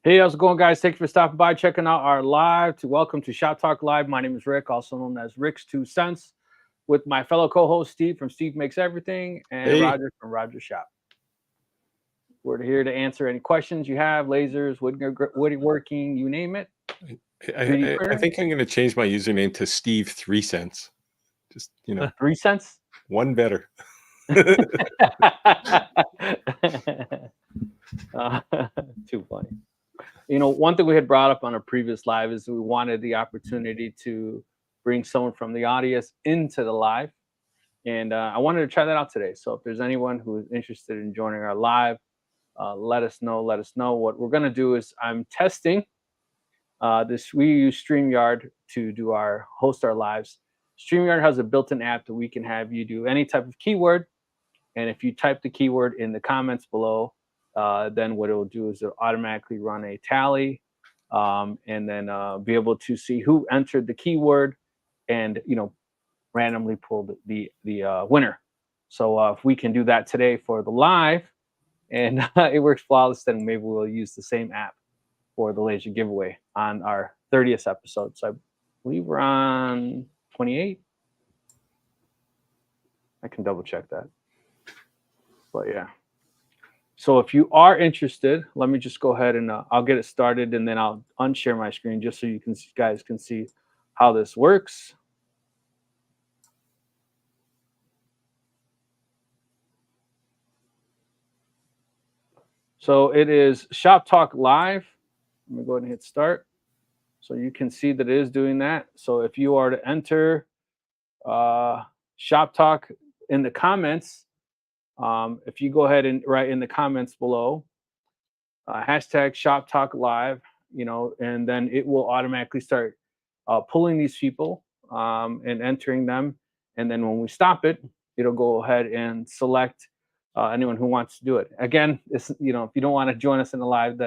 Hey, how's it going, guys? Thank you for stopping by, checking out our live. Welcome to Shop Talk Live. My name is Rick, also known as Rick's Two Cents, with my fellow co-host Steve from Steve Makes Everything and Hey. Roger from Roger Shop. We're here to answer any questions you have, lasers, woodworking, you name it. I think I'm going to change my username to Steve 3 Cents. Just 3 cents. One better. Too funny. One thing we had brought up on a previous live is we wanted the opportunity to bring someone from the audience into the live. And I wanted to try that out today. So if there's anyone who is interested in joining our live, let us know. Let us know. What we're going to do is I'm testing this. We use StreamYard to host our lives. StreamYard has a built-in app that we can have you do any type of keyword. And if you type the keyword in the comments below, then what it will do is it'll automatically run a tally, and then be able to see who entered the keyword, and randomly pull the winner. So if we can do that today for the live, and it works flawless, then maybe we'll use the same app for the laser giveaway on our 30th episode. So I believe we're on 28. I can double check that. But yeah. So if you are interested, let me just go ahead and I'll get it started, and then I'll unshare my screen just so you guys can see how this works. So it is Shop Talk Live. Let me go ahead and hit start. So you can see that it is doing that. So if you are to enter Shop Talk in the comments, if you go ahead and write in the comments below, hashtag Shop Talk Live, and then it will automatically start pulling these people and entering them. And then when we stop it, it'll go ahead and select anyone who wants to do it. Again, if you don't want to join us in the live,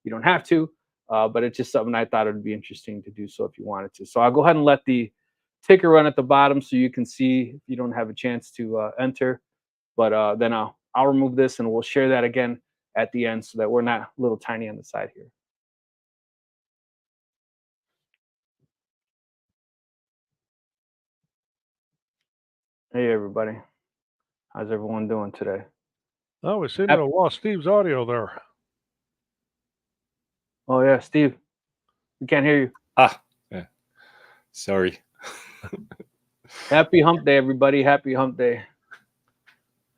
you don't have to, but it's just something I thought it would be interesting to do so if you wanted to. So I'll go ahead and let the ticker run at the bottom so you can see if you don't have a chance to enter. But then I'll remove this and we'll share that again at the end so that we're not a little tiny on the side here. Hey, everybody. How's everyone doing today? Oh, we seem to have lost Steve's audio there. Oh, yeah, Steve. We can't hear you. Yeah. Sorry. Happy hump day, everybody. Happy hump day.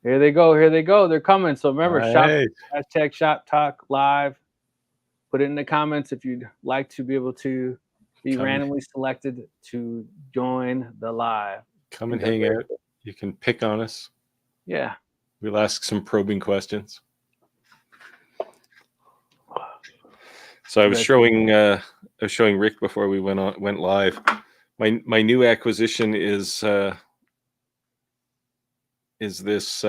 Here they go. Here they go. They're coming. So remember, hashtag Shop Talk Live. Put it in the comments if you'd like to be able to be randomly selected to join the live. Come and hang out. You can pick on us. Yeah. We'll ask some probing questions. So I was showing Rick before we went live. My new acquisition is this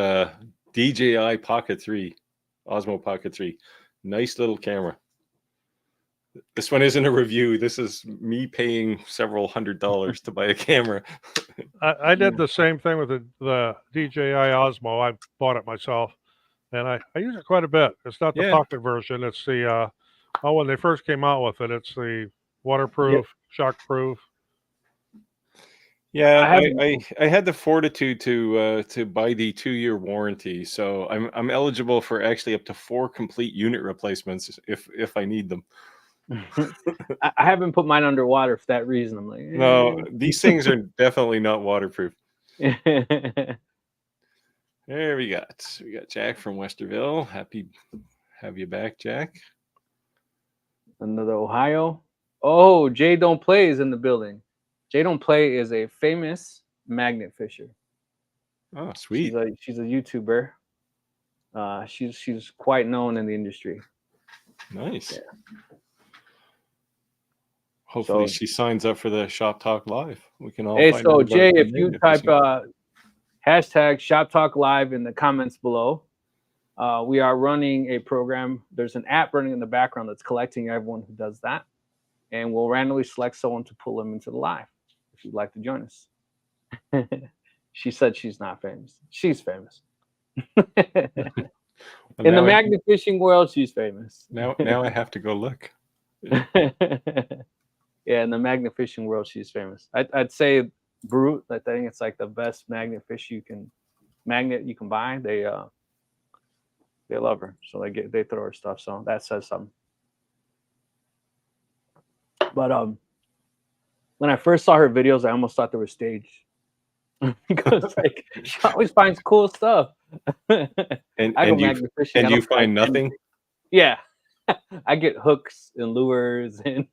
DJI Pocket 3, Osmo Pocket 3. Nice little camera. This one isn't a review. This is me paying several $100s to buy a camera. I did the same thing with the DJI Osmo. I bought it myself, and I use it quite a bit. It's not the pocket version. It's the when they first came out with it, it's the waterproof, shockproof. Yeah, I had the fortitude to buy the 2-year warranty, so I'm eligible for actually up to 4 complete unit replacements if I need them. I haven't put mine underwater for that reason. I'm like, no, these things are definitely not waterproof. There we got Jack from Westerville. Happy to have you back, Jack. Another Ohio. Oh, Jay Don't Play is in the building. Jay Don't Play is a famous magnet fisher. Oh, sweet. She's a YouTuber. She's quite known in the industry. Nice. Yeah. Hopefully she signs up for the Shop Talk Live. We can all find out Jay, if you type hashtag Shop Talk Live in the comments below, we are running a program. There's an app running in the background that's collecting everyone who does that, and we'll randomly select someone to pull them into the live if you'd like to join us. She said she's not famous. She's famous. In the magnet fishing world, she's famous. Now I have to go look. Yeah, in the magnet fishing world, she's famous. I'd say Brute. I think it's like the best magnet fish you can buy. They love her, so they throw her stuff. So that says something. But when I first saw her videos, I almost thought they were staged because like she always finds cool stuff. And I go magnet fishing, and you find nothing. Yeah, I get hooks and lures, and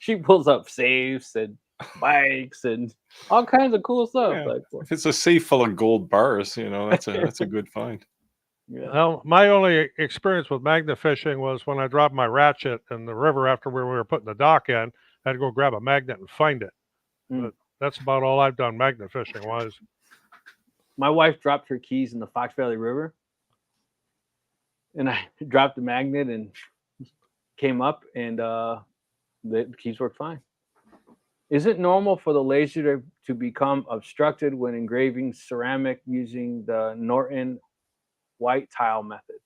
she pulls up safes and bikes and all kinds of cool stuff. Yeah. Like, If it's a safe full of gold bars, that's a good find. Yeah. Well, my only experience with magnet fishing was when I dropped my ratchet in the river after we were putting the dock in. I had to go grab a magnet and find it. But that's about all I've done magnet fishing wise. My wife dropped her keys in the Fox Valley River, and I dropped the magnet and came up, and the keys worked fine. Is it normal for the laser to become obstructed when engraving ceramic using the Norton white tile method?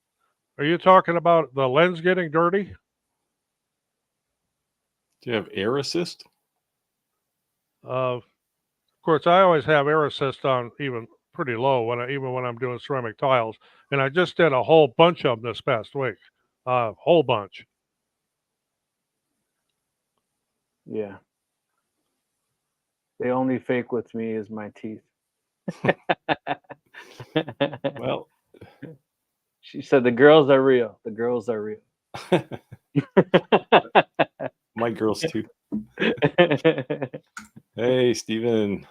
Are you talking about the lens getting dirty? Do you have air assist? Of course, I always have air assist on even pretty low even when I'm doing ceramic tiles, and I just did a whole bunch of them this past week. Whole bunch. Yeah. The only fake with me is my teeth. Well, she said the girls are real. The girls are real. my girls too. Hey, Stephen.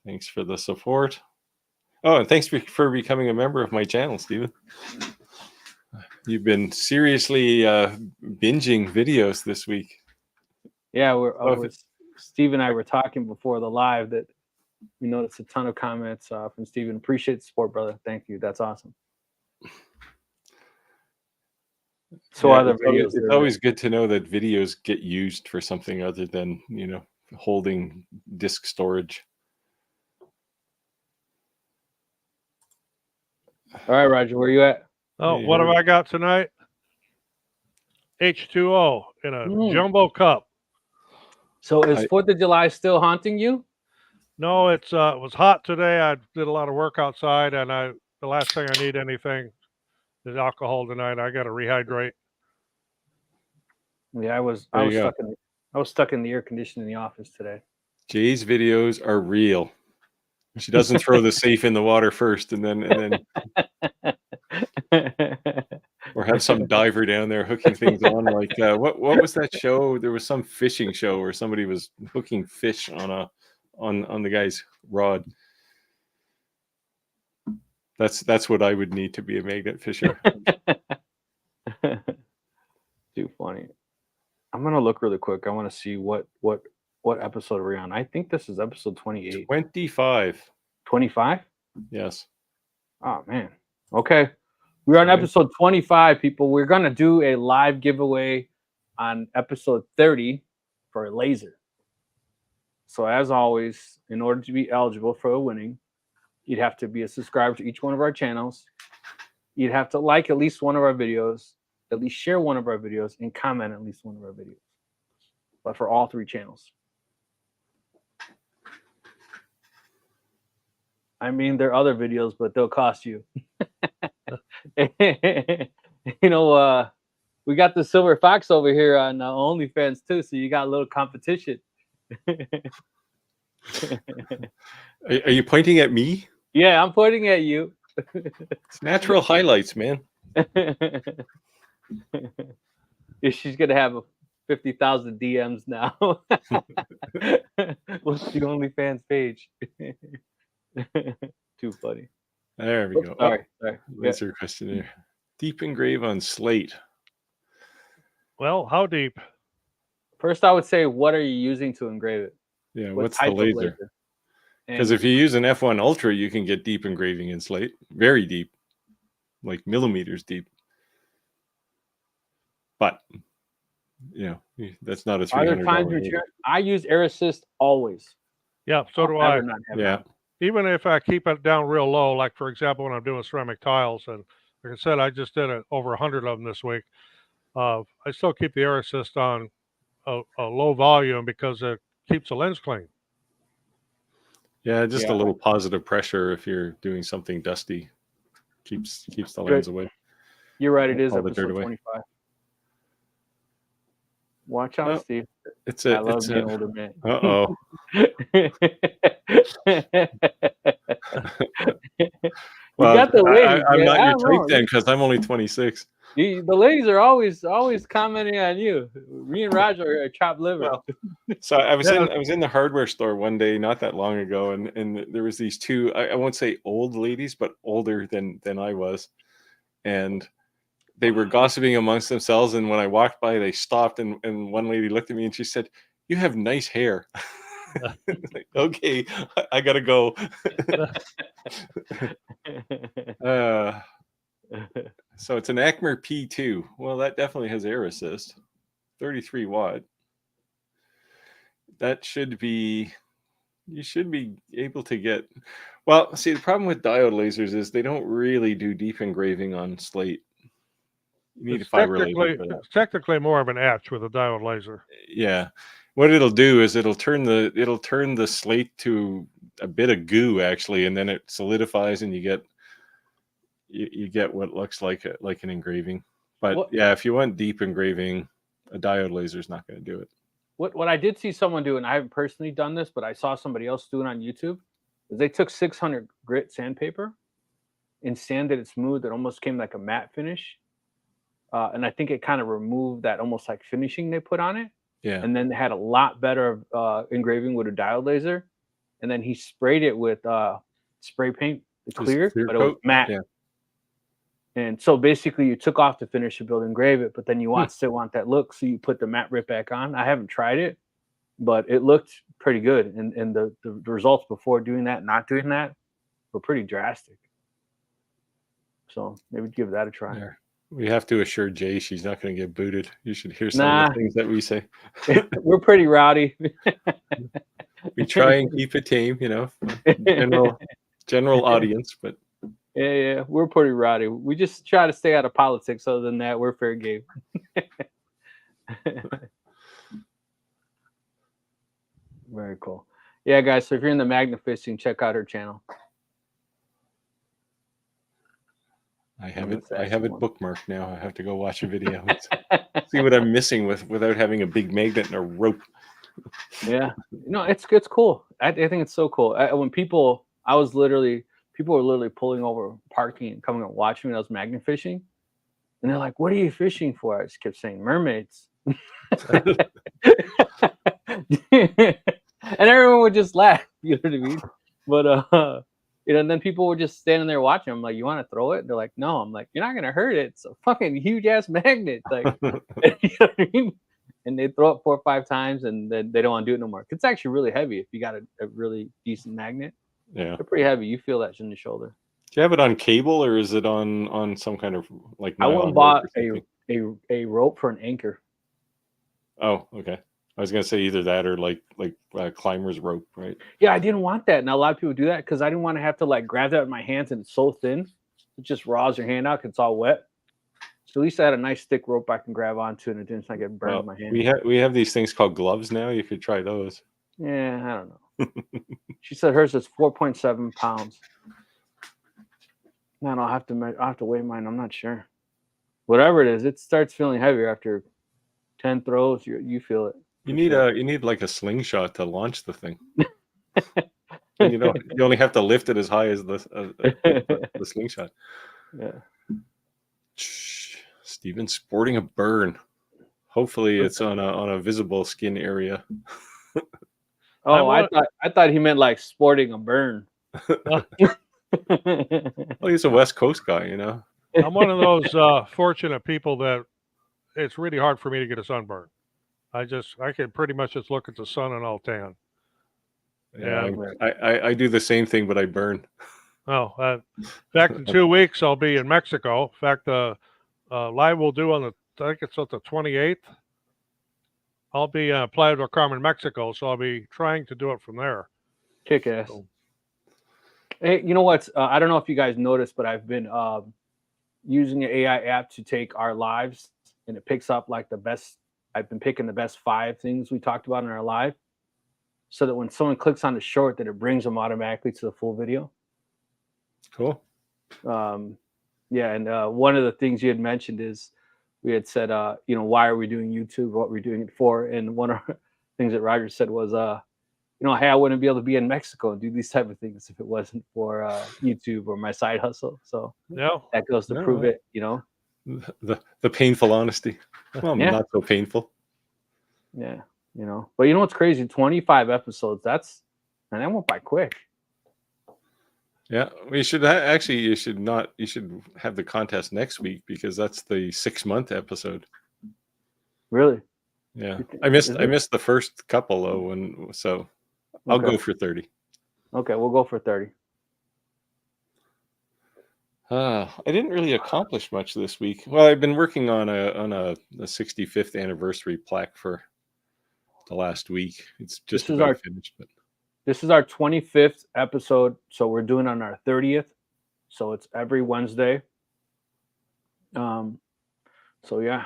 Thanks for the support. Oh, and thanks for becoming a member of my channel, Stephen. You've been seriously binging videos this week. Yeah, Steve and I were talking before the live that we noticed a ton of comments from Steven. Appreciate the support, brother. Thank you. That's awesome. So yeah, other videos. It's always good to know that videos get used for something other than, holding disk storage. All right, Roger, where you at? Oh, what have I got tonight? H2O in a jumbo cup. So is 4th of July still haunting you? No, it was hot today. I did a lot of work outside, and the last thing I need anything is alcohol tonight. I got to rehydrate. Yeah, I was stuck in the air conditioning in the office today. Jay's videos are real. She doesn't throw the safe in the water first and then or have some diver down there hooking things on. Like what was that show? There was some fishing show where somebody was hooking fish on the guy's rod. That's what I would need to be a magnet fisher. Too funny. I'm gonna look really quick. I want to see what episode are we on. I think this is episode 28. 25. 25? Yes. Oh man. Okay. We're on episode 25, people. We're gonna do a live giveaway on episode 30 for a laser. So as always, in order to be eligible for a winning, you'd have to be a subscriber to each one of our channels. You'd have to like at least one of our videos, at least share one of our videos, and comment at least one of our videos. But for all 3 channels. I mean, there are other videos, but they'll cost you. We got the Silver Fox over here on OnlyFans too, so you got a little competition. Are you pointing at me? Yeah, I'm pointing at you. It's natural highlights, man. She's gonna have 50,000 DMs now. What's the OnlyFans page? Too funny. There we go. Sorry. That's your question there. Deep engrave on slate. Well, how deep? First, I would say, what are you using to engrave it? Yeah, what's the laser? Because if you use an F1 Ultra, you can get deep engraving in slate. Very deep. Like millimeters deep. But, that's not a 300 $300. I use air assist always. Yeah, so do I. Yeah. Even if I keep it down real low, like for example, when I'm doing ceramic tiles and Like I said, I just did over 100 of them this week. I still keep the air assist on a low volume because it keeps the lens clean. Yeah, just a little positive pressure if you're doing something dusty keeps the lens away. You're right. It is all the episode dirt away. 25. Watch out, Steve. I love being older, man. Uh-oh. Well, got the ladies. I'm not your type then, because I'm only 26. The ladies are always commenting on you. Me and Roger are chopped liver. Well, so I was in the hardware store one day not that long ago, and there was these two, I won't say old ladies, but older than I was, and they were gossiping amongst themselves. And when I walked by, they stopped, and one lady looked at me and she said, "You have nice hair." Like, okay, I gotta go. So it's an Acmer P2. Well, that definitely has air assist. 33 watt. That should be, you should be able to get, well, see, the problem with diode lasers is they don't really do deep engraving on slate. You need a fiber laser for that. It's technically more of an etch with a diode laser. Yeah. What it'll do is it'll turn the slate to a bit of goo, actually, and then it solidifies and you get what looks like an engraving. But yeah, if you want deep engraving, a diode laser is not going to do it. What I did see someone do, and I haven't personally done this, but I saw somebody else do it on YouTube, is they took 600 grit sandpaper and sanded it smooth. It almost came like a matte finish. And I think it kind of removed that almost like finishing they put on it. Yeah. And then they had a lot better engraving with a diode laser. And then he sprayed it with spray paint, the clear but it was matte. Yeah. And so basically you took off the finish to build engrave it, but then you still want that look. So you put the matte rip back on. I haven't tried it, but it looked pretty good. And the results before doing that, not doing that, were pretty drastic. So maybe give that a try. Yeah. We have to assure Jay she's not going to get booted. You should hear some of the things that we say. We're pretty rowdy. We try and keep it tame, general audience, but yeah, we're pretty rowdy. We just try to stay out of politics. Other than that, we're fair game. Very cool. Yeah, guys. So if you're in the magnet fishing, check out her channel. I have it bookmarked now. I have to go watch a video. See what I'm missing without having a big magnet and a rope. Yeah, it's cool. I think it's so cool. People were literally pulling over, parking, and coming and watching me. I was magnet fishing, and they're like, "What are you fishing for?" I just kept saying mermaids, and everyone would just laugh. You know what I mean? But and then people were just standing there watching. I'm like, "You want to throw it?" They're like, "No." I'm like, "You're not gonna hurt it. It's a fucking huge ass magnet." Like, you know what I mean? And they throw it 4 or 5 times, and then they don't want to do it no more. It's actually really heavy if you got a really decent magnet. Yeah, they're pretty heavy. You feel that in the shoulder. Do you have it on cable or is it on some kind of like? I went and bought a rope for an anchor. Oh, okay. I was gonna say either that or like climber's rope, right? Yeah, I didn't want that, and a lot of people do that because I didn't want to have to like grab that with my hands, and it's so thin, it just raws your hand out because it's all wet. So at least I had a nice thick rope I can grab onto, and it didn't get burned in my hand. We have these things called gloves now. You could try those. Yeah, I don't know. She said hers is 4.7 pounds. Man, I'll have to weigh mine. I'm not sure. Whatever it is, it starts feeling heavier after 10 throws. You feel it. You need like a slingshot to launch the thing. You only have to lift it as high as the slingshot. Yeah. Steven's sporting a burn. Hopefully it's on a visible skin area. Oh, I thought he meant like sporting a burn. Well, he's a West Coast guy, I'm one of those fortunate people that it's really hard for me to get a sunburn. I can pretty much just look at the sun and I'll tan. Yeah, I do the same thing, but I burn. Oh, in fact, in 2 weeks I'll be in Mexico. In fact, live we'll do I think it's on the 28th. I'll be Playa del Carmen, Mexico, so I'll be trying to do it from there. Kick ass. Hey, you know what? I don't know if you guys noticed, but I've been using an AI app to take our lives, and it picks up like the best. I've been picking the best 5 things we talked about in our live, so that when someone clicks on the short, that it brings them automatically to the full video. Cool. Yeah, and one of the things you had mentioned is we had said, why are we doing YouTube? What we're doing it for? And one of the things that Roger said was, hey, I wouldn't be able to be in Mexico and do these type of things if it wasn't for YouTube or my side hustle. So that goes to prove it. The painful honesty. Well, not so painful. Yeah, But you know what's crazy? 25 episodes. And that went by quick. Yeah, we should actually. You should have the contest next week because that's the 6-month episode. Really? Yeah, I missed the first couple though, and so I'll go for 30. Okay, we'll go for 30. I didn't really accomplish much this week. Well, I've been working on a 65th anniversary plaque for the last week. It's just about finished, but. This is our 25th episode, so we're doing on our 30th. So it's every Wednesday. So yeah.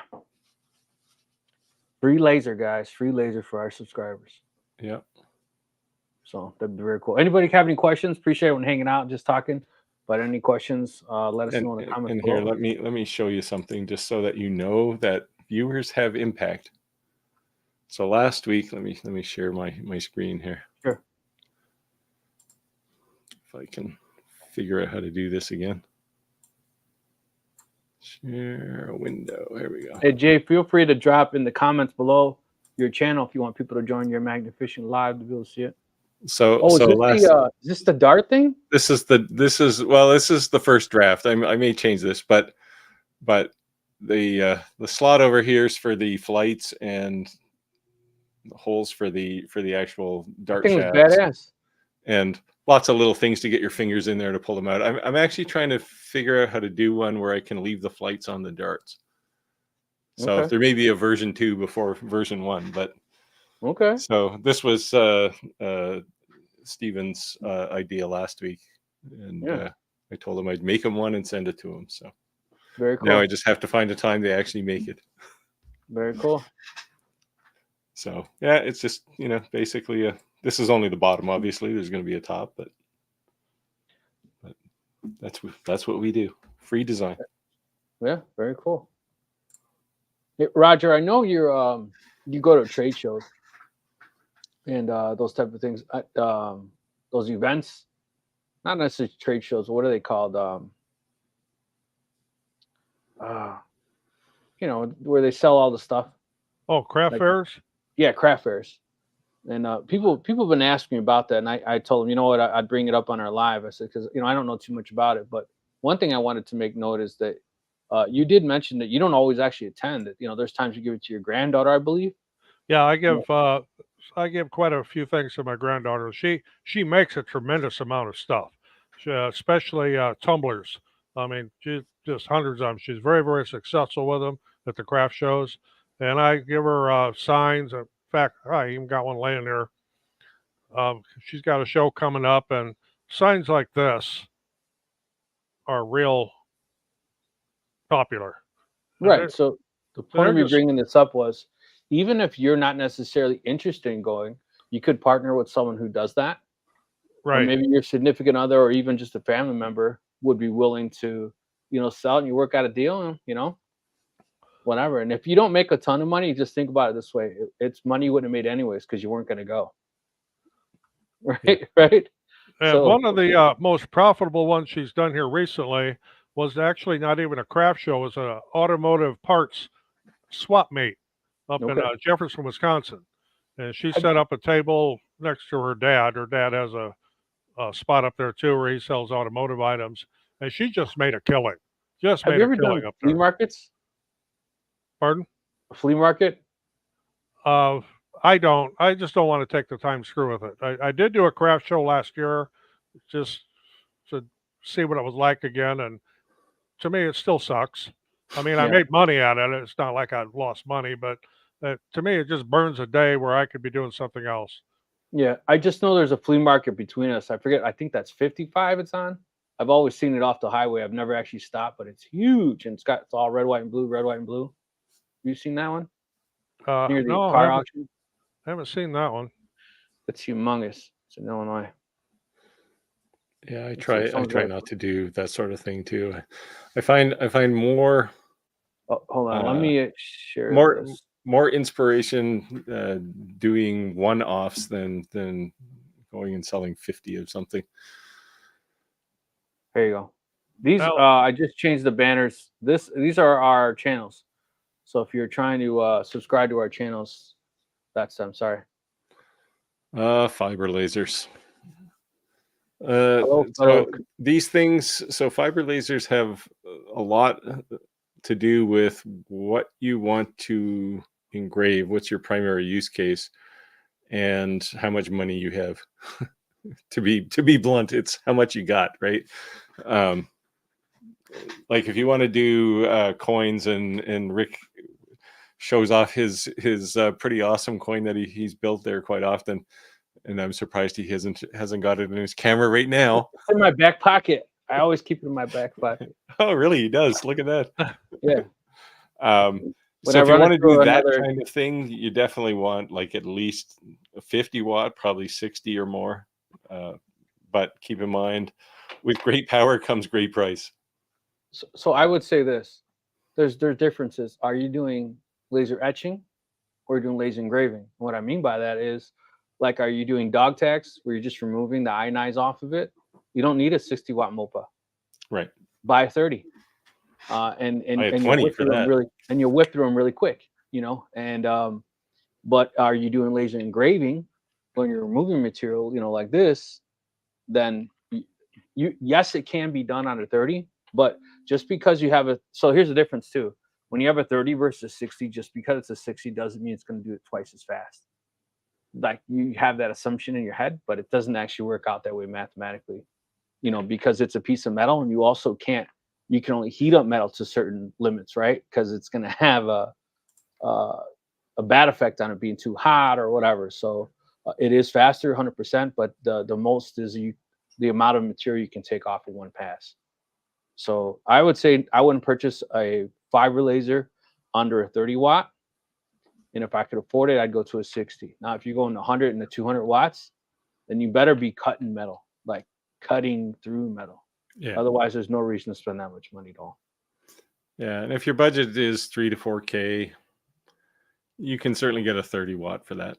Free laser, guys. Free laser for our subscribers. Yeah. So that'd be very cool. Anybody have any questions? Appreciate everyone hanging out, just talking. But any questions, let us know in the comments. And below. here, let me show you something just so that you know that viewers have impact. So last week, let me share my screen here. Sure. If I can figure out how to do this again. Share a window. Here we go. Hey, Jay, feel free to drop in the comments below your channel if you want people to join your Magnificent Live to be able to see it. Is this the dart thing? This is the first draft. I may change this, but the slot over here is for the flights and the holes for the actual dart shafts. Badass. And lots of little things to get your fingers in there to pull them out. I'm actually trying to figure out how to do one where I can leave the flights on the darts. So if there may be a version 2 before version 1, but okay. So this was Steven's idea last week, and I told him I'd make him one and send it to him. So very cool. Now I just have to find a time they actually make it. Very cool. So yeah, it's just basically this is only the bottom. Obviously, there's going to be a top, but that's what we do. Free design. Yeah, very cool. Hey, Roger, I know you're you go to trade shows and those type of things. Those events, not necessarily trade shows. What are they called? Where they sell all the stuff. Oh, craft fairs. Yeah, craft fairs. And people have been asking me about that, and I told them, you know what, I'd bring it up on our live. I said, because I don't know too much about it, but one thing I wanted to make note is that you did mention that you don't always actually attend. That there's times you give it to your granddaughter, I believe. Yeah, I give quite a few things to my granddaughter. She makes a tremendous amount of stuff, especially tumblers. I mean, she's just hundreds of them. She's very, very successful with them at the craft shows, and I give her signs. In fact, I even got one laying there. She's got a show coming up, and signs like this are real popular. Right. So the point of me bringing this up was, even if you're not necessarily interested in going, you could partner with someone who does that. Right. Or maybe your significant other or even just a family member would be willing to, sell it, and you work out a deal, whatever. And if you don't make a ton of money, just think about it this way. It's money you wouldn't have made anyways because you weren't going to go. Right. Yeah. Right. And one of the most profitable ones she's done here recently was actually not even a craft show. It was an automotive parts swap meet up in Jefferson, Wisconsin. And she set up a table next to her dad. Her dad has a spot up there too where he sells automotive items. And she just made a killing. Have you ever done flea markets? Pardon? A flea market? I don't. I just don't want to take the time to screw with it. I did do a craft show last year just to see what it was like again. And to me, it still sucks. I mean, I made money at it. It's not like I lost money, but to me, it just burns a day where I could be doing something else. Yeah, I just know there's a flea market between us. I forget. I think that's 55 it's on. I've always seen it off the highway. I've never actually stopped, but it's huge and it's all red, white, and blue. Red, white, and blue. You seen that one near the No, car auction? I haven't seen that one. It's humongous. It's in Illinois. Yeah, I try not to do that sort of thing too. I find more. Oh, hold on, let me share this. More inspiration doing one-offs than going and selling 50 of something. There you go. These I just changed the banners. These are our channels. So if you're trying to subscribe to our channels, that's I'm sorry. Fiber lasers. So these things, so fiber lasers have a lot to do with what you want to engrave, what's your primary use case, and how much money you have. to be blunt, it's how much you got, right? Like if you want to do coins, and Rick shows off his pretty awesome coin that he's built there quite often. And I'm surprised he hasn't got it in his camera right now. It's in my back pocket. I always keep it in my back pocket. Oh, really? He does. Look at that. Yeah. So if you want to do that kind of thing, you definitely want like at least a 50 watt, probably 60 or more. But keep in mind, with great power comes great price. So I would say this: there's differences. Are you doing laser etching, or doing laser engraving? What I mean by that is, like, are you doing dog tags where you're just removing the ionize off of it? You don't need a 60 watt MOPA. Right. Buy 30. And you'll whip through them you'll whip through them really quick, you know. And but are you doing laser engraving when you're removing material, you know, like this? Then yes, it can be done on a 30, but just because you have so here's the difference too. When you have a 30 versus 60, just because it's a 60 doesn't mean it's going to do it twice as fast. Like you have that assumption in your head, but it doesn't actually work out that way mathematically, you know, because it's a piece of metal, and you also you can only heat up metal to certain limits, right? Because it's going to have a bad effect on it being too hot or whatever. So it is faster 100%, but the most is the amount of material you can take off in one pass. So I would say I wouldn't purchase a fiber laser under a 30 watt. And if I could afford it, I'd go to a 60. Now, if you're going 100 and the 200 watts, then you better be cutting metal, like cutting through metal. Yeah. Otherwise, there's no reason to spend that much money at all. Yeah, and if your budget is 3 to 4K, you can certainly get a 30 watt for that.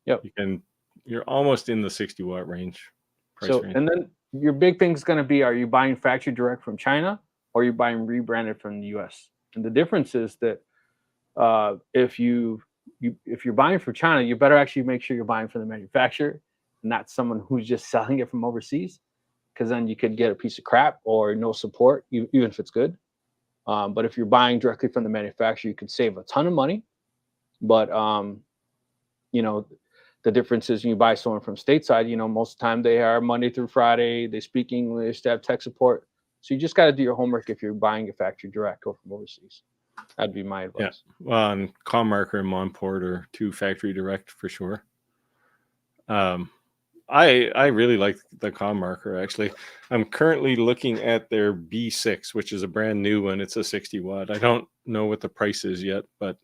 Yep. You're almost in the 60 watt range. Range. And then your big thing is going to be: are you buying factory direct from China, or are you buying rebranded from the US? And the difference is that if you're buying from China, you better actually make sure you're buying from the manufacturer, not someone who's just selling it from overseas, because then you could get a piece of crap or no support, even if it's good. But if you're buying directly from the manufacturer, you could save a ton of money. But you know, the difference is when you buy someone from stateside, you know, most of the time they are Monday through Friday, they speak English, they have tech support. So you just got to do your homework if you're buying a factory direct or from overseas. That'd be my advice. Yeah. Well, and Commarker and Monport are 2 factory direct for sure. I really like the Commarker, actually. I'm currently looking at their B6, which is a brand new one. It's a 60 watt. I don't know what the price is yet, but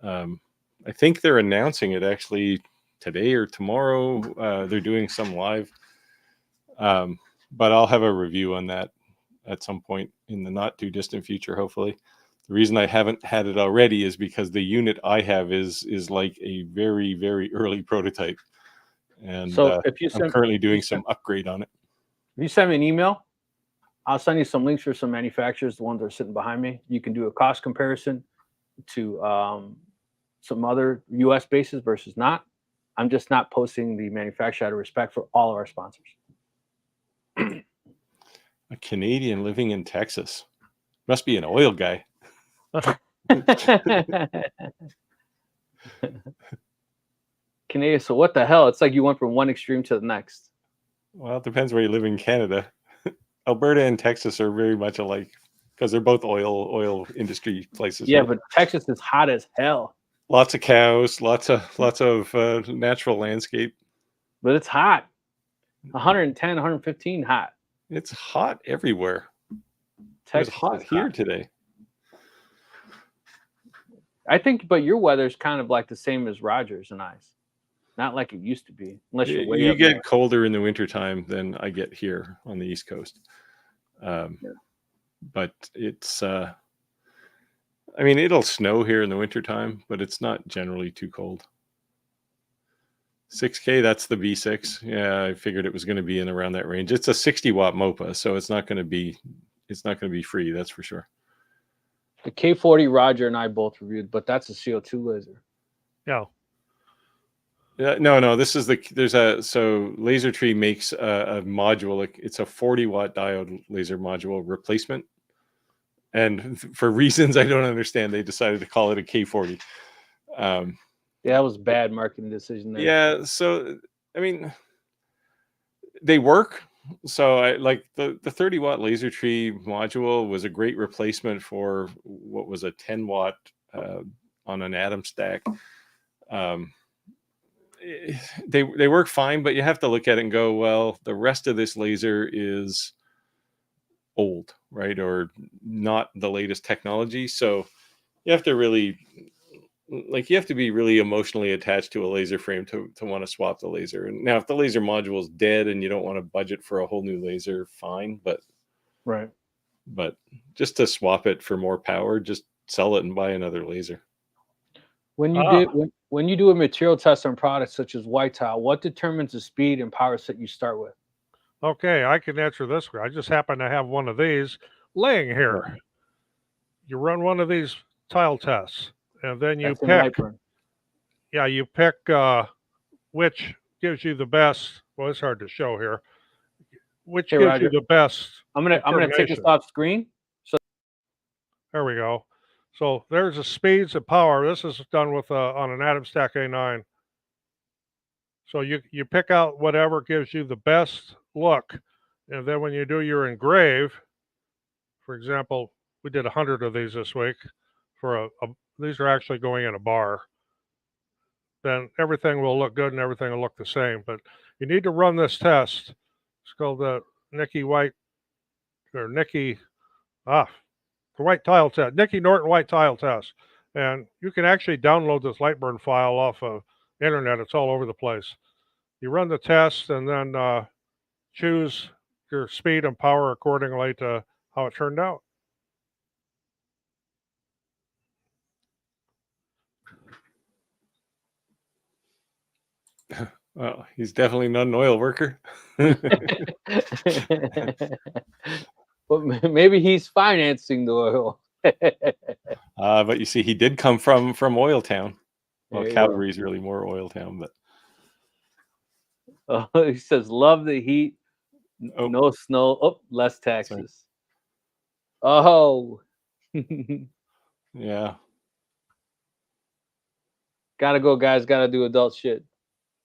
I think they're announcing it actually today or tomorrow. They're doing some live. But I'll have a review on that at some point in the not too distant future, hopefully. The reason I haven't had it already is because the unit I have is like a very, very early prototype. And so I'm currently doing some upgrade on it. If you send me an email, I'll send you some links for some manufacturers, the ones that are sitting behind me. You can do a cost comparison to some other US bases versus not. I'm just not posting the manufacturer out of respect for all of our sponsors. A Canadian living in Texas. Must be an oil guy. Canadian, so what the hell? It's like you went from one extreme to the next. Well, it depends where you live in Canada. Alberta and Texas are very much alike because they're both oil industry places. Yeah, right? But Texas is hot as hell. Lots of cows, lots of natural landscape. But it's hot. 110, 115 hot. It's hot everywhere. Texas It was hot here today. I think, but your weather's kind of like the same as Rogers and I's. Not like it used to be, unless you're way You up get north. colder in the wintertime than I get here on the East Coast. But it's, I mean, it'll snow here in the wintertime, but it's not generally too cold. 6K, that's the B6. Yeah, I figured it was going to be in around that range. It's a 60-watt MOPA, so it's not going to be free, that's for sure. The K40 Roger and I both reviewed, but that's a CO2 laser. Yeah. No, this is so Laser Tree makes a module. It's a 40-watt diode laser module replacement. And for reasons I don't understand, they decided to call it a K40. Yeah, that was a bad marketing decision there. Yeah, so I mean, they work. So I like the 30-watt Laser Tree module was a great replacement for what was a 10-watt on an atom stack. They work fine, but you have to look at it and go, well, the rest of this laser is old, right? Or not the latest technology. So you have to really, like, you have to be really emotionally attached to a laser frame to want to swap the laser. And now if the laser module is dead and you don't want to budget for a whole new laser, fine. But just to swap it for more power, just sell it and buy another laser. When you do a material test on products such as white tile, what determines the speed and power set you start with? Okay, I can answer this. I just happen to have one of these laying here. Right. You run one of these tile tests, and then you That's pick. Yeah, you pick which gives you the best. Well, it's hard to show here. Which gives Roger, you the best? I'm gonna take this off screen. So there we go. So there's the speeds and power. This is done with on an Atom Stack A9. So you pick out whatever gives you the best look, and then when you do your engrave, for example, we did 100 of these this week. These are actually going in a bar. Then everything will look good and everything will look the same. But you need to run this test. It's called the Nikki White or Nikki the white tile test, Nikki Norton white tile test. And you can actually download this Lightburn file off of internet. It's all over the place. You run the test and then choose your speed and power accordingly to how it turned out. Well, he's definitely not an oil worker. But maybe he's financing the oil. But you see, he did come from Oil Town. Well, Calgary is really more Oil Town, but he says, "Love the heat, no snow, less taxes." Sorry. Oh, yeah. Gotta go, guys. Gotta do adult shit.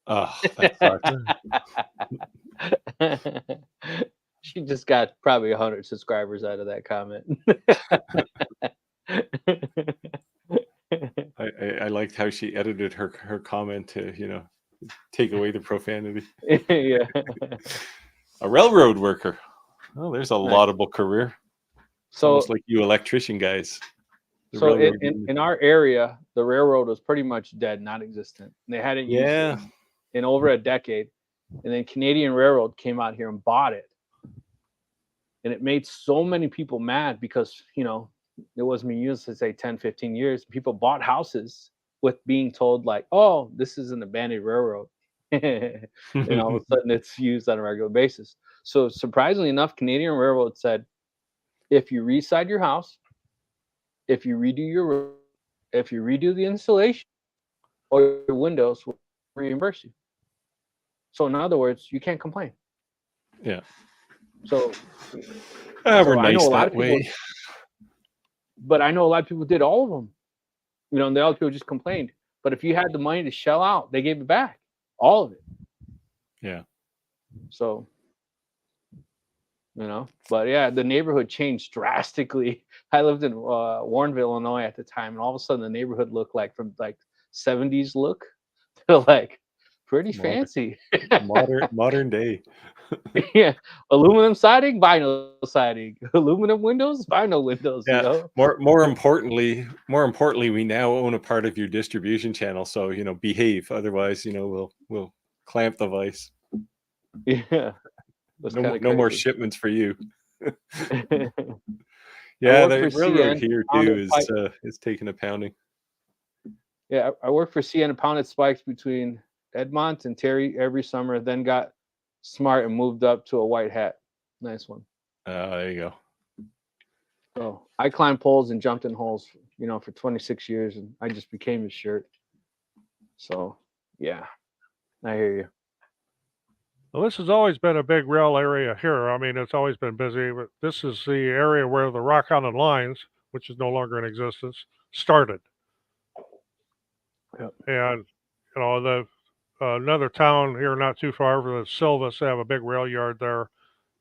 Oh, that sucks. She just got probably 100 subscribers out of that comment. I liked how she edited her comment to, take away the profanity. Yeah. A railroad worker. Oh, there's a laudable career. So almost like you electrician guys. So in our area, the railroad was pretty much dead, non-existent. They hadn't used it in over a decade. And then Canadian Railroad came out here and bought it. And it made so many people mad because, it wasn't being used to say 10, 15 years. People bought houses with being told like, oh, this is an abandoned railroad. And all of a sudden it's used on a regular basis. So surprisingly enough, Canadian Railroad said, if you reside your house, if you redo the insulation or your windows, will reimburse you. So in other words, you can't complain. Yeah. So we're nice that way. But I know a lot of people did all of them. And the other people just complained. But if you had the money to shell out, they gave it back. All of it. Yeah. So, but yeah, the neighborhood changed drastically. I lived in Warrenville, Illinois at the time, and all of a sudden the neighborhood looked like from like 70s look to like pretty fancy. Modern day. Yeah, aluminum siding, vinyl siding. Aluminum windows, vinyl windows. Yeah. You know. More importantly, we now own a part of your distribution channel. So behave. Otherwise, we'll clamp the vice. Yeah, that's kind of No more crazy. shipments for you. I Yeah, work the for railroad CN, here pounded too pipe. is taking a pounding. Yeah, I worked for CN and pounded spikes between Edmont and Terry every summer. Then got smart and moved up to a white hat. Nice one. There you go. So I climbed poles and jumped in holes, for 26 years, and I just became his shirt. So yeah, I hear you. Well, this has always been a big rail area here. I mean, it's always been busy, but this is the area where the Rock Island Lines, which is no longer in existence, started. Yep. And the another town here not too far from the Silvis, they have a big rail yard there,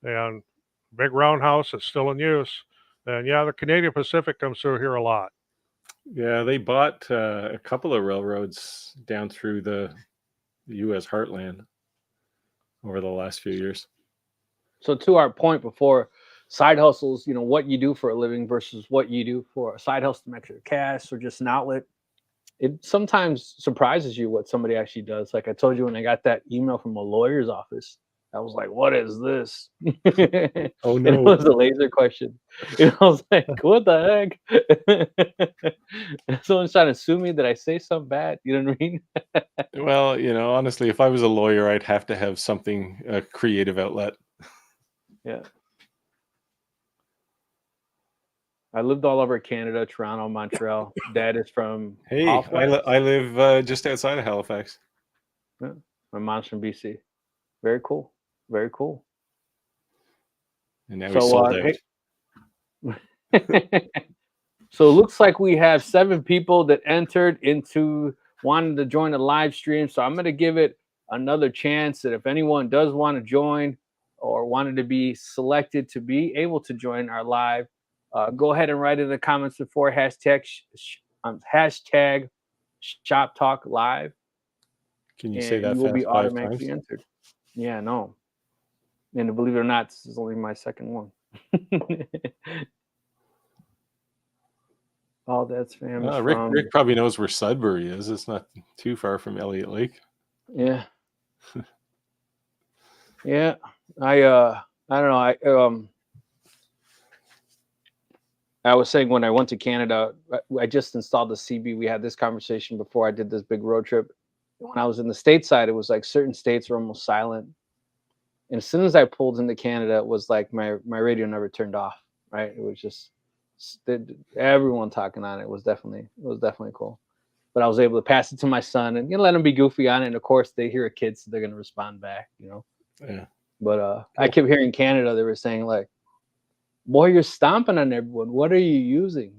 and big roundhouse that's still in use. And yeah, the Canadian Pacific comes through here a lot. Yeah, they bought a couple of railroads down through the U.S. heartland over the last few years. So to our point before, side hustles, what you do for a living versus what you do for a side hustle to make extra cash or just an outlet. It sometimes surprises you what somebody actually does. Like I told you when I got that email from a lawyer's office, I was like, "What is this?" Oh And no! it was a laser question. And I was like, "What the heck?" Someone's trying to sue me. Did I say something bad? You know what I mean? Well, honestly, if I was a lawyer, I'd have to have something, a creative outlet. Yeah. I lived all over Canada, Toronto, Montreal. Dad is from Hey, Halifax. I live just outside of Halifax. Yeah. My mom's from BC. Very cool. Very cool. And now we sold out. Hey. So it looks like we have 7 people that entered into wanting to join the live stream. So I'm going to give it another chance that if anyone does want to join or wanted to be selected to be able to join our live, go ahead and write in the comments before hashtag Shop Talk Live. Can you say that you will be fast 5 automatically times? entered. Yeah, no. And believe it or not, this is only my second one. All that's famous. Rick probably knows where Sudbury is. It's not too far from Elliott Lake. Yeah. Yeah. I don't know. I was saying when I went to Canada, I just installed the CB. We had this conversation before I did this big road trip. When I was in the stateside, it was like certain states were almost silent. And as soon as I pulled into Canada, it was like my radio never turned off. Right? It was just everyone talking on it. It was definitely cool. But I was able to pass it to my son and let him be goofy on it. And of course, they hear a kid, so they're gonna respond back. Yeah. But cool. I kept hearing Canada. They were saying like, "Boy, you're stomping on everyone. What are you using?"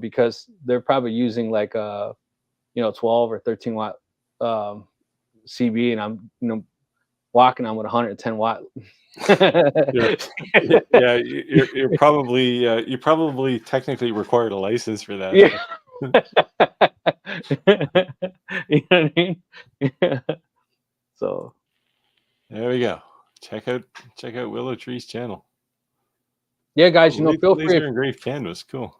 Because they're probably using like 12 or 13 watt CB, and I'm walking on with 110 watt. Yeah, you're probably you probably technically required a license for that. Yeah. You know what I mean? Yeah. So there we go. Check out Willow Tree's channel. Yeah, guys, feel free. Laser engraved canvas, cool.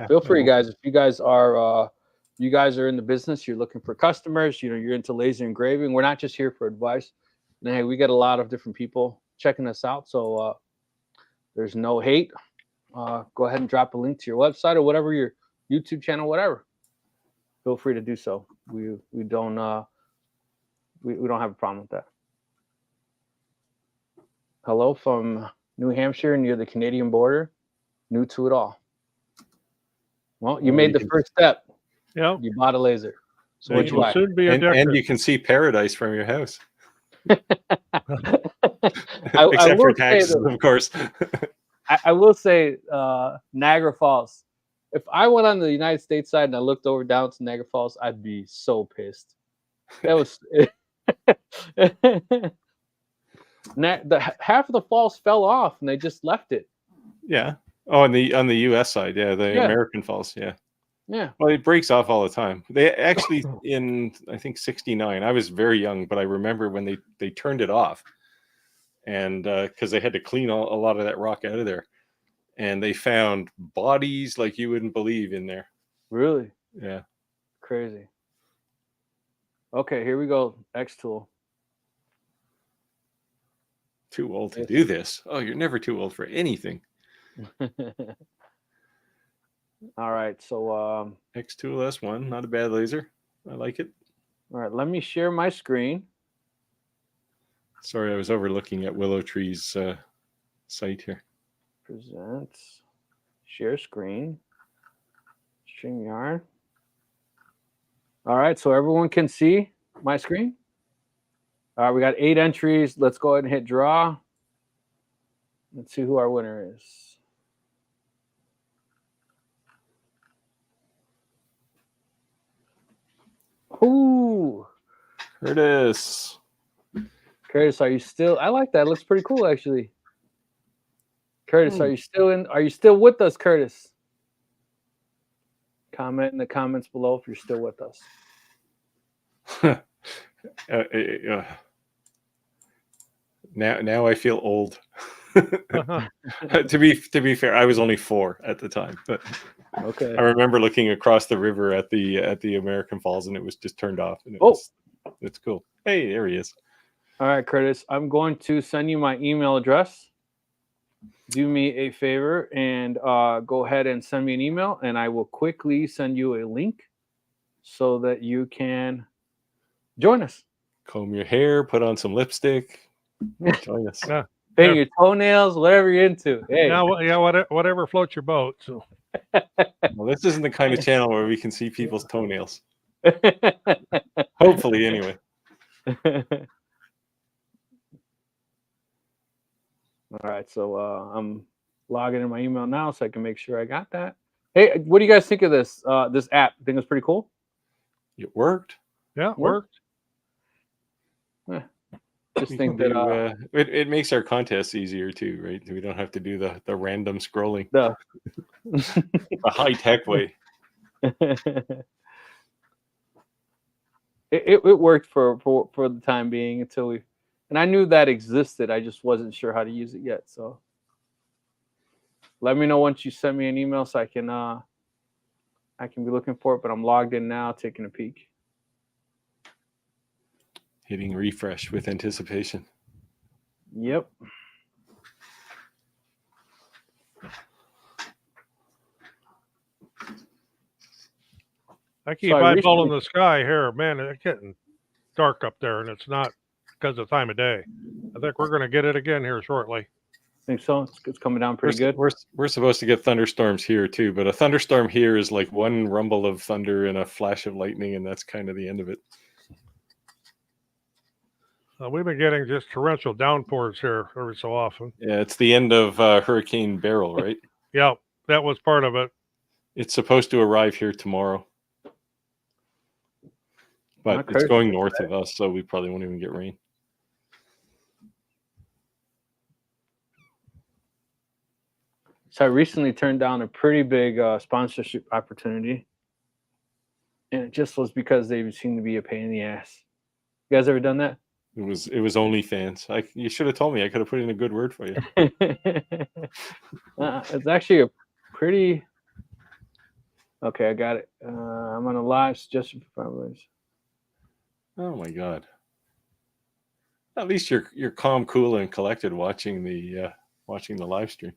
Feel free, guys. If you guys are in the business, you're looking for customers, you're into laser engraving. We're not just here for advice. And hey, we get a lot of different people checking us out, so there's no hate. Go ahead and drop a link to your website or whatever, your YouTube channel, whatever. Feel free to do so. We don't we don't have a problem with that. Hello from New Hampshire near the Canadian border. New to it all. Well, you made the first step. Yeah. You bought a laser. So what you buy? Soon be and you can see paradise from your house. I Except for will taxes, say of course. I will say Niagara Falls. If I went on the United States side and I looked over down to Niagara Falls, I'd be so pissed. That was half of the falls fell off and they just left it. Yeah. Oh, on the U.S. side, yeah, American falls, yeah. Yeah. Well, it breaks off all the time. They actually, in I think '69, I was very young, but I remember when they turned it off, and because they had to clean a lot of that rock out of there, and they found bodies like you wouldn't believe in there. Really? Yeah. Crazy. Okay, here we go. X tool. Too old to do this. Oh, you're never too old for anything. All right, so X2S one, not a bad laser. I like it. all right, let me share my screen. Sorry, I was overlooking at Willow Tree's site here. Present, share screen, StreamYard. All right, so everyone can see my screen. All right, we got 8 entries. Let's go ahead and hit draw. Let's see who our winner is. Ooh, Curtis. Curtis, are you still? I like that. It looks pretty cool, actually. Curtis, are you still in? Are you still with us, Curtis? Comment in the comments below if you're still with us. Now I feel old. To be fair, I was only 4 at the time, but okay. I remember looking across the river at the American Falls, and it was just turned off. And it's cool. Hey, there he is. All right, Curtis, I'm going to send you my email address. Do me a favor and go ahead and send me an email, and I will quickly send you a link so that you can join us. Comb your hair, put on some lipstick, join us. Yeah. Paint your toenails, whatever you're into. Hey. Whatever floats your boat. So. Well, this isn't the kind of channel where we can see people's toenails. Hopefully, anyway. All right, so I'm logging in my email now so I can make sure I got that. Hey, what do you guys think of this this app? Think it's pretty cool? It worked. Yeah, it worked. Just think that it makes our contests easier too, right? We don't have to do the random scrolling. The high tech way. It worked for the time being until we, and I knew that existed. I just wasn't sure how to use it yet. So let me know once you send me an email so I can be looking for it. But I'm logged in now, taking a peek. Hitting refresh with anticipation. Yep. I keep eyeballing the sky here. Man, it's getting dark up there, and it's not because of the time of day. I think we're going to get it again here shortly. Think so? It's coming down pretty good. We're supposed to get thunderstorms here too, but a thunderstorm here is like one rumble of thunder and a flash of lightning, and that's kind of the end of it. We've been getting just torrential downpours here every so often. Yeah, it's the end of Hurricane Beryl, right? Yeah, that was part of it. It's supposed to arrive here tomorrow. But it's going north of us, so we probably won't even get rain. So I recently turned down a pretty big sponsorship opportunity. And it just was because they seemed to be a pain in the ass. You guys ever done that? It was OnlyFans. You should have told me. I could have put in a good word for you. It's actually a pretty. Okay, I got it. I'm on a live suggestion for families. Oh my God! At least you're calm, cool, and collected watching the live stream.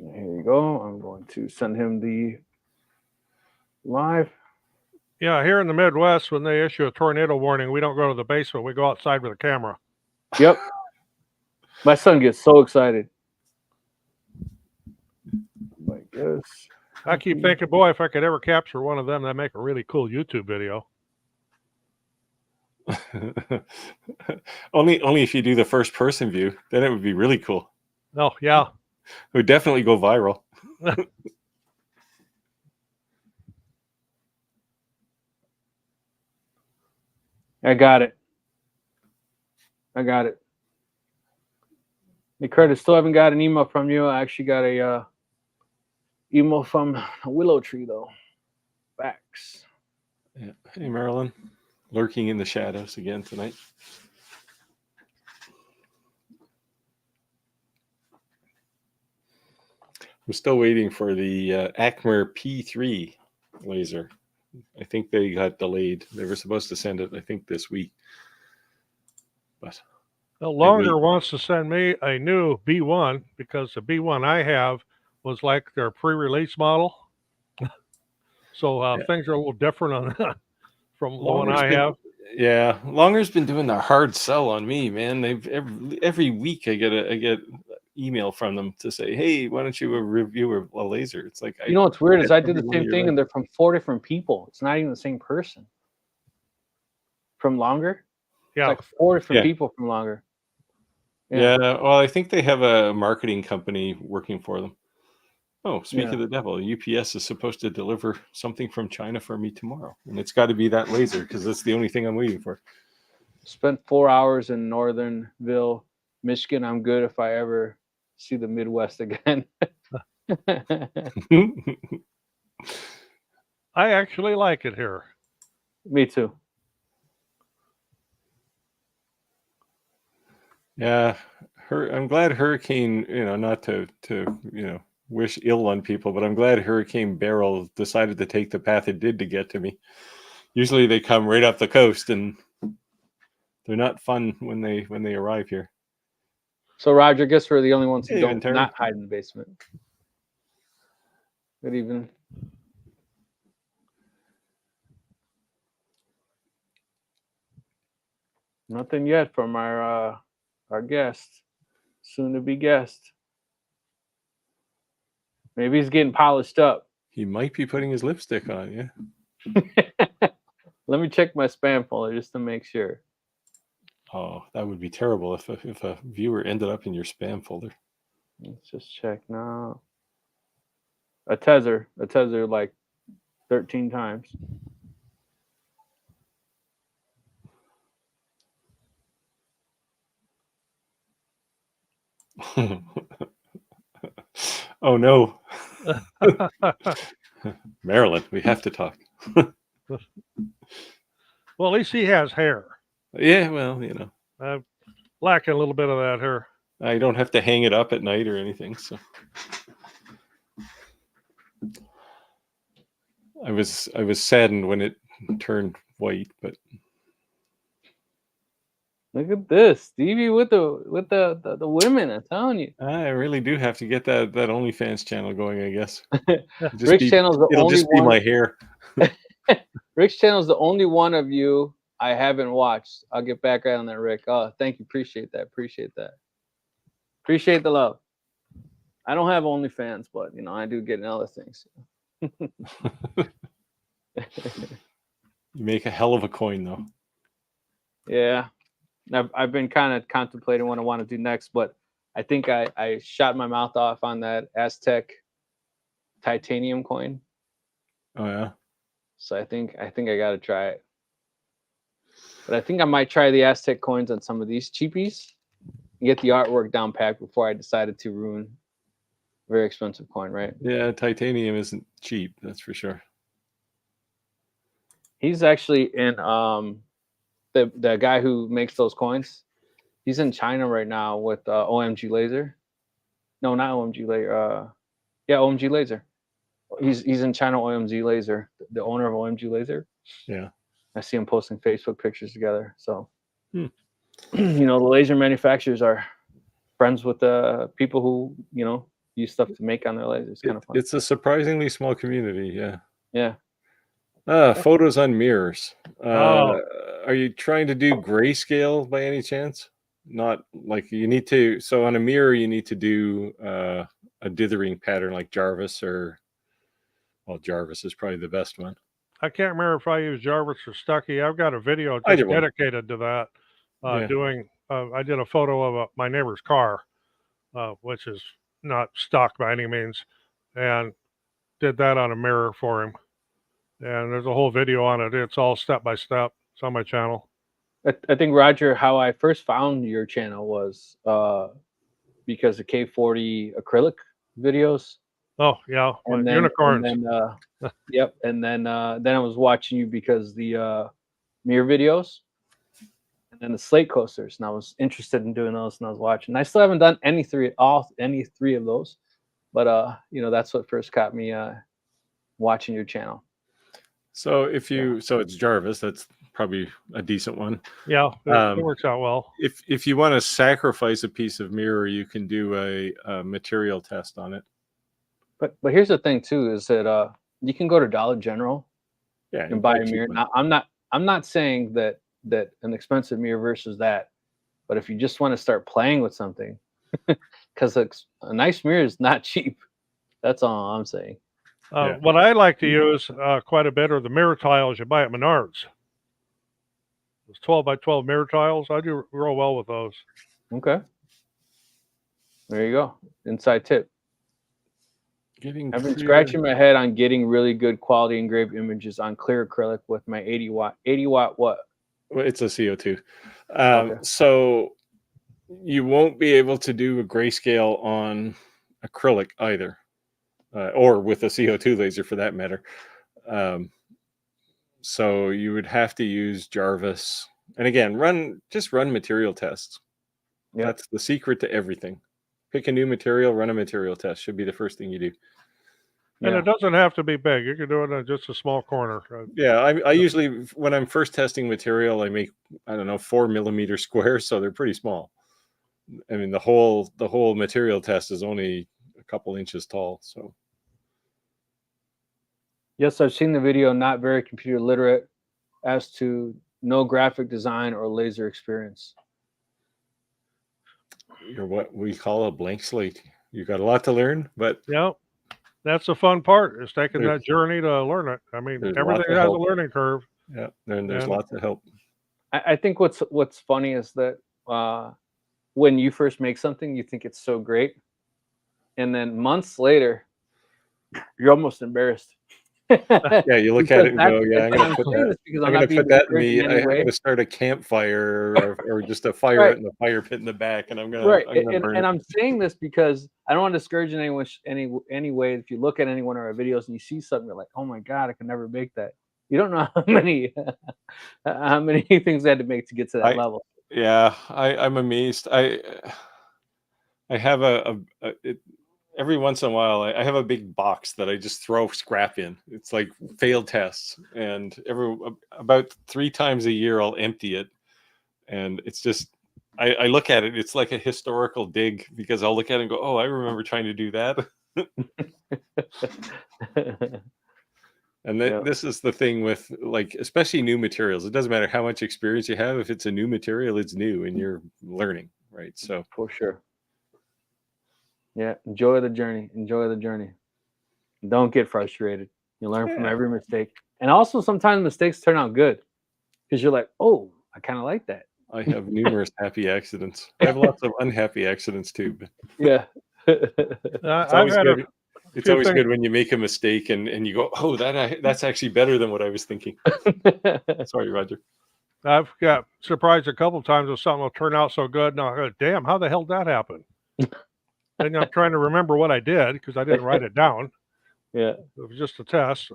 Here you go. I'm going to send him the live. Yeah, here in the Midwest, when they issue a tornado warning, we don't go to the basement. We go outside with a camera. Yep. My son gets so excited. My goodness. I keep thinking, boy, if I could ever capture one of them, that'd make a really cool YouTube video. only if you do the first person view, then it would be really cool. Oh, yeah. It would definitely go viral. I got it. Hey, Curtis, still haven't got an email from you. I actually got a email from a Willow Tree, though. Facts. Yeah. Hey, Marilyn. Lurking in the shadows again tonight. I'm still waiting for the Acmer P3 laser. I think they got delayed. They were supposed to send it, I think, this week. But the Longer wants to send me a new B1 because the B1 I have was like their pre-release model. So things are a little different on that from the one I have. Yeah, Longer's been doing the hard sell on me, man. They've every week I get email from them to say, "Hey, why don't you review a laser?" It's like, you know what's weird is I did the same thing, and they're from 4 different people. It's not even the same person. From Longer, yeah, it's like 4 different people from Longer. Yeah, well, I think they have a marketing company working for them. Oh, speak of the devil, UPS is supposed to deliver something from China for me tomorrow, and it's got to be that laser because that's the only thing I'm waiting for. Spent 4 hours in Northernville, Michigan. I'm good if I ever see the Midwest again. I actually like it here. Me too. Yeah, I'm glad Hurricane, not to wish ill on people, but I'm glad Hurricane Beryl decided to take the path it did to get to me. Usually they come right up the coast, and they're not fun when they arrive here. So Roger, I guess we're the only ones who don't not hide in the basement. Good evening. Nothing yet from our guest, soon to be guest. Maybe he's getting polished up. He might be putting his lipstick on, yeah. Let me check my spam folder just to make sure. Oh, that would be terrible if a viewer ended up in your spam folder. Let's just check now. A tether like 13 times. Oh no. Marilyn, we have to talk. Well, at least he has hair. Yeah, well, I'm lacking a little bit of that hair. I don't have to hang it up at night or anything, so I was saddened when it turned white, but look at this, Stevie with the women. I'm telling you, I really do have to get that OnlyFans channel going, I guess. Rick's channel is the it'll only just be one. my hair. Rick's channel is the only one of you I haven't watched. I'll get back right on that, Rick. Oh, thank you. Appreciate that. Appreciate the love. I don't have OnlyFans, but I do get in other things. You make a hell of a coin, though. Yeah, I've been kind of contemplating what I want to do next, but I think I shot my mouth off on that Aztec titanium coin. Oh yeah. So I think I got to try it. But I think I might try the Aztec coins on some of these cheapies and get the artwork down pat before I decided to ruin a very expensive coin, right? Yeah, titanium isn't cheap, that's for sure. He's actually in the guy who makes those coins. He's in China right now with OMG Laser. No, not OMG Laser. Yeah, OMG Laser. He's in China, OMG Laser, the owner of OMG Laser. Yeah. I see him posting Facebook pictures together. So, the laser manufacturers are friends with the people who, use stuff to make on their lasers. It's kind of fun. It's a surprisingly small community. Yeah. Yeah. Photos on mirrors. Are you trying to do grayscale by any chance? Not like you need to. So on a mirror, you need to do a dithering pattern like Jarvis Jarvis is probably the best one. I can't remember if I use Jarvis or Stucky. I've got a video just dedicated to that. I did a photo of my neighbor's car, which is not stock by any means, and did that on a mirror for him. And there's a whole video on it. It's all step by step. It's on my channel. I think, Roger, how I first found your channel was because of K40 acrylic videos. Oh yeah, and then, unicorns. And then, yep, and then I was watching you because the mirror videos, and then the slate coasters, and I was interested in doing those, and I was watching. I still haven't done any three of those, But you know, that's what first got me watching your channel. So if you, so it's Jarvis, that's probably a decent one. Yeah, it works out well. If you want to sacrifice a piece of mirror, you can do a material test on it. But here's the thing too, is that you can go to Dollar General and buy a mirror. Now, I'm not saying that an expensive mirror versus that, but if you just want to start playing with something, because a nice mirror is not cheap. That's all I'm saying. What I like to use quite a bit are the mirror tiles you buy at Menards. Those 12 by 12 mirror tiles. I do real well with those. Okay. There you go. Inside tip. I've been scratching my head on getting really good quality engraved images on clear acrylic with my 80 watt what? Well, it's a CO2. Okay. So you won't be able to do a grayscale on acrylic either, or with a CO2 laser for that matter. So you would have to use Jarvis. And again, just run material tests. Yep. That's the secret to everything. Pick a new material, run a material test. Should be the first thing you do. And it doesn't have to be big. You can do it in just a small corner. Yeah, I usually, when I'm first testing material, I make, I don't know, 4 millimeter squares, so they're pretty small. I mean, the whole material test is only a couple inches tall. So yes, I've seen the video. Not very computer literate, as to no graphic design or laser experience. You're what we call a blank slate. You got a lot to learn, but yeah, that's the fun part, is taking that journey to learn it. I mean, everything has a learning curve. Yeah, and there's lots of help. I think what's funny is that when you first make something, you think it's so great, and then months later, you're almost embarrassed. Yeah, you look at it and go, yeah, I'm going to put that in me. I'm going to start a campfire or just a fire out in the fire pit in the back, and I'm going to burn it. And I'm saying this because I don't want to discourage anyone any way. If you look at any one of our videos and you see something, you're like, oh my God, I can never make that. You don't know how many things I had to make to get to that level. Yeah, I'm amazed. I have every once in a while, I have a big box that I just throw scrap in. It's like failed tests, and about 3 times a year I'll empty it, and it's just I look at it. It's like a historical dig, because I'll look at it and go, "Oh, I remember trying to do that." And this is the thing with, like, especially new materials. It doesn't matter how much experience you have. If it's a new material, it's new, and you're learning, right? So for sure. Yeah, enjoy the journey. Enjoy the journey. Don't get frustrated. You learn from every mistake. And also sometimes mistakes turn out good, because you're like, oh, I kind of like that. I have numerous happy accidents. I have lots of unhappy accidents too. But yeah. It's always good. It's always good when you make a mistake and you go, oh, that's actually better than what I was thinking. Sorry, Roger. I've got surprised a couple of times with something will turn out so good. Now I go, damn, how the hell did that happen? And I'm trying to remember what I did, because I didn't write it down. Yeah, it was just a test.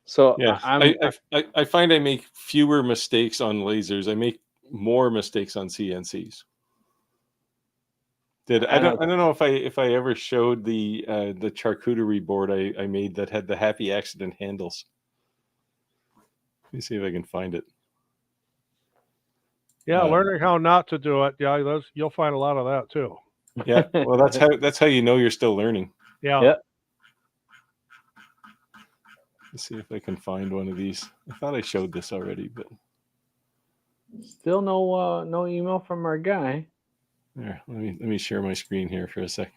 So yeah, I find I make fewer mistakes on lasers. I make more mistakes on CNCs. I don't know if I ever showed the charcuterie board I made that had the happy accident handles. Let me see if I can find it. Yeah, learning how not to do it. Yeah, you'll find a lot of that too. Yeah, well, that's how you know you're still learning. Yeah. Let's see if I can find one of these. I thought I showed this already, but still no email from our guy. There, let me share my screen here for a sec.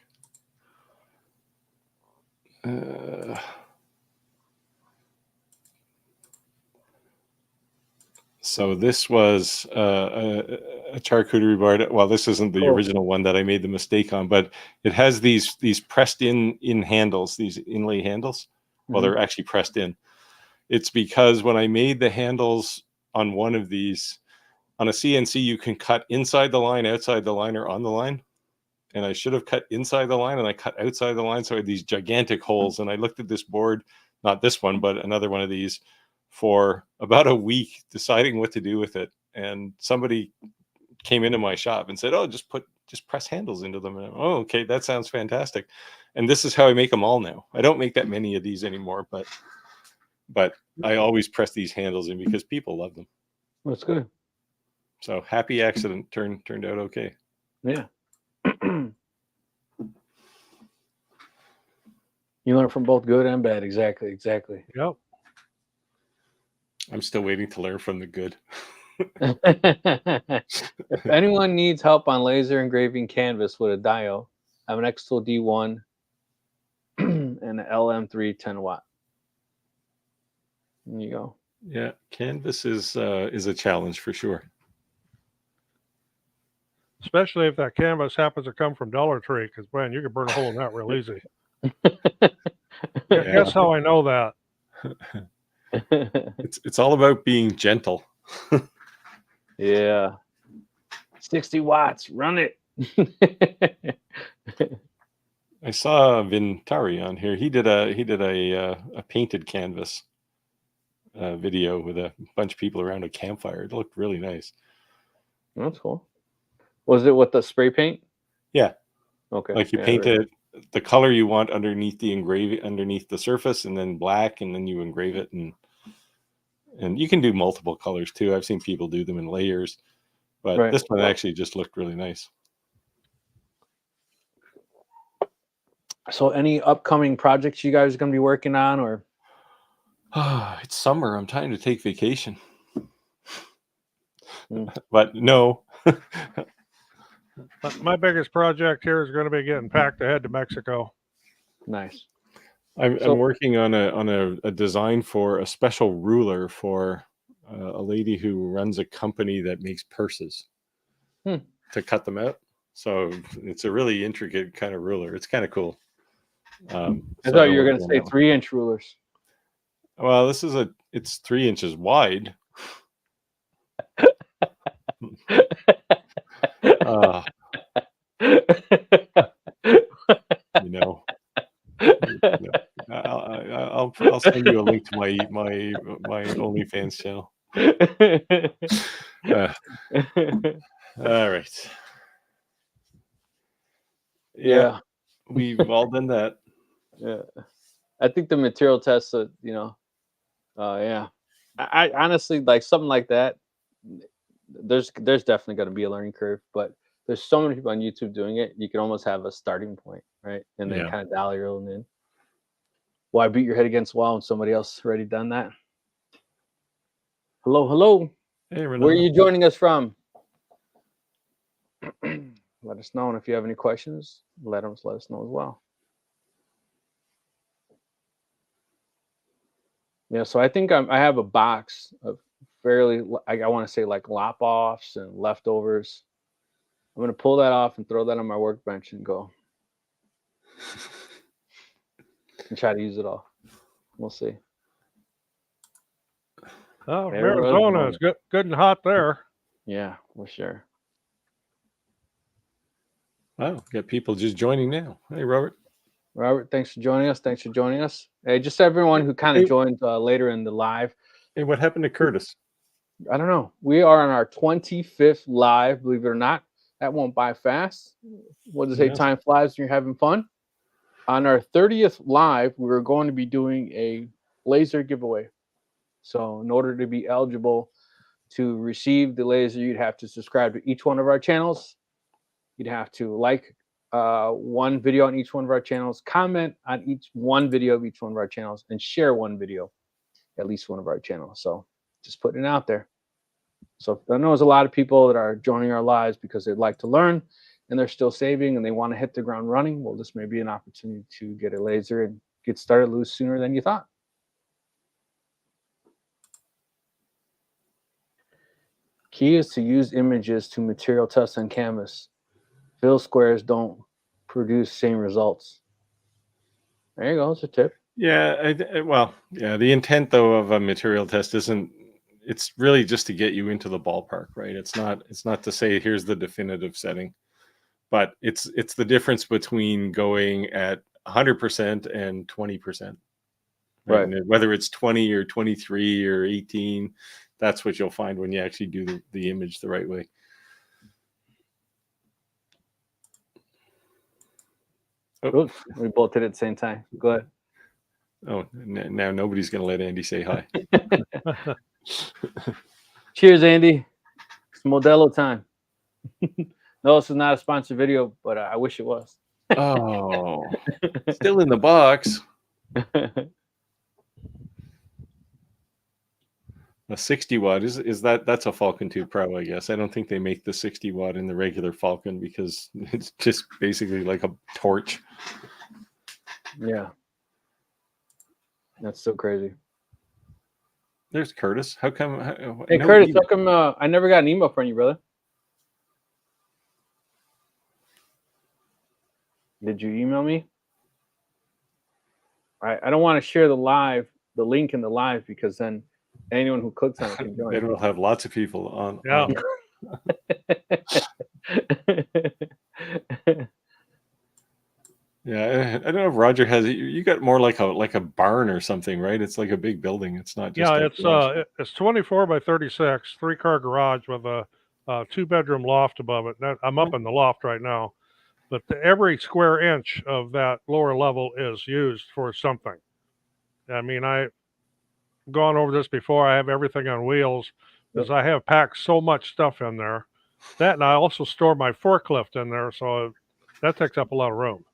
So this was a charcuterie board. Well, this isn't the original one that I made the mistake on, but it has these pressed in handles, these inlay handles. Well, they're actually pressed in. It's because when I made the handles on one of these, on a CNC, you can cut inside the line, outside the line, or on the line. And I should have cut inside the line, and I cut outside the line. So I had these gigantic holes. And I looked at this board, not this one, but another one of these, for about a week, deciding what to do with it. And somebody came into my shop and said, oh, just press handles into them. And oh, okay, that sounds fantastic. And this is how I make them all now. I don't make that many of these anymore, but I always press these handles in because people love them. That's good. So happy accident turned out okay. Yeah. You learn from both good and bad. Exactly. Yep. I'm still waiting to learn from the good. If anyone needs help on laser engraving canvas with a dial, I have an X-Tool D1 and an LM3 10 watt. There you go. Yeah, canvas is a challenge for sure. Especially if that canvas happens to come from Dollar Tree, because man, you can burn a hole in that real easy. Yeah. Guess how I know that? It's all about being gentle. Yeah. 60 watts. Run it. I saw Vintari on here. He did a painted canvas video with a bunch of people around a campfire. It looked really nice. That's cool. Was it with the spray paint? Yeah. Okay. Like you paint it the color you want underneath the surface, and then black, and then you engrave it, and you can do multiple colors too. I've seen people do them in layers, but this one actually just looked really nice. So any upcoming projects you guys are going to be working on, or? It's summer. I'm trying to take vacation. But no. My biggest project here is going to be getting packed ahead to Mexico. Nice. I'm working on a design for a special ruler for a lady who runs a company that makes purses to cut them out. So it's a really intricate kind of ruler. It's kind of cool. I thought you were going to say 3-inch rulers. Well, it's 3 inches wide. I'll send you a link to my OnlyFans channel. All right. Yeah, we've all done that. Yeah, I think the material tests, yeah. I honestly, like something like that, there's definitely going to be a learning curve, but there's so many people on YouTube doing it. You can almost have a starting point, right? And then kind of dial your own in. Why beat your head against the wall when somebody else already done that? Hello. Hey, Renata. Where are you joining us from? Let us know, and if you have any questions, let us know as well. Yeah, so I think I have a box of fairly, I want to say like lop offs and leftovers. I'm going to pull that off and throw that on my workbench and go and try to use it all. We'll see. Oh, Arizona is good and hot there. Yeah, for sure. Wow, got people just joining now. Hey, Robert. Robert, thanks for joining us. Hey, just everyone who kind of joined later in the live. Hey, what happened to Curtis? I don't know. We are on our 25th live, believe it or not. That won't by fast. What does say? Time flies when you're having fun. On our 30th live, we're going to be doing a laser giveaway. So in order to be eligible to receive the laser, you'd have to subscribe to each one of our channels. You'd have to like one video on each one of our channels, comment on one video of each one of our channels, and share one video, at least one of our channels. So just putting it out there. So I know there's a lot of people that are joining our lives because they'd like to learn and they're still saving and they want to hit the ground running. Well, this may be an opportunity to get a laser and get started loose sooner than you thought. Key is to use images to material test on canvas. Fill squares don't produce same results. There you go. That's a tip. Yeah. The intent though of a material test it's really just to get you into the ballpark, right? It's not to say here's the definitive setting, but it's the difference between going at 100% and 20%. Right. And whether it's 20 or 23 or 18, that's what you'll find when you actually do the image the right way. Oh, Oops, we both did it at the same time. Go ahead. oh, now nobody's going to let Andy say hi. Cheers, Andy. It's Modelo time. No, this is not a sponsored video, but I wish it was. Oh, still in the box. A 60 watt is that's a Falcon 2 Pro, I guess. I don't think they make the 60 watt in the regular Falcon because it's just basically like a torch. Yeah. That's so crazy. There's Curtis. How come? Hey, no Curtis, email? how come I never got an email from you, brother? Did you email me? I don't want to share the link in the live, because then anyone who clicks on it can join. Then we'll have lots of people on. Yeah. Yeah, I don't know if Roger has it. You got more like a barn or something, right? It's like a big building. It's not just it's 24 by 36, 3-car garage with a 2-bedroom loft above it. I'm up in the loft right now, but every square inch of that lower level is used for something. I mean, I've gone over this before. I have everything on wheels because I have packed so much stuff in there. That, and I also store my forklift in there, so that takes up a lot of room.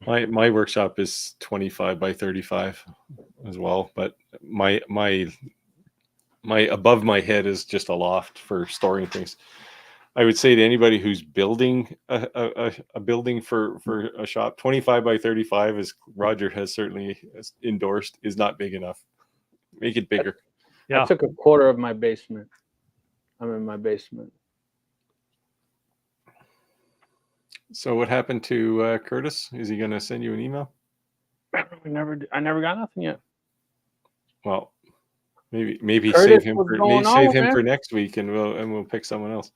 My workshop is 25 by 35 as well, but my above my head is just a loft for storing things. I would say to anybody who's building a building for a shop, 25 by 35, as Roger has certainly endorsed, is not big enough. Make it bigger. Yeah. I took a quarter of my basement. I'm in my basement. So what happened to Curtis? Is he going to send you an email? I never got nothing yet. Well, maybe Curtis, save him for next week, and we'll pick someone else.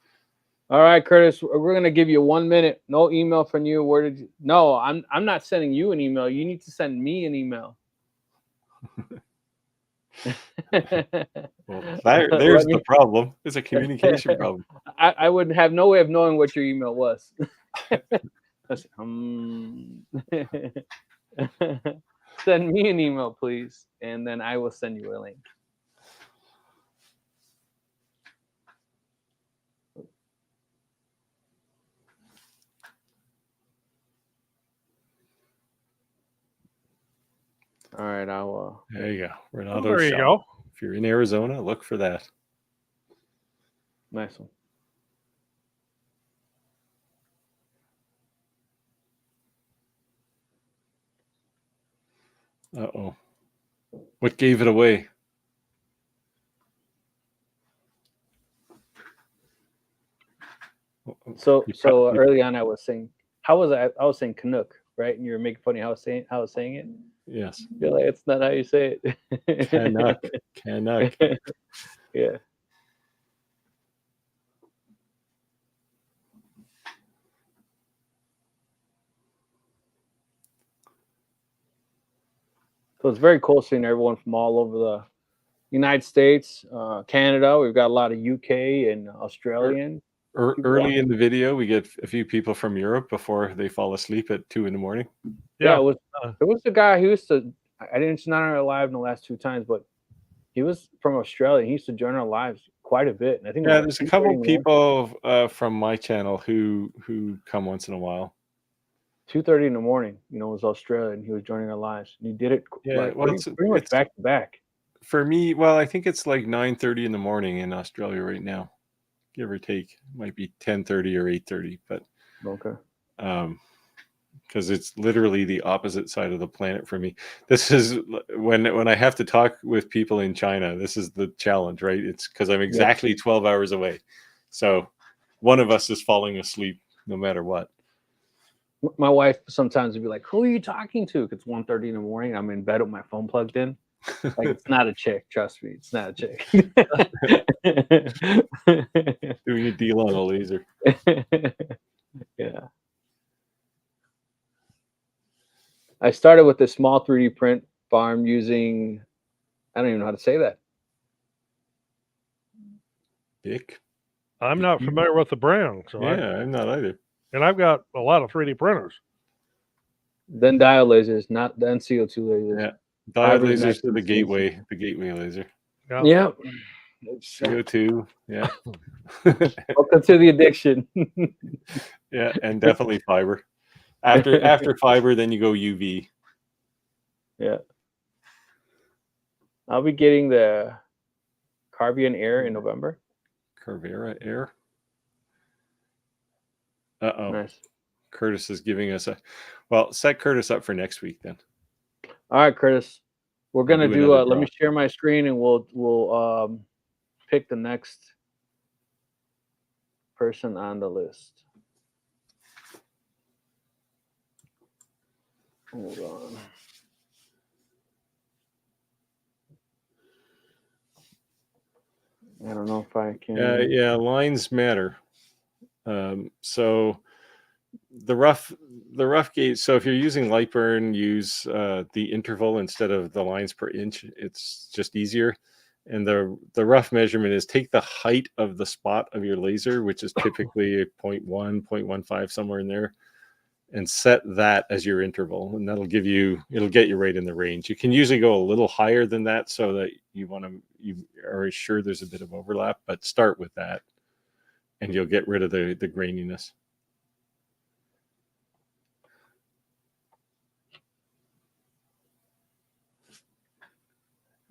All right, Curtis, we're gonna give you 1 minute. No email from you. Where did you? No, I'm not sending you an email. You need to send me an email. Well, there's the problem. It's a communication problem. I would have no way of knowing what your email was. Send me an email, please, and then I will send you a link. All right, I'll. There you go. Ronaldo there you shop. go. If you're in Arizona, look for that. Nice one. Uh-oh. What gave it away? So early on, I was saying, I was saying Canuck, right? And you were making funny how I was saying it. Yes. You're like, it's not how you say it. Canuck. Yeah. So it's very cool seeing everyone from all over the United States, Canada. We've got a lot of UK and Australian. Early in the video, we get a few people from Europe before they fall asleep at 2 a.m. Yeah, it was the guy who used to. I didn't see our live in the last 2 times, but he was from Australia. He used to join our lives quite a bit, and I think there's a couple people from my channel who come once in a while. 2:30 in the morning, was Australian. He was joining our lives, and he did it pretty much back to back. For me, well, I think it's like 9:30 in the morning in Australia right now, give or take. It might be 10:30 or 8:30, but okay. Because it's literally the opposite side of the planet for me. This is when I have to talk with people in China. This is the challenge, right? It's because I'm exactly 12 hours away, so one of us is falling asleep no matter what. My wife sometimes would be like, "Who are you talking to?" It's 1:30 in the morning. I'm in bed with my phone plugged in. Like, it's not a chick. Trust me, it's not a chick. Doing a deal on a laser. Yeah. I started with a small 3D print farm using, I don't even know how to say that. Dick. I'm not familiar with the brand. So I'm not either. And I've got a lot of 3D printers. Then diode lasers, not the NCO2 lasers. Yeah, diode Fiber's lasers next to the in season. gateway laser. Yeah. Yep. CO2. Yeah. Welcome to the addiction. Yeah, and definitely fiber. After fiber, then you go UV. Yeah. I'll be getting the Carbion Air in November. Carvera Air. Uh-oh. Nice. Curtis is giving us a... Well, set Curtis up for next week then. All right, Curtis. We're going to do... let draw. me share my screen and we'll pick the next person on the list. Hold on. I don't know if I can. Yeah, lines matter. So the rough gauge. So if you're using Lightburn, use the interval instead of the lines per inch. It's just easier. And the rough measurement is take the height of the spot of your laser, which is typically 0.1, 0.15, somewhere in there, and set that as your interval. And it'll get you right in the range. You can usually go a little higher than that so that you are sure there's a bit of overlap, but start with that and you'll get rid of the graininess.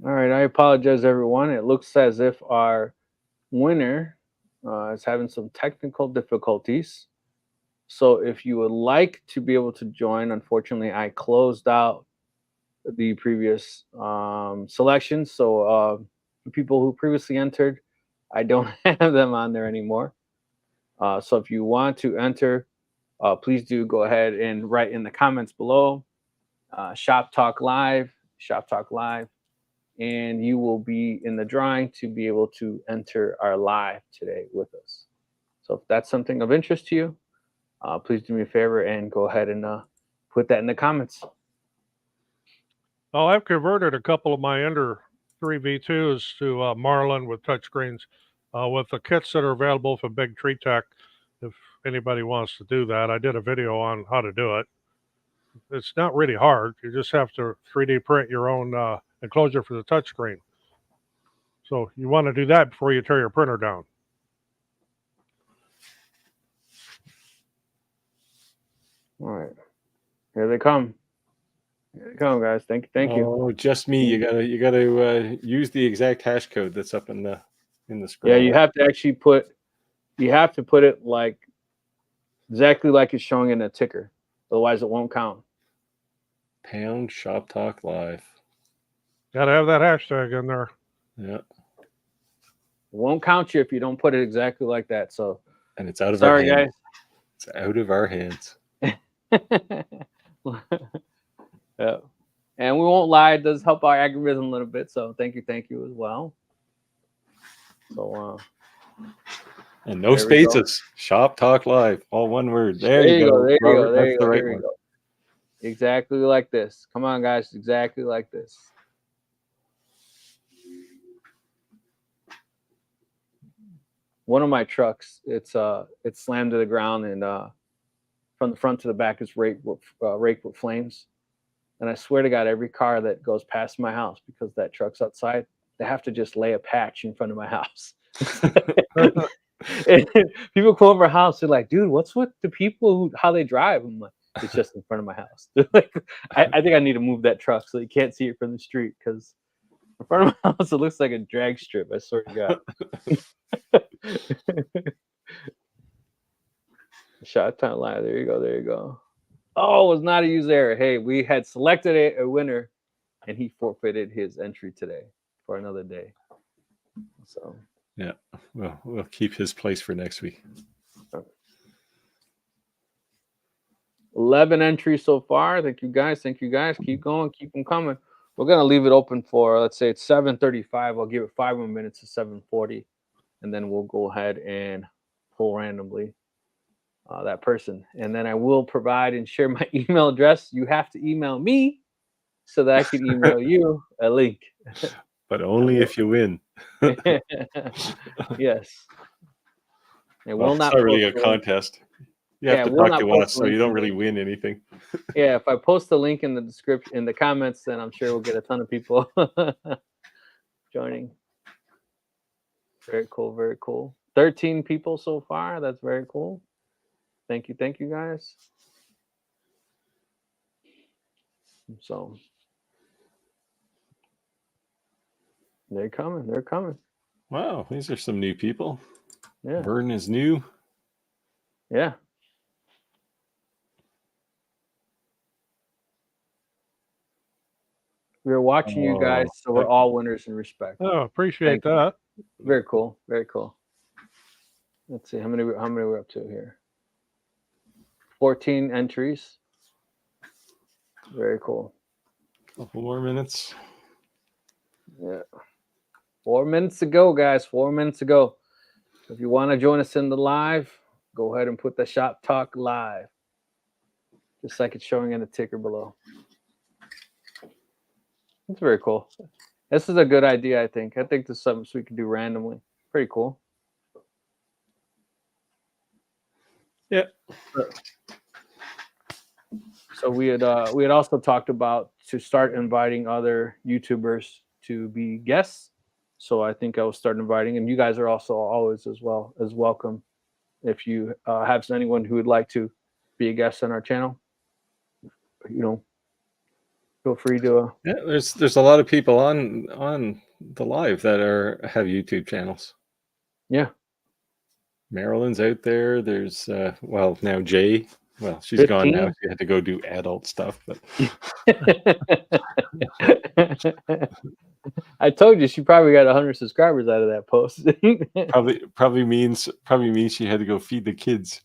All right, I apologize, everyone. It looks as if our winner is having some technical difficulties. So if you would like to be able to join, unfortunately, I closed out the previous selections. So the people who previously entered, I don't have them on there anymore. So if you want to enter, please do go ahead and write in the comments below, Shop Talk Live, and you will be in the drawing to be able to enter our live today with us. So if that's something of interest to you, please do me a favor and go ahead and put that in the comments. Well, I've converted a couple of my Ender 3V2s to Marlin with touchscreens with the kits that are available from Big Tree Tech. If anybody wants to do that, I did a video on how to do it. It's not really hard. You just have to 3D print your own enclosure for the touchscreen. So you want to do that before you tear your printer down. All right, here they come. Here they come, guys. Thank you. Oh, just me. You gotta use the exact hash code that's up in the screen. Yeah, you have to actually put it like exactly like it's showing in the ticker. Otherwise, it won't count. Pound Shop Talk Live. Got to have that hashtag in there. Yeah. It won't count you if you don't put it exactly like that. So, and it's out of our hands. Sorry, guys. It's out of our hands. Yeah. And we won't lie, it does help our algorithm a little bit. So thank you as well. So and no spaces. Shop Talk Live. All one word. There you go. There you go. That's the right one. Exactly like this. Come on, guys. Exactly like this. One of my trucks, it's slammed to the ground, and from the front to the back is raked with flames. And I swear to God, every car that goes past my house, because that truck's outside, they have to just lay a patch in front of my house. And people come over our house, they're like, dude, what's with the people how they drive? I'm like, it's just in front of my house. Like, I think I need to move that truck so you can't see it from the street, because in front of my house it looks like a drag strip. I swear to God. Shot time live. There you go. Oh, it was not a user error. Hey, we had selected a winner, and he forfeited his entry today for another day. So yeah, well, we'll keep his place for next week. 11 entries so far. Thank you guys. Keep going. Keep them coming. We're gonna leave it open for, let's say it's 7:35. I'll give it 5 more minutes to 7:40, and then we'll go ahead and pull randomly that person. And then I will provide and share my email address. You have to email me so that I can email you a link. But only if you win. Yes. It will It's not really a contest. You have to we'll talk not to post us, the so link you don't in really the- win anything. Yeah, if I post the link in the description, in the comments, then I'm sure we'll get a ton of people joining. Very cool, very cool. 13 people so far. That's very cool. Thank you guys. So they're coming. Wow, these are some new people. Yeah. Vern is new. Yeah. We're watching you guys, so we're all winners in respect. Oh, appreciate that. Very cool. Very cool. Let's see how many we're up to here. 14 entries. Very cool. Couple more minutes. Yeah. 4 minutes to go, guys. 4 minutes to go. If you want to join us in the live, go ahead and put the Shop Talk live. Just like it's showing in the ticker below. It's very cool. This is a good idea, I think. I think this is something we can do randomly. Pretty cool. Yeah. So we had also talked about to start inviting other YouTubers to be guests. So I think I will start inviting, and you guys are also always as well as welcome. If you have anyone who would like to be a guest on our channel, feel free to. Yeah, there's a lot of people on the live that have YouTube channels. Yeah. Marilyn's out there. There's now Jay. Well, she's 15? gone now. She had to go do adult stuff, but I told you she probably got 100 subscribers out of that post. probably means she had to go feed the kids.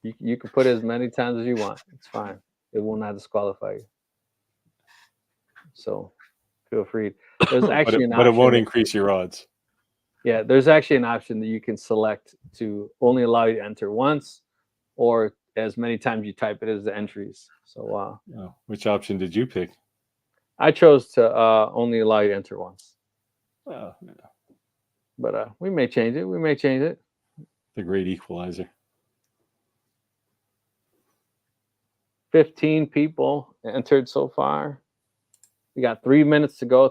You can put it as many times as you want. It's fine. It will not disqualify you. So feel free. There's actually but it won't increase your odds. Yeah, there's actually an option that you can select to only allow you to enter once, or as many times you type it as the entries. So which option did you pick? I chose to only allow you to enter once. Oh, yeah. But we may change it. The great equalizer. 15 people entered so far. We got 3 minutes to go.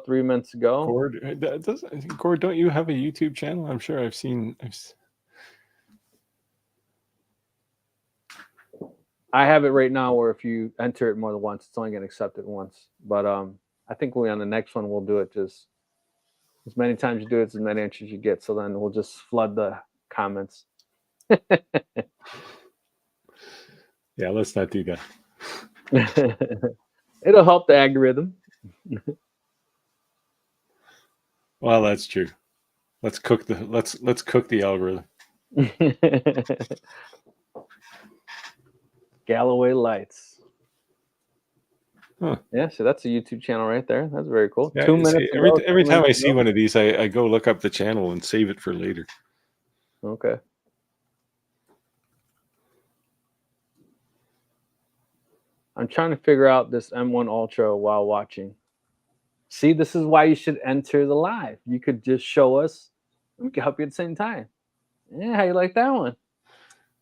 Gord, don't you have a YouTube channel? I'm sure I've seen. I have it right now where if you enter it more than once, it's only going to accept it once. But I think on the next one, we'll do it just as many times you do it, as many entries you get. So then we'll just flood the comments. Yeah, let's not do that. It'll help the algorithm. Well, that's true. Let's cook the algorithm. Galloway Lights. Huh. Yeah, so that's a YouTube channel right there. That's very cool. Yeah, 2 minutes. Every time I see one of these, I go look up the channel and save it for later. Okay. I'm trying to figure out this M1 Ultra while watching. See, this is why you should enter the live. You could just show us. We can help you at the same time. Yeah, how you like that one?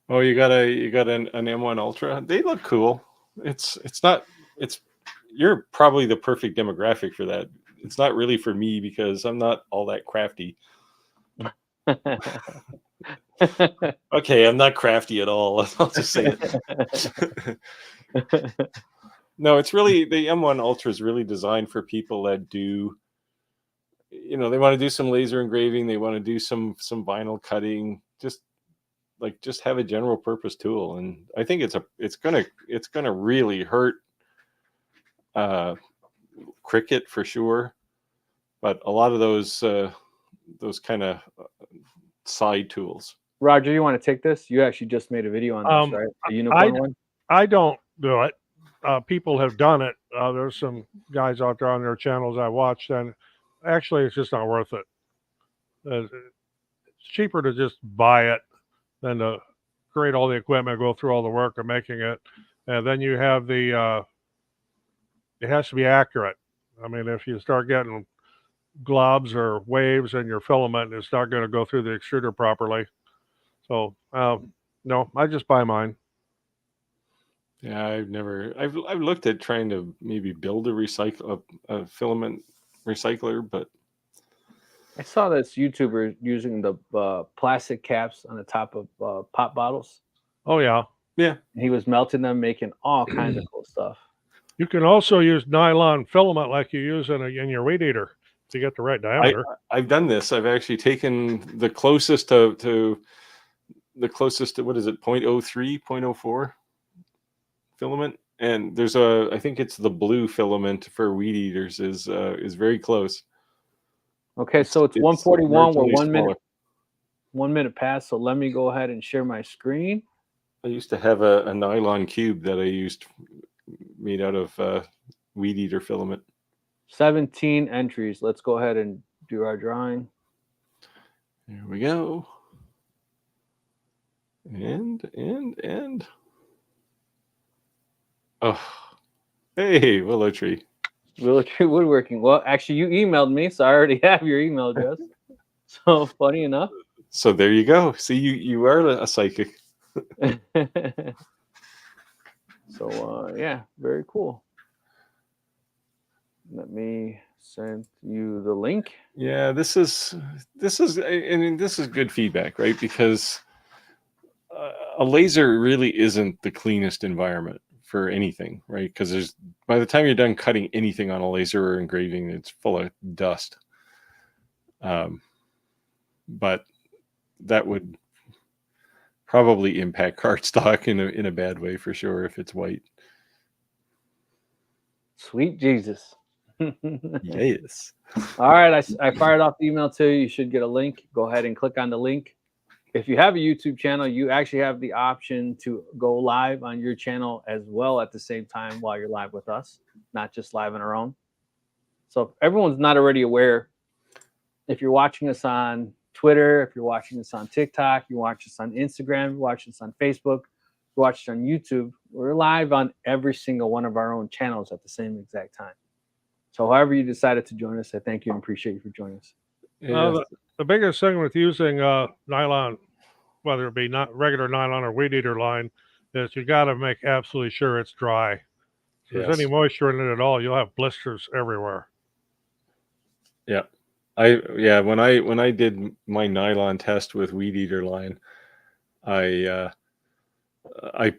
Oh, you got an M1 Ultra. They look cool. You're probably the perfect demographic for that. It's not really for me because I'm not all that crafty. Okay, I'm not crafty at all. I'll just say it. No, it's really the M1 Ultra is really designed for people that do, they want to do some laser engraving, they want to do some vinyl cutting, just have a general purpose tool. And I think it's gonna really hurt Cricut for sure, but a lot of those kind of side tools. Roger, you want to take this? You actually just made a video on this, right? The unicorn one? I don't do it. People have done it. There's some guys out there on their channels I watched, and actually it's just not worth it. It's cheaper to just buy it than to create all the equipment, go through all the work of making it. And then you have it has to be accurate. I mean, if you start getting globs or waves in your filament, it's not going to go through the extruder properly. So No, I just buy mine. Yeah, I've looked at trying to maybe build a filament recycler, but I saw this YouTuber using the plastic caps on the top of pop bottles. Oh yeah. yeah, And he was melting them, making all kinds of cool stuff. You can also use nylon filament like you use in your weed eater to get the right diameter. I've done this. I've actually taken the closest to what is it, 0.03, 0.04 filament, and there's I think it's the blue filament for weed eaters is very close. Okay, so it's 141. We're smaller. 1 minute past. So let me go ahead and share my screen. I used to have a nylon cube that I used made out of weed eater filament. 17 entries. Let's go ahead and do our drawing. There we go. And oh, hey, willow tree. Willow Tree Woodworking. Well, actually, you emailed me, so I already have your email address. So funny enough. So there you go. See, you are a psychic. So yeah, very cool. Let me send you the link. Yeah, this is good feedback, right? Because a laser really isn't the cleanest environment for anything, right? Because by the time you're done cutting anything on a laser or engraving, it's full of dust. But that would probably impact cardstock in a bad way for sure if it's white. Sweet Jesus. Yes. All right, I fired off the email to you. You should get a link. Go ahead and click on the link. If you have a YouTube channel, you actually have the option to go live on your channel as well at the same time while you're live with us, not just live on our own. So if everyone's not already aware, if you're watching us on Twitter, if you're watching us on TikTok, you watch us on Instagram, you watch us on Facebook, you watch us on YouTube, we're live on every single one of our own channels at the same exact time. So however you decided to join us, I thank you and appreciate you for joining us. Yes. The biggest thing with using nylon, whether it be not regular nylon or weed eater line, is you got to make absolutely sure it's dry. If there's any moisture in it at all, you'll have blisters everywhere. Yeah. When I did my nylon test with weed eater line, I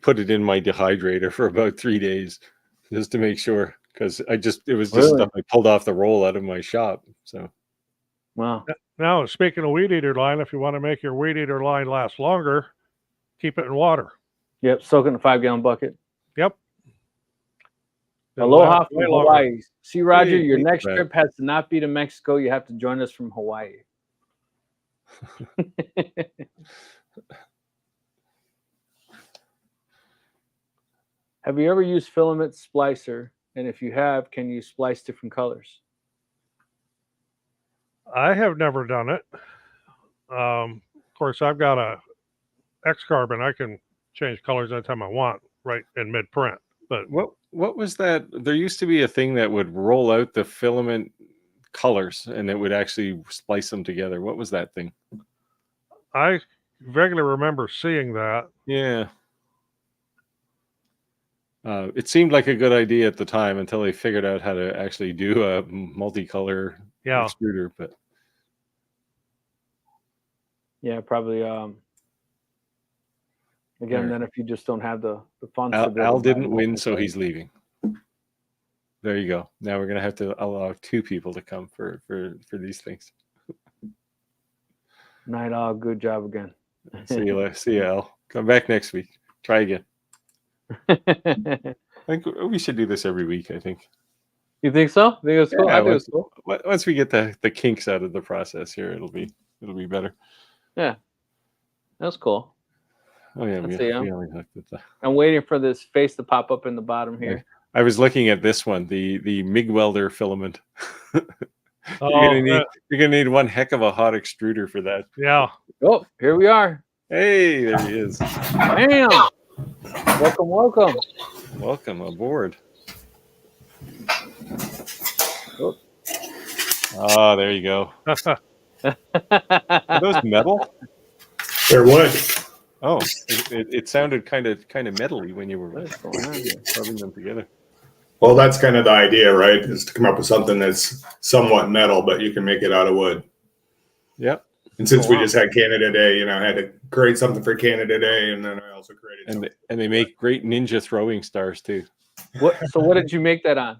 put it in my dehydrator for about 3 days just to make sure, because it was just stuff I pulled off the roll out of my shop. So wow. Now, speaking of weed eater line, if you want to make your weed eater line last longer, keep it in water. Yep, soak it in a 5-gallon bucket. Yep. Aloha from Hawaii. See, Roger, Hey, your next trip has to not be to Mexico. You have to join us from Hawaii. Have you ever used filament splicer? And if you have, can you splice different colors? I have never done it. Of course, I've got a X carbon. I can change colors anytime I want, right in mid print. But what was that? There used to be a thing that would roll out the filament colors, and it would actually splice them together. What was that thing? I vaguely remember seeing that. Yeah. It seemed like a good idea at the time until they figured out how to actually do a multicolor extruder. But yeah, probably. Again, then if you just don't have the funds. Al didn't win, so he's leaving. There you go. Now we're gonna have to allow 2 people to come for these things. Night Al, good job again. See you, Al. Come back next week. Try again. I think we should do this every week. I think. You think so? I think it's cool. Yeah, I think it's cool. Once we get the kinks out of the process here, it'll be better. Yeah, that's cool. Oh yeah, I'm waiting for this face to pop up in the bottom here. I was looking at this one, the MIG welder filament. You're gonna need one heck of a hot extruder for that. Yeah. Oh, here we are. Hey, there he is. Bam! Welcome. Welcome aboard. Oh. Ah, there you go. Are those metal? They're wood. Oh, it sounded kind of metally when you were What is going on here? rubbing them together. Well, that's kind of the idea, right? Is to come up with something that's somewhat metal, but you can make it out of wood. Yeah. And since we just had Canada Day, I had to create something for Canada Day, and then I also created. And they make great ninja throwing stars too. So what did you make that on?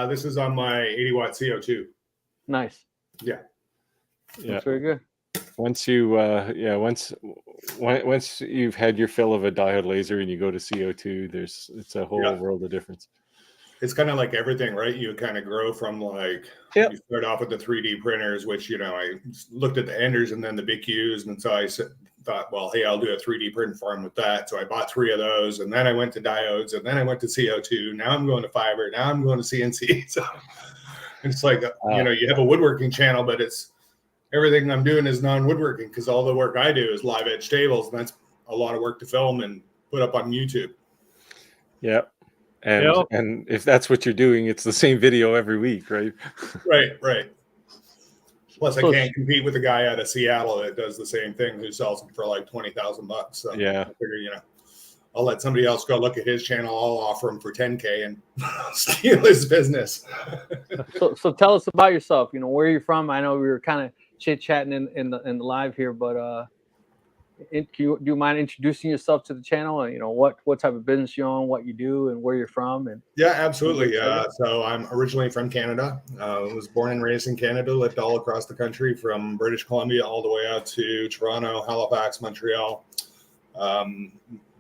This is on my 80-watt CO2. Nice. Yeah. That's very good. Once you once you've had your fill of a diode laser and you go to CO2, it's a whole world of difference. It's kind of like everything, right? You kind of grow from you start off with the 3D printers, which I looked at the Enders and then the BigQs, and so I thought, well, hey, I'll do a 3D print farm with that. So I bought 3 of those, and then I went to diodes, and then I went to CO2. Now I'm going to fiber. Now I'm going to CNC. So it's like you have a woodworking channel, but it's everything I'm doing is non-woodworking because all the work I do is live edge tables, and that's a lot of work to film and put up on YouTube. Yeah. And if that's what you're doing, it's the same video every week, right? Right. Plus, I can't compete with a guy out of Seattle that does the same thing who sells them for like $20,000. So yeah, I figure, I'll let somebody else go look at his channel. I'll offer him for $10K and steal his business. So tell us about yourself. Where you're from. I know we were kind of chit-chatting in the live here, but do you mind introducing yourself to the channel and what type of business you own, what you do, and where you're from? And yeah, absolutely. So I'm originally from Canada. Was born and raised in Canada, lived all across the country from British Columbia all the way out to Toronto, Halifax, Montreal.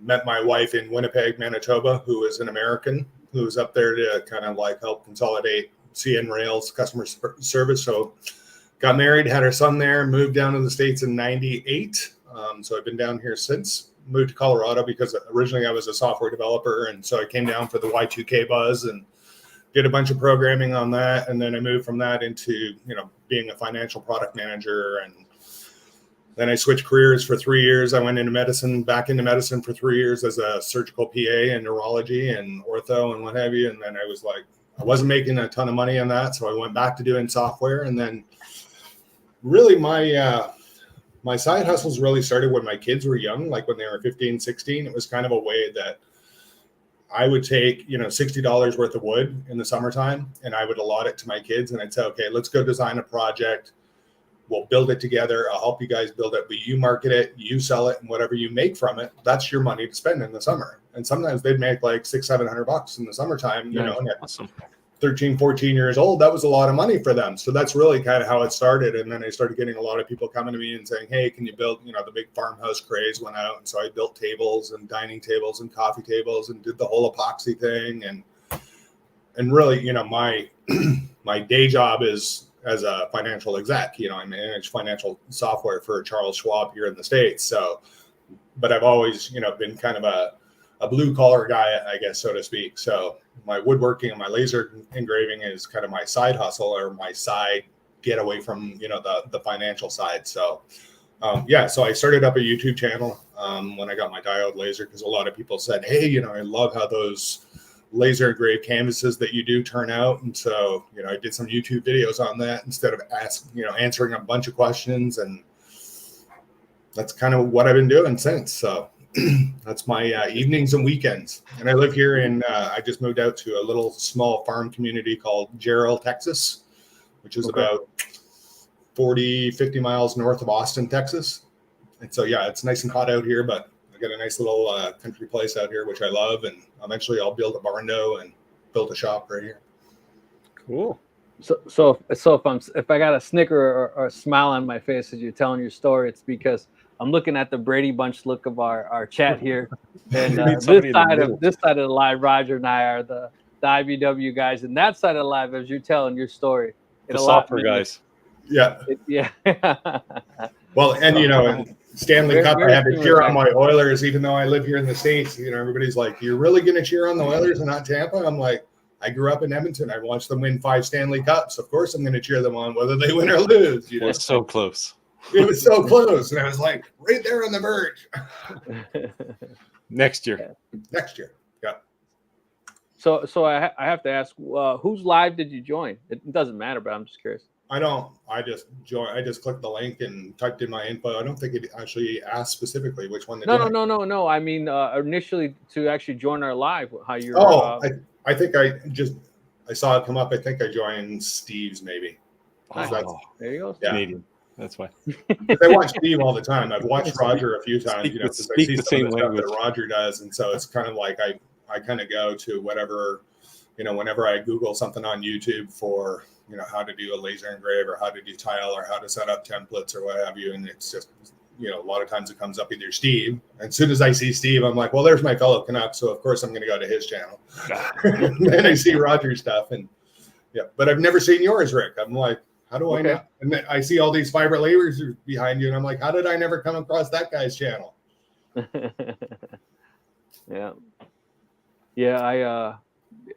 Met my wife in Winnipeg, Manitoba, who is an American who was up there to kind of help consolidate CN Rail's customer service. So got married, had our son there, moved down to the States in 98. So I've been down here since. Moved to Colorado because originally I was a software developer, and so I came down for the Y2K buzz and did a bunch of programming on that, and then I moved from that into being a financial product manager, and then I switched careers for 3 years. I went back into medicine for 3 years as a surgical PA in neurology and ortho and what have you, and then I was I wasn't making a ton of money on that, so I went back to doing software, and then really my side hustles really started when my kids were young, like when they were 15, 16. It was kind of a way that I would take, $60 worth of wood in the summertime, and I would allot it to my kids, and I'd say, okay, let's go design a project. We'll build it together. I'll help you guys build it, but you market it, you sell it, and whatever you make from it, that's your money to spend in the summer. And sometimes they'd make like $600-700 in the summertime, and at awesome. 13, 14 years old, that was a lot of money for them. So that's really kind of how it started. And then I started getting a lot of people coming to me and saying, hey, can you build, the big farmhouse craze went out. And so I built tables and dining tables and coffee tables and did the whole epoxy thing. And really, my day job is as a financial exec, I manage financial software for Charles Schwab here in the States. So, but I've always, been kind of a blue collar guy, I guess, so to speak. So my woodworking and my laser engraving is kind of my side hustle or my side get away from, the financial side. So, so I started up a YouTube channel when I got my diode laser, because a lot of people said, hey, I love how those laser engraved canvases that you do turn out. And so, I did some YouTube videos on that instead of answering a bunch of questions. And that's kind of what I've been doing since. So that's my evenings and weekends. And I live here I just moved out to a little small farm community called Jarrell, Texas, which is about 40-50 miles north of Austin, Texas. And so, it's nice and hot out here, but I got a nice little country place out here, which I love. And eventually I'll build a barn dough and build a shop right here. Cool. So if I got a snicker or a smile on my face as you're telling your story, it's because I'm looking at the Brady Bunch look of our chat here, and this side of the live, Roger and I are the IBW guys, and that side of the live, as you're telling your story, the software guys. Yeah. Yeah. Well, and in Stanley Cup, I had to cheer on my Oilers, even though I live here in the States. Everybody's like, "You're really going to cheer on the Oilers and not Tampa?" I'm like, I grew up in Edmonton. I watched them win 5 Stanley Cups. Of course, I'm going to cheer them on, whether they win or lose. It's so close. It was so close, and I was like, right there on the verge. Next year. Next year, yeah. So I have to ask, whose live did you join? It doesn't matter, but I'm just curious. I don't. I just clicked the link and typed in my info. I don't think it actually asked specifically which one to join. No. I mean, initially to actually join our live, how you're. I think I saw it come up. I think I joined Steve's maybe. Nice. There you go. Yeah. Canadian. That's why. I watch Steve all the time. I've watched Roger a few times. Speak, because speak I see the some same of the stuff language that Roger does, and so it's kind of like I kind of go to whatever, whenever I Google something on YouTube for how to do a laser engrave or how to do tile or how to set up templates or what have you, and it's just a lot of times it comes up either Steve. And as soon as I see Steve, I'm like, well, there's my fellow Canuck, so of course I'm going to go to his channel. And I see Roger's stuff, and but I've never seen yours, Rick. I'm like, how do I know? And then I see all these fiber lasers behind you, and I'm like, how did I never come across that guy's channel? Yeah.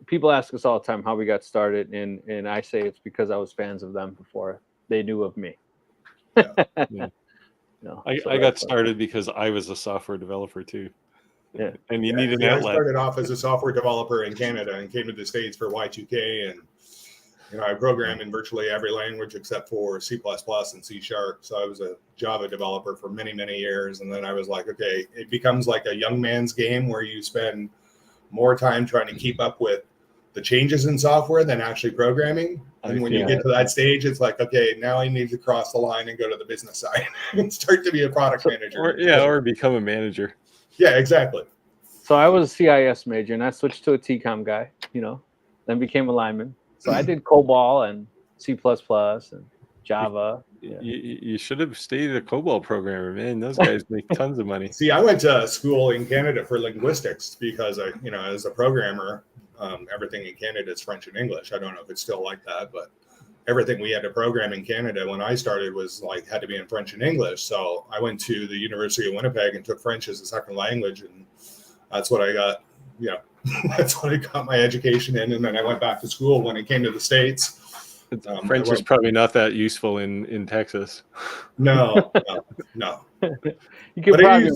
People ask us all the time how we got started, and I say it's because I was fans of them before they knew of me. Yeah. I got started because I was a software developer too. Yeah. And you need an outlet. I started off as a software developer in Canada and came to the States for Y2K, and I programmed in virtually every language except for C++ and C#. So I was a Java developer for many, many years. And then I was like, okay, it becomes like a young man's game where you spend more time trying to keep up with the changes in software than actually programming. And when you get to that stage, it's like, okay, now I need to cross the line and go to the business side and start to be a product manager. Or become a manager. Yeah, exactly. So I was a CIS major, and I switched to a TCOM guy, then became a lineman. So I did COBOL and C++ and Java. You should have stayed a COBOL programmer, man. Those guys make tons of money. See, I went to school in Canada for linguistics because as a programmer, everything in Canada is French and English. I don't know if it's still like that, but everything we had to program in Canada when I started was had to be in French and English. So I went to the University of Winnipeg and took French as a second language, and that's what I got. That's what I got my education in, and then I went back to school when I came to the States. French is probably not that useful in Texas. No. But I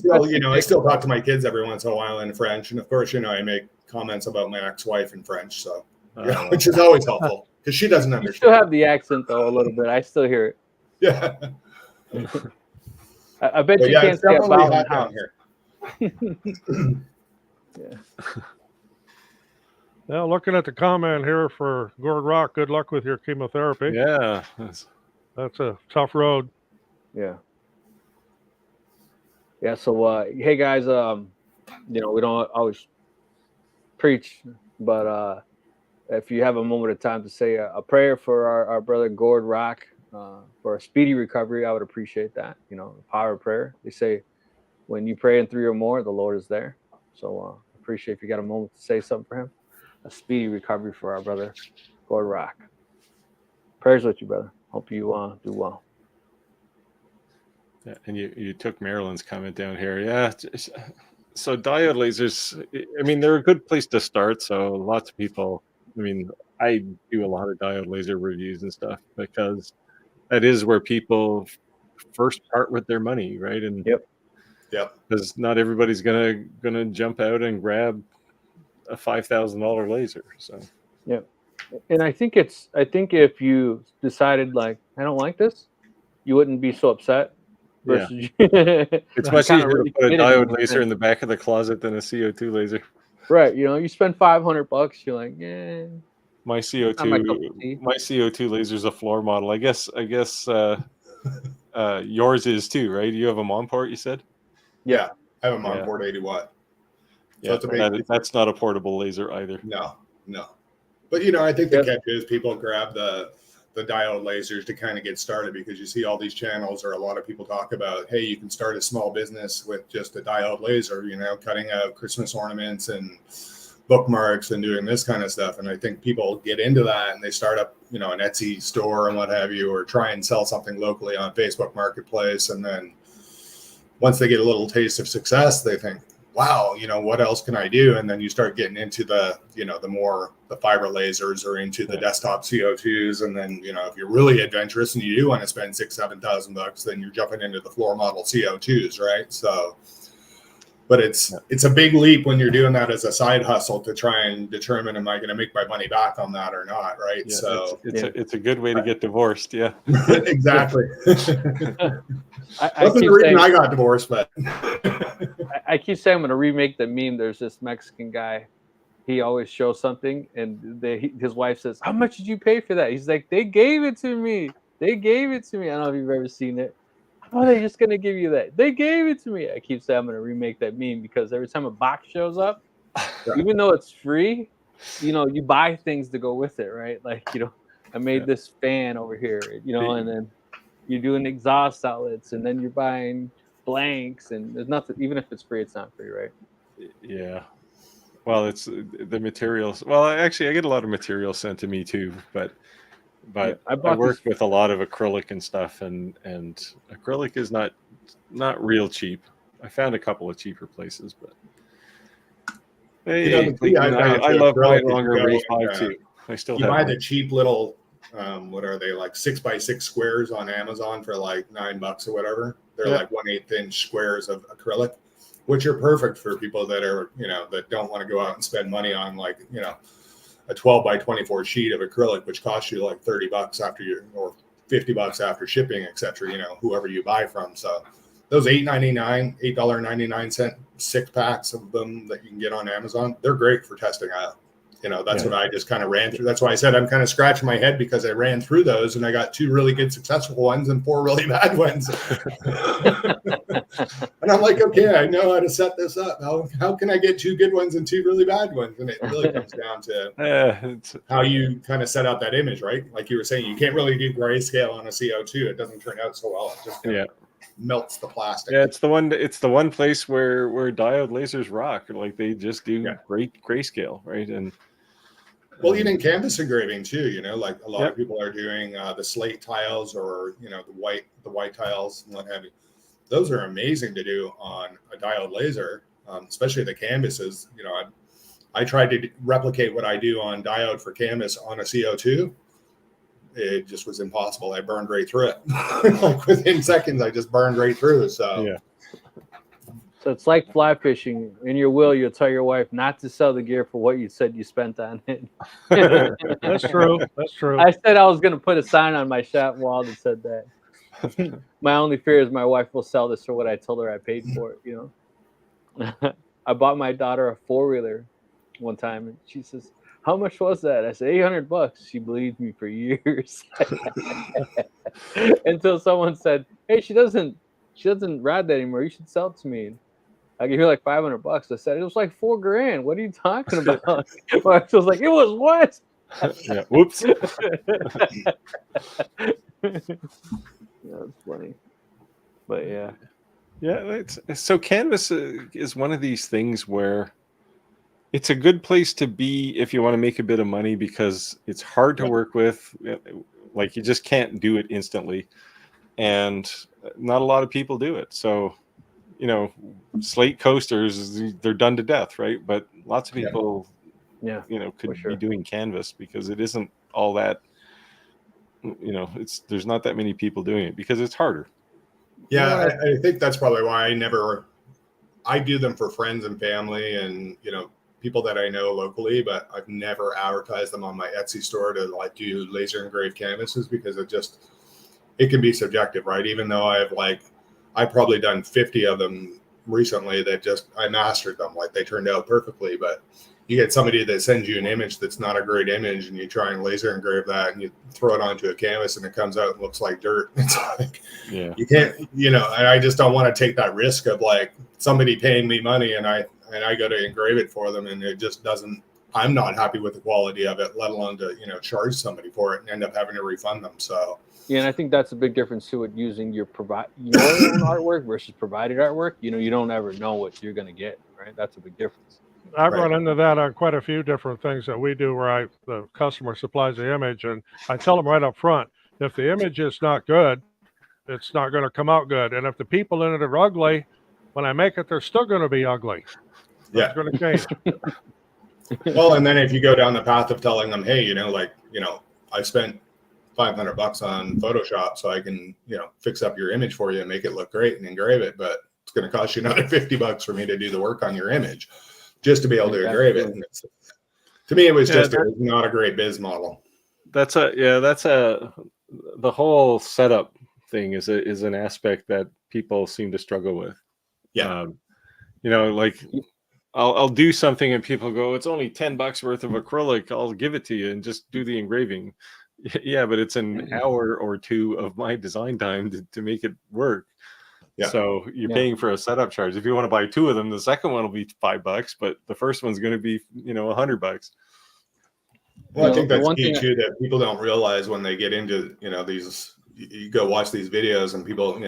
still talk to my kids every once in a while in French, and of course, I make comments about my ex-wife in French, so which is always helpful because she doesn't understand. You still have the accent though a little bit. I still hear it. Yeah. I bet you can't say about in house. Yeah. Now, looking at the comment here for Gord Rock, good luck with your chemotherapy. Yeah. That's a tough road. Yeah. Yeah. So, hey guys, we don't always preach, but if you have a moment of time to say a prayer for our brother Gord Rock for a speedy recovery, I would appreciate that. The power of prayer. They say when you pray in 3 or more, the Lord is there. So appreciate if you got a moment to say something for him. A speedy recovery for our brother Gord Rock. Prayers with you, brother. Hope you do well. Yeah, and you took Marilyn's comment down here. Yeah. So diode lasers, they're a good place to start. So lots of people, I do a lot of diode laser reviews and stuff because that is where people first part with their money, right? And Yep. Because not everybody's gonna jump out and grab a $5,000 laser. So yeah. And I think if you decided I don't like this, you wouldn't be so upset. Versus it's much easier to put a diode laser in the back of the closet than a CO2 laser. Right. You spend $500, you're like, yeah. My CO2 laser is a floor model. I guess yours is too, right? You have a mom port, you said? Yeah. I have a mom port 80 watt. So that's not a portable laser either. No. But I think the catch is people grab the diode lasers to kind of get started because you see all these channels or a lot of people talk about, hey, you can start a small business with just a diode laser, cutting out Christmas ornaments and bookmarks and doing this kind of stuff. And I think people get into that and they start up, an Etsy store and what have you, or try and sell something locally on Facebook Marketplace. And then once they get a little taste of success, they think, wow, what else can I do? And then you start getting into the fiber lasers or into the desktop CO2s. And then, if you're really adventurous and you do want to spend $6,000-$7,000, then you're jumping into the floor model CO2s, right? So But it's a big leap when you're doing that as a side hustle to try and determine, am I going to make my money back on that or not, right? Yeah, so it's a good way to get divorced. Yeah. Exactly. I Wasn't keep the reason saying, I got divorced, but I keep saying I'm going to remake the meme. There's this Mexican guy. He always shows something, and his wife says, "How much did you pay for that?" He's like, "They gave it to me. They gave it to me." I don't know if you've ever seen it. How are they just gonna give you that? They gave it to me. I keep saying I'm gonna remake that meme because every time a box shows up, even though it's free, you buy things to go with it, right? Like, I made this fan over here, and then you're doing exhaust outlets, and then you're buying blanks, and there's nothing. Even if it's free, it's not free, right? Yeah. Well, it's the materials. Well, actually, I get a lot of materials sent to me too, but I work with a lot of acrylic and stuff, and acrylic is not real cheap. I found a couple of cheaper places, but hey, I love my longer range live too. I still you buy the cheap little what are they, like 6x6 squares on Amazon for like $9 or whatever. They're like 1/8 inch squares of acrylic, which are perfect for people that are, that don't want to go out and spend money on like, a 12x24 sheet of acrylic, which costs you like $30 after or $50 after shipping, etc. Whoever you buy from. So those $8.99 6 packs of them that you can get on Amazon, they're great for testing out. That's what I just kind of ran through. That's why I said I'm kind of scratching my head, because I ran through those and I got 2 really good successful ones and 4 really bad ones. And I'm like, okay, I know how to set this up. How can I get 2 good ones and 2 really bad ones? And it really comes down to how you kind of set out that image, right? Like you were saying, you can't really do grayscale on a CO2. It doesn't turn out so well. It just melts the plastic. Yeah, it's the one place where diode lasers rock. Like they just do great grayscale, right? And well, even canvas engraving too, like a lot of people are doing the slate tiles or the white tiles and what have you. Those are amazing to do on a diode laser, especially the canvases. I tried to replicate what I do on diode for canvas on a CO2. It just was impossible. I burned right through it. Like within seconds, I just burned right through. So So it's like fly fishing. In your will, you'll tell your wife not to sell the gear for what you said you spent on it. That's true. That's true. I said I was going to put a sign on my shop wall that said that. My only fear is my wife will sell this for what I told her I paid for it. I bought my daughter a 4-wheeler one time, and she says, "How much was that?" I said, $800. She believed me for years until someone said, "Hey, she doesn't ride that anymore. You should sell it to me. I give you like $500." I said, "It was like $4,000. What are you talking about?" My wife was like, "It was what?" Whoops. That's funny, but yeah. So canvas is one of these things where it's a good place to be if you want to make a bit of money, because it's hard to work with. Like you just can't do it instantly, and not a lot of people do it. So, slate coasters, they're done to death, right? But lots of people, could be doing canvas because it isn't all that. There's not that many people doing it because it's harder. Yeah, I think that's probably why I do them for friends and family and, people that I know locally, but I've never advertised them on my Etsy store to like do laser engraved canvases, because it can be subjective, right? Even though I've probably done 50 of them recently that I mastered them. Like they turned out perfectly, but you get somebody that sends you an image that's not a great image and you try and laser engrave that and you throw it onto a canvas and it comes out and looks like dirt. It's like, you can't, and I just don't want to take that risk of like somebody paying me money and I go to engrave it for them and it just doesn't, I'm not happy with the quality of it, let alone to, charge somebody for it and end up having to refund them. So. Yeah, and I think that's a big difference too with using your own artwork versus provided artwork. You don't ever know what you're going to get, right? That's a big difference. I've run into that on quite a few different things that we do where the customer supplies the image and I tell them right up front, if the image is not good, it's not going to come out good. And if the people in it are ugly, when I make it, they're still going to be ugly. It's going to change. Well, and then if you go down the path of telling them, hey, I spent $500 on Photoshop so I can, fix up your image for you and make it look great and engrave it, but it's going to cost you another $50 for me to do the work on your image just to be able to engrave it. And to me, it was just not a great biz model. The whole setup thing is an aspect that people seem to struggle with. Yeah. You know, like I'll do something and people go, it's only $10 worth of acrylic. I'll give it to you and just do the engraving. Yeah, but it's an hour or two of my design time to make it work. Yeah. So you're paying for a setup charge. If you want to buy 2 of them, the second one will be $5, but the first one's going to be, $100. Well, I think that's key too, that people don't realize when they get into, these, you go watch these videos and people,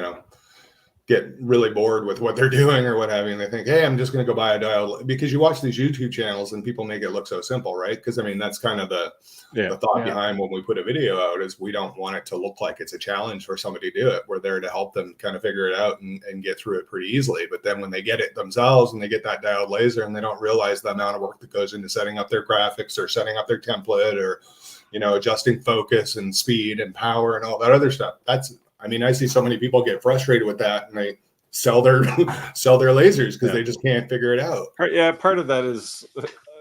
get really bored with what they're doing or what have you. And they think, hey, I'm just going to go buy a dial, because you watch these YouTube channels and people make it look so simple, right? Because I mean, that's kind of the thought behind when we put a video out, is we don't want it to look like it's a challenge for somebody to do it. We're there to help them kind of figure it out and get through it pretty easily. But then when they get it themselves and they get that dialed laser and they don't realize the amount of work that goes into setting up their graphics or setting up their template or, adjusting focus and speed and power and all that other stuff. I see so many people get frustrated with that and they sell their lasers because they just can't figure it out. Yeah, part of that is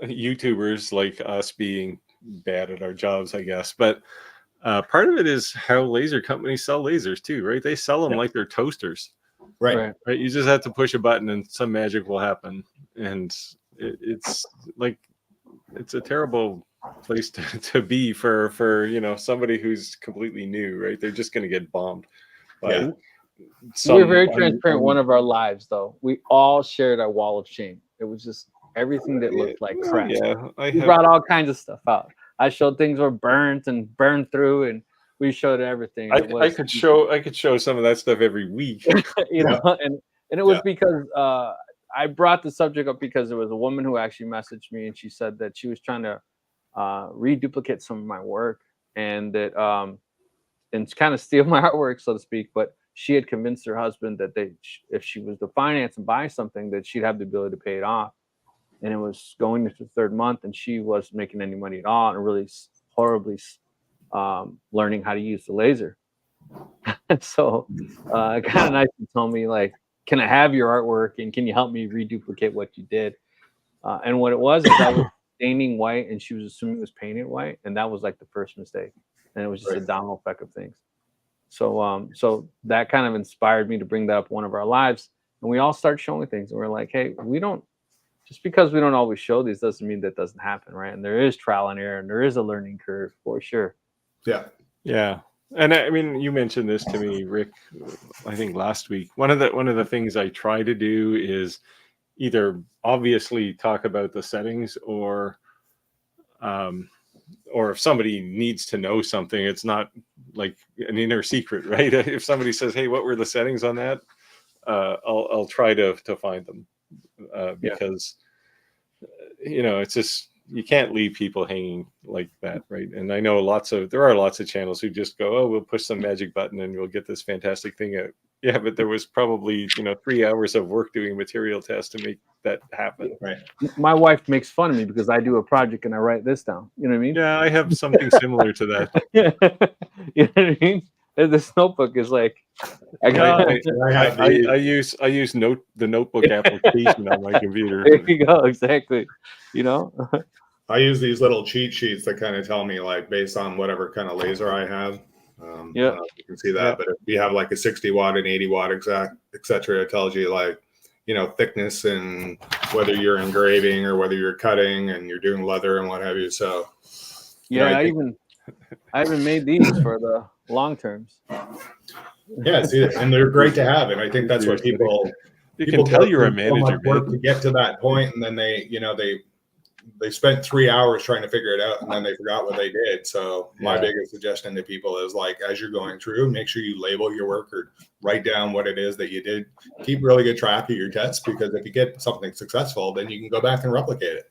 YouTubers like us being bad at our jobs, I guess. But part of it is how laser companies sell lasers too, right? They sell them like they're toasters. Right. You just have to push a button and some magic will happen. And it's a terrible place to be for somebody who's completely new, right? They're just going to get bombed. We were very transparent. One of our lives, though, we all shared our wall of shame. It was just everything that looked like crap. We brought all kinds of stuff out. I showed things were burnt and burned through, and we showed everything. I could show some of that stuff every week. And it was because I brought the subject up because there was a woman who actually messaged me, and she said that she was trying to reduplicate some of my work and that and kind of steal my artwork, so to speak. But she had convinced her husband that if she was to finance and buy something, that she'd have the ability to pay it off. And it was going into the 3rd month, and she wasn't making any money at all, and really horribly learning how to use the laser. So kind of nice to tell me, like, can I have your artwork and can you help me reduplicate what you did? And what it was is I was staining white, and she was assuming it was painted white, and that was like the first mistake, and it was just a domino effect of things. So so that kind of inspired me to bring that up one of our lives, and we all start showing things, and we're like, hey, just because we don't always show these doesn't mean that doesn't happen, right? And there is trial and error, and there is a learning curve for sure. Yeah. And I mean, you mentioned this to me, Rick, I think last week. One of the things I try to do is either obviously talk about the settings, or if somebody needs to know something, it's not like an inner secret, right? If somebody says, hey, what were the settings on that? I'll try to find them because, it's just, you can't leave people hanging like that, right? And I know there are lots of channels who just go, oh, we'll push some magic button and we'll get this fantastic thing out. Yeah, but there was probably 3 hours of work doing material tests to make that happen. Right. My wife makes fun of me because I do a project and I write this down. You know what I mean? Yeah, I have something similar to that. You know what I mean? This notebook is like I use the notebook application on my computer. There you go, exactly. I use these little cheat sheets that kind of tell me, like, based on whatever kind of laser I have. I don't know if you can see that, but if you have like a 60 watt and 80 watt exact, etc., it tells you like, thickness and whether you're engraving or whether you're cutting and you're doing leather and what have you. So I even made these for the long terms. Yeah, see, and they're great to have, and I think that's what people can tell you're a manager. Work to get to that point, and then they spent 3 hours trying to figure it out, and then they forgot what they did. So my biggest suggestion to people is, like, as you're going through, make sure you label your work or write down what it is that you did. Keep really good track of your tests, because if you get something successful, then you can go back and replicate it.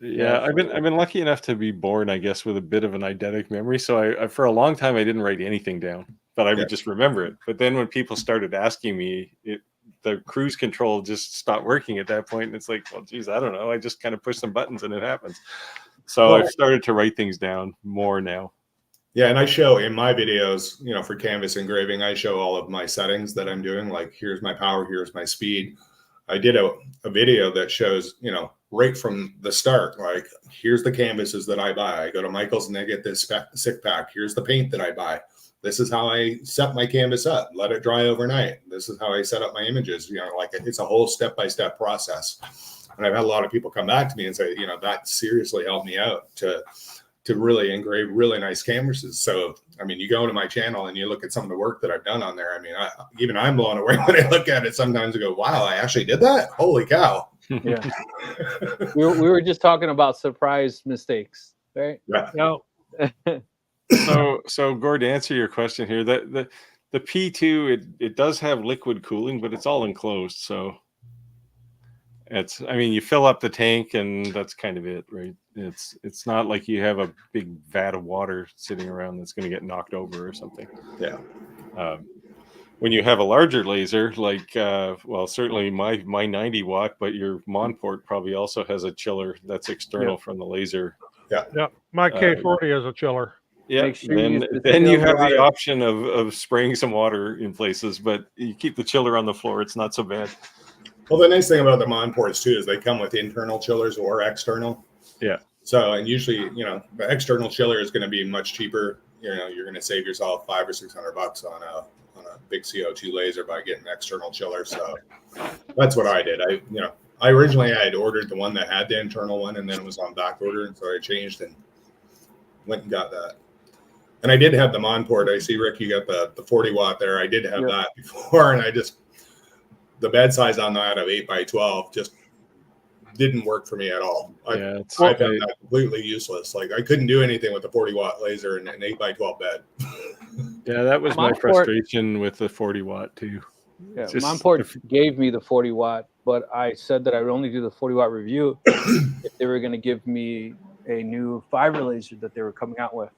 Yeah, I've been lucky enough to be born, I guess, with a bit of an eidetic memory. So I for a long time I didn't write anything down, but I would just remember it. But then when people started asking me, the cruise control just stopped working at that point. And it's like, well, geez, I don't know. I just kind of push some buttons and it happens. So I've started to write things down more now. Yeah, and I show in my videos, you know, for canvas engraving, I show all of my settings that I'm doing. Like, here's my power, here's my speed. I did a video that shows, you know, right from the start, like, here's the canvases that I buy. I go to Michael's and I get this sick pack. Here's the paint that I buy. This is how I set my canvas up, let it dry overnight. This is how I set up my images. You know, like, it's a whole step-by-step process. And I've had a lot of people come back to me and say, you know, that seriously helped me out to really engrave really nice canvases. So, I mean, you go to my channel and you look at some of the work that I've done on there. I mean, even I'm blown away when I look at it sometimes and go, wow, I actually did that? Holy cow. Yeah. we were just talking about surprise mistakes, right? Yeah. No. So Gord, to answer your question here, the P2, it does have liquid cooling, but it's all enclosed. So I mean, you fill up the tank and that's kind of it, right? It's not like you have a big vat of water sitting around that's going to get knocked over or something. Yeah. When you have a larger laser, like, well, certainly my 90 watt, but your Monport probably also has a chiller that's external from the laser. Yeah. My K40 is a chiller. Yeah. Make sure Then you have the option of spraying some water in places, but you keep the chiller on the floor. It's not so bad. Well, the nice thing about the Monports too is they come with internal chillers or external. Yeah. So, and usually, you know, the external chiller is going to be much cheaper. You know, you're going to save yourself $500 or $600 on a big CO2 laser by getting an external chiller. So that's what I did. I originally I had ordered the one that had the internal one, and then it was on back order, and so I changed and went and got that. And I did have the Monport. I see, Rick, you got the 40 watt there. I did have that before, and the bed size on that of 8x12 just didn't work for me at all. I found that completely useless. Like, I couldn't do anything with the 40 watt laser and an 8x12 bed. Yeah, that was my frustration with the 40 watt too. Yeah, Monport gave me the 40 watt, but I said that I would only do the 40 watt review if they were going to give me a new fiber laser that they were coming out with.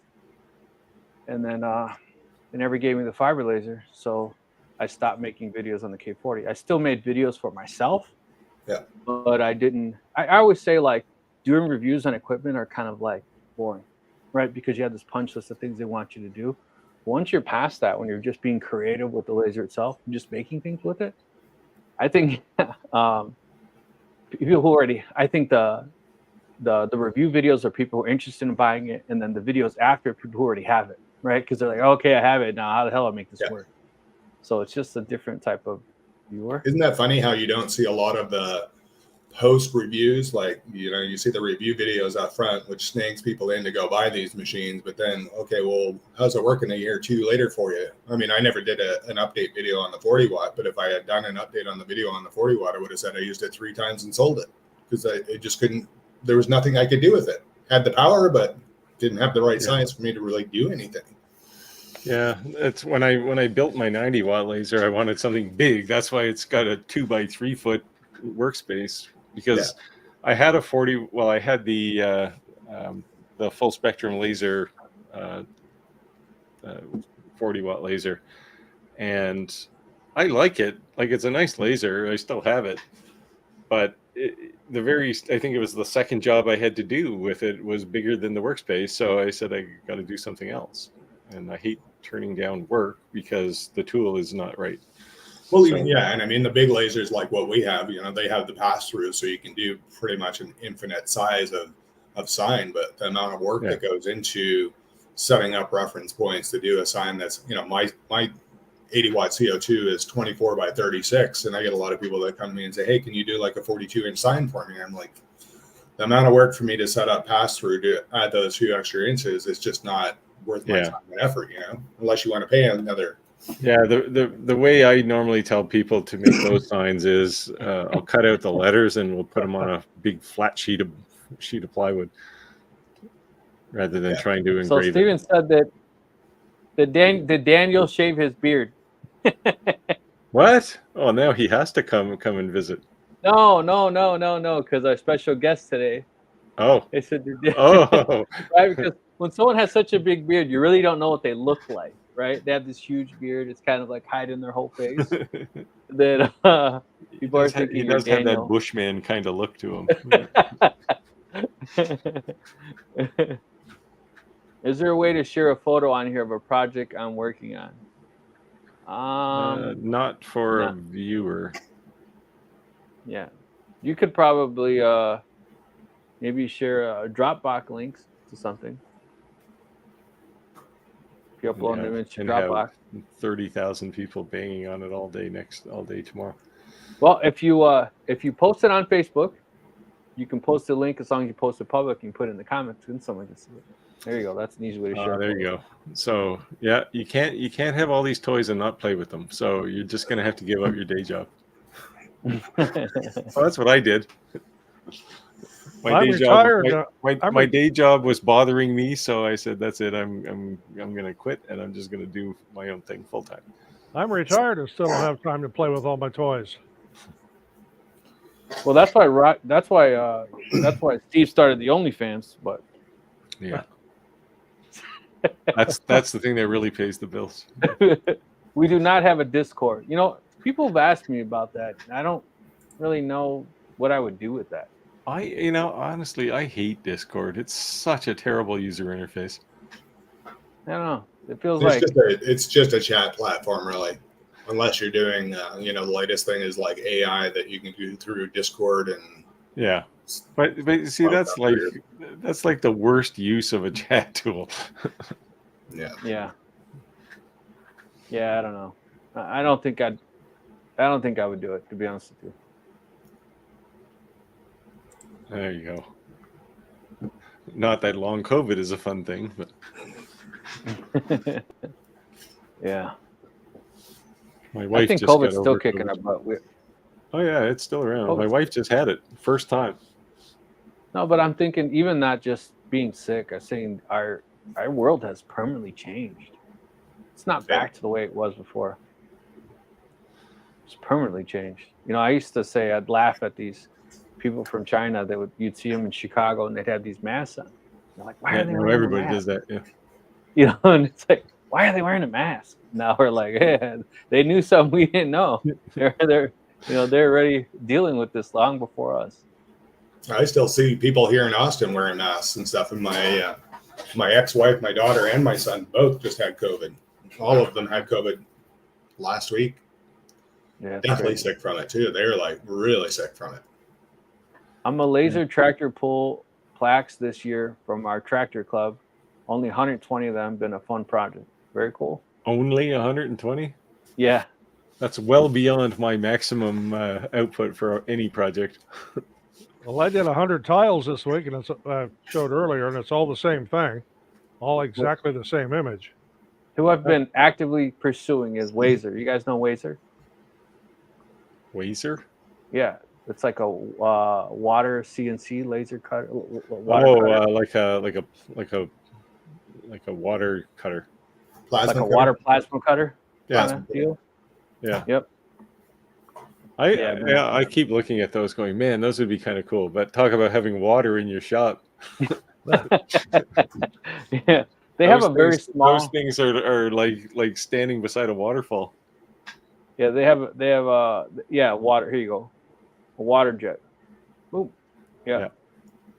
And then they never gave me the fiber laser, so I stopped making videos on the K40. I still made videos for myself, but I didn't. I always say, like, doing reviews on equipment are kind of like boring, right? Because you have this punch list of things they want you to do. Once you're past that, when you're just being creative with the laser itself, just making things with it, I think people who already, I think the review videos are people who are interested in buying it, and then the videos after, people who already have it, right? Because they're like, okay, I have it now. How the hell do I make this work? So it's just a different type of viewer. Isn't that funny how you don't see a lot of the post reviews? Like, you know, you see the review videos up front, which snags people in to go buy these machines. But then, okay, well, how's it working a year or two later for you? I mean, I never did an update video on the 40 watt, but if I had done an update on the video on the 40 watt, I would have said I used it 3 times and sold it, because I just couldn't. There was nothing I could do with it. Had the power, but didn't have the right size for me to really do anything. Yeah, it's when I built my 90 watt laser, I wanted something big. That's why it's got a 2x3 foot workspace, because I had a 40. Well, I had the full spectrum laser, 40 watt laser, and I like it. Like, it's a nice laser. I still have it, but I think it was the second job I had to do with it was bigger than the workspace. So I said, I got to do something else. And I hate turning down work because the tool is not right. Well, even, and I mean, the big lasers like what we have, you know, they have the pass-through, so you can do pretty much an infinite size of sign, but the amount of work that goes into setting up reference points to do a sign that's, you know, my 80 watt CO2 is 24 by 36, and I get a lot of people that come to me and say, hey, can you do like a 42-inch sign for me? And I'm like, the amount of work for me to set up pass-through to add those few extra inches is just not worth my time and effort, you know, unless you want to pay another. Yeah, the way I normally tell people to make those signs is I'll cut out the letters and we'll put them on a big flat sheet of plywood rather than trying to engrave. So Steven said that did Daniel shave his beard? What? Oh, now he has to come and visit. No, because our special guest today. Oh. They said right, because when someone has such a big beard, you really don't know what they look like, right? They have this huge beard; it's kind of like hiding their whole face. Then people are thinking he does have that Bushman kind of look to him. Is there a way to share a photo on here of a project I'm working on? Not for no. a viewer. Yeah, you could probably maybe share Dropbox links to something. If you upload an image to and Dropbox, have 30,000 people banging on it all day tomorrow. Well, if you post it on Facebook, you can post a link as long as you post it public and put it in the comments and someone can see it. There you go. That's an easy way to share. There you go. So yeah, you can't have all these toys and not play with them. So you're just gonna have to give up your day job. Well, that's what I did. My day job was bothering me, so I said, "That's it. I'm gonna quit, and I'm just gonna do my own thing full time." I'm retired and still don't have time to play with all my toys. Well, that's why Steve started the OnlyFans, but yeah, that's the thing that really pays the bills. We do not have a Discord. You know, people have asked me about that. I don't really know what I would do with that. Honestly, I hate Discord. It's such a terrible user interface. I don't know. It feels it's just a chat platform, really. Unless you're doing, the latest thing is like AI that you can do through Discord and. Yeah, but see, that's like the worst use of a chat tool. Yeah. I don't know. I don't think I would do it, to be honest with you. There you go. Not that long COVID is a fun thing, but yeah. My wife I think just COVID's got still over kicking COVID. our butt. Oh yeah, it's still around. My wife just had it first time. No, but I'm thinking even not just being sick. I'm saying our world has permanently changed. It's not back to the way it was before. It's permanently changed. I used to say I'd laugh at these people from China that you'd see them in Chicago and they'd have these masks on. They're like, why are they wearing everybody a mask? does that, yeah. And it's like, why are they wearing a mask? Now we're like, hey, they knew something we didn't know. They're already dealing with this long before us. I still see people here in Austin wearing masks and stuff. And my ex-wife, my daughter, and my son both just had COVID. All of them had COVID last week. Yeah, definitely sick from it too. They're like really sick from it. I'm a laser tractor pull plaques this year from our tractor club. Only 120 of them. Been a fun project. Very cool. Only 120? Yeah. That's well beyond my maximum output for any project. Well, I did 100 tiles this week, and I showed earlier, and it's all the same thing, all exactly the same image. Who I've been actively pursuing is Wazer. You guys know Wazer? Wazer? Yeah, it's like a water CNC laser cutter. Like a water cutter. Water plasma cutter. Yeah. Deal. Yeah. Yep. I keep looking at those going, man, those would be kind of cool. But talk about having water in your shop. Yeah. They have a very small. Those things are like standing beside a waterfall. Yeah, they have water. Here you go, a water jet. Boom. Yeah.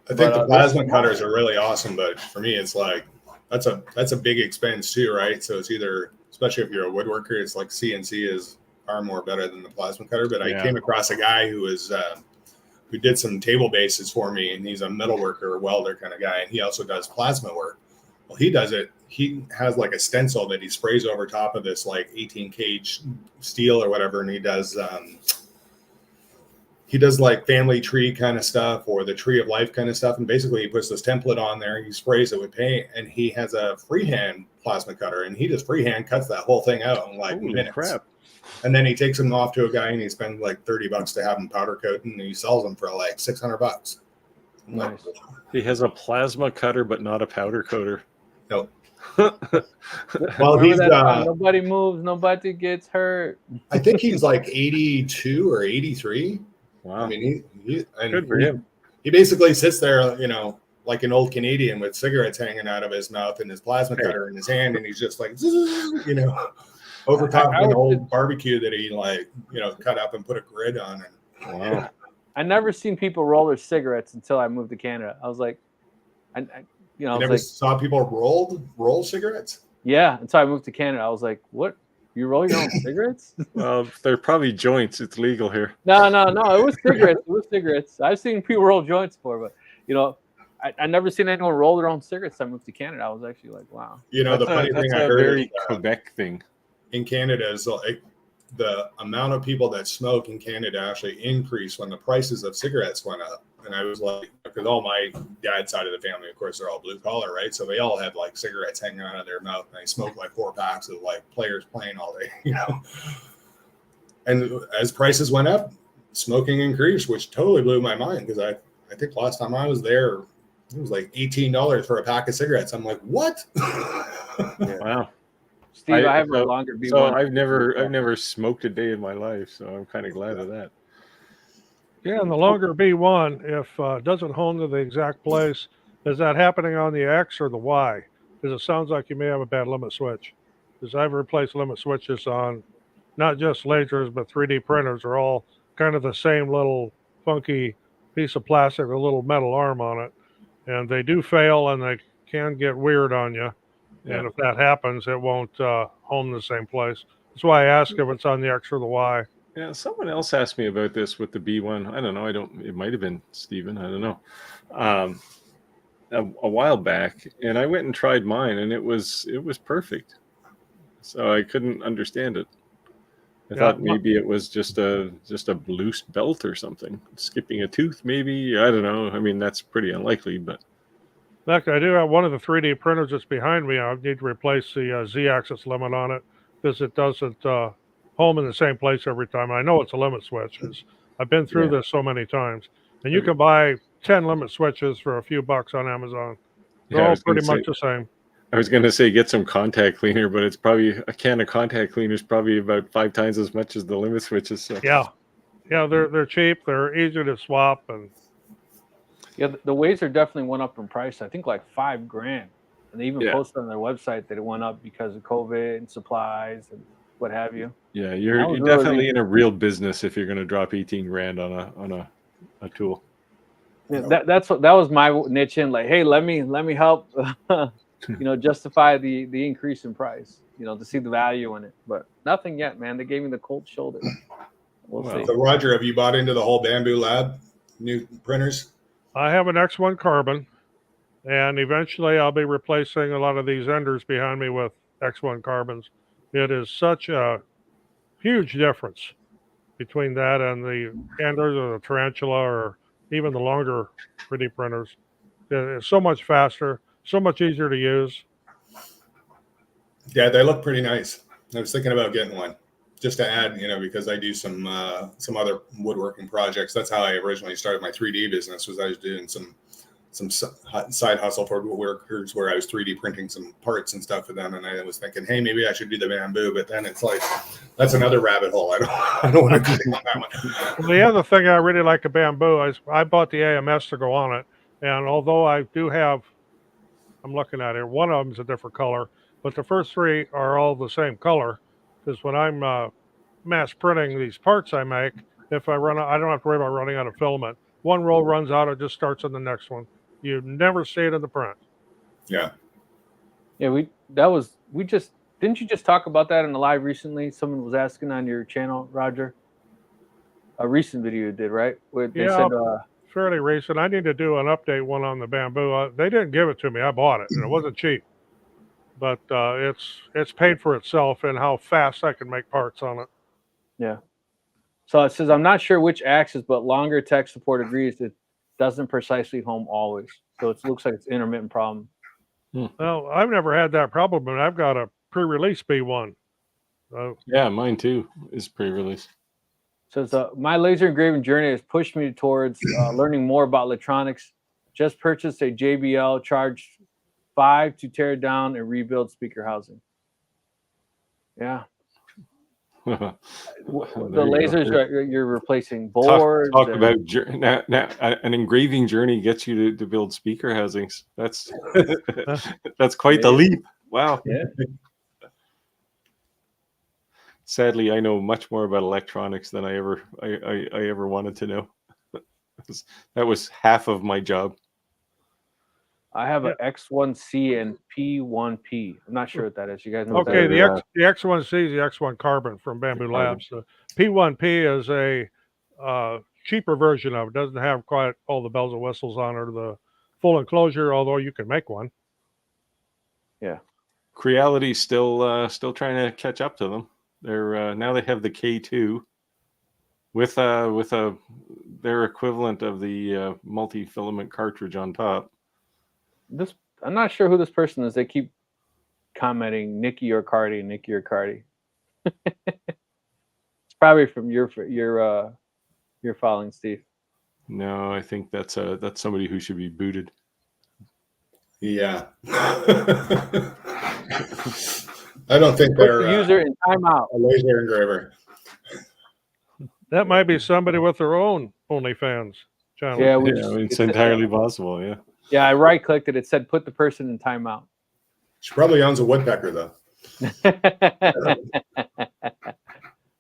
I think the plasma cutters are really awesome, but for me, it's like that's a big expense too, right? So it's either, especially if you're a woodworker, it's like CNC is far more better than the plasma cutter. But I came across a guy who did some table bases for me, and he's a metal worker, welder kind of guy, and he also does plasma work. Well, he does it. He has like a stencil that he sprays over top of this like 18 cage steel or whatever, and he does like family tree kind of stuff or the tree of life kind of stuff. And basically, he puts this template on there, he sprays it with paint, and he has a freehand plasma cutter, and he just freehand cuts that whole thing out in like minutes. Crap. And then he takes them off to a guy, and he spends like $30 to have them powder coated, and he sells them for like $600. Nice. He has a plasma cutter, but not a powder coater. Nope. Well, he's nobody moves, nobody gets hurt. I think he's like 82 or 83. Wow. I mean, good for him. He basically sits there, like an old Canadian with cigarettes hanging out of his mouth and his plasma cutter in his hand, and he's just like, over top of an old barbecue that he cut up and put a grid on. And wow. I never seen people roll their cigarettes until I moved to Canada. I was like, You know, I You was never like, saw people roll cigarettes? yeah. Until I moved to Canada, I was like, what? You roll your own cigarettes? Well, they're probably joints. It's legal here. No. It was cigarettes. It was cigarettes. I've seen people roll joints before, but you know, I never seen anyone roll their own cigarettes. I moved to Canada. I was actually like, wow. You know, the funny thing I heard very is, Quebec thing. in Canada is like the amount of people that smoke in Canada actually increased when the prices of cigarettes went up. And I was like, because all my dad's side of the family, of course, they're all blue collar, right? So they all have like cigarettes hanging out of their mouth, and they smoke like 4 packs of like players playing all day, you know. And as prices went up, smoking increased, which totally blew my mind, because I think last time I was there, it was like $18 for a pack of cigarettes. I'm like, what? Wow. Steve, I have a longer B1. So I've never smoked a day in my life, so I'm kind of glad of that. Yeah, and the longer B1, if it doesn't hone to the exact place, is that happening on the X or the Y? Because it sounds like you may have a bad limit switch. Because I've replaced limit switches on not just lasers, but 3D printers are all kind of the same little funky piece of plastic with a little metal arm on it. And they do fail, and they can get weird on you. Yeah. And if that happens, it won't home the same place. That's why I ask if it's on the X or the Y. Yeah, someone else asked me about this with the B1. I don't know. It might have been Steven. I don't know. A while back, and I went and tried mine, and it was perfect. So I couldn't understand it. I thought maybe it was just a loose belt or something, skipping a tooth, maybe. I don't know. I mean, that's pretty unlikely, but. In fact, I do have one of the 3D printers that's behind me. I need to replace the Z-axis limit on it because it doesn't home in the same place every time. I know it's a limit switch because I've been through this so many times. And you can buy 10 limit switches for a few bucks on Amazon. They're all pretty much the same. I was going to say get some contact cleaner, but it's probably a can of contact cleaner is probably about 5 times as much as the limit switches. So. Yeah, they're cheap. They're easy to swap, and the weights are definitely went up in price. I think like $5,000, and they even posted on their website that it went up because of COVID and supplies and what have you. Yeah, you're definitely in a real business if you're going to drop $18,000 on a tool. Yeah, that was my niche in, like, hey, let me help justify the increase in price, to see the value in it. But nothing yet, man. They gave me the cold shoulder. We'll see. So Roger, have you bought into the whole Bamboo Lab new printers? I have an X1 carbon, and eventually I'll be replacing a lot of these enders behind me with X1 carbons. It is such a huge difference between that and the enders or the tarantula or even the longer 3D printers. It's so much faster, so much easier to use. Yeah, they look pretty nice. I was thinking about getting one just to add, because I do some other woodworking projects. That's how I originally started my 3D business. Was I was doing some side hustle for woodworkers where I was 3D printing some parts and stuff for them. And I was thinking, hey, maybe I should do the bamboo. But then it's like, that's another rabbit hole. I don't want to do on that one. Well, the other thing I really like a bamboo is I bought the AMS to go on it. And although I do have, I'm looking at it, one of them is a different color, but the first 3 are all the same color. Because when I'm mass printing these parts I make, if I run out, I don't have to worry about running out of filament. One roll runs out, it just starts on the next one. You never see it in the print. Yeah. Yeah, didn't you just talk about that in the live recently? Someone was asking on your channel, Roger. A recent video you did, right? Where they said, fairly recent. I need to do an update one on the bamboo. They didn't give it to me. I bought it, and it wasn't cheap. But it's paid for itself in how fast I can make parts on it. Yeah. So it says, I'm not sure which axis, but longer tech support agrees it doesn't precisely home always. So it looks like it's an intermittent problem. Well, I've never had that problem, but I've got a pre-release B1. Yeah, mine too is pre-release. So my laser engraving journey has pushed me towards learning more about electronics. Just purchased a JBL, charged $5 to tear down and rebuild speaker housing. Yeah. The lasers you're replacing boards. Talk about now, an engraving journey gets you to build speaker housings. That's quite the leap. Wow. Yeah. Sadly, I know much more about electronics than I ever wanted to know. That was half of my job. I have an X1C and P1P. I'm not sure what that is. You guys know what Okay, that is? the X1C is the X1 Carbon from Bamboo Labs. The P1P is a cheaper version of it. Doesn't have quite all the bells and whistles on it, or the full enclosure, although you can make one. Yeah. Creality's still trying to catch up to them. They're now they have the K2 with their equivalent of the multi-filament cartridge on top. I'm not sure who this person is. They keep commenting Nikki or Cardi. It's probably from your following, Steve. No, I think that's somebody who should be booted. Yeah. I don't think Put they're the user in timeout. a laser engraver. That might be somebody with their own OnlyFans channel. Yeah, it's entirely possible. Yeah. Yeah, I right-clicked it. It said put the person in timeout. She probably owns a woodpecker, though.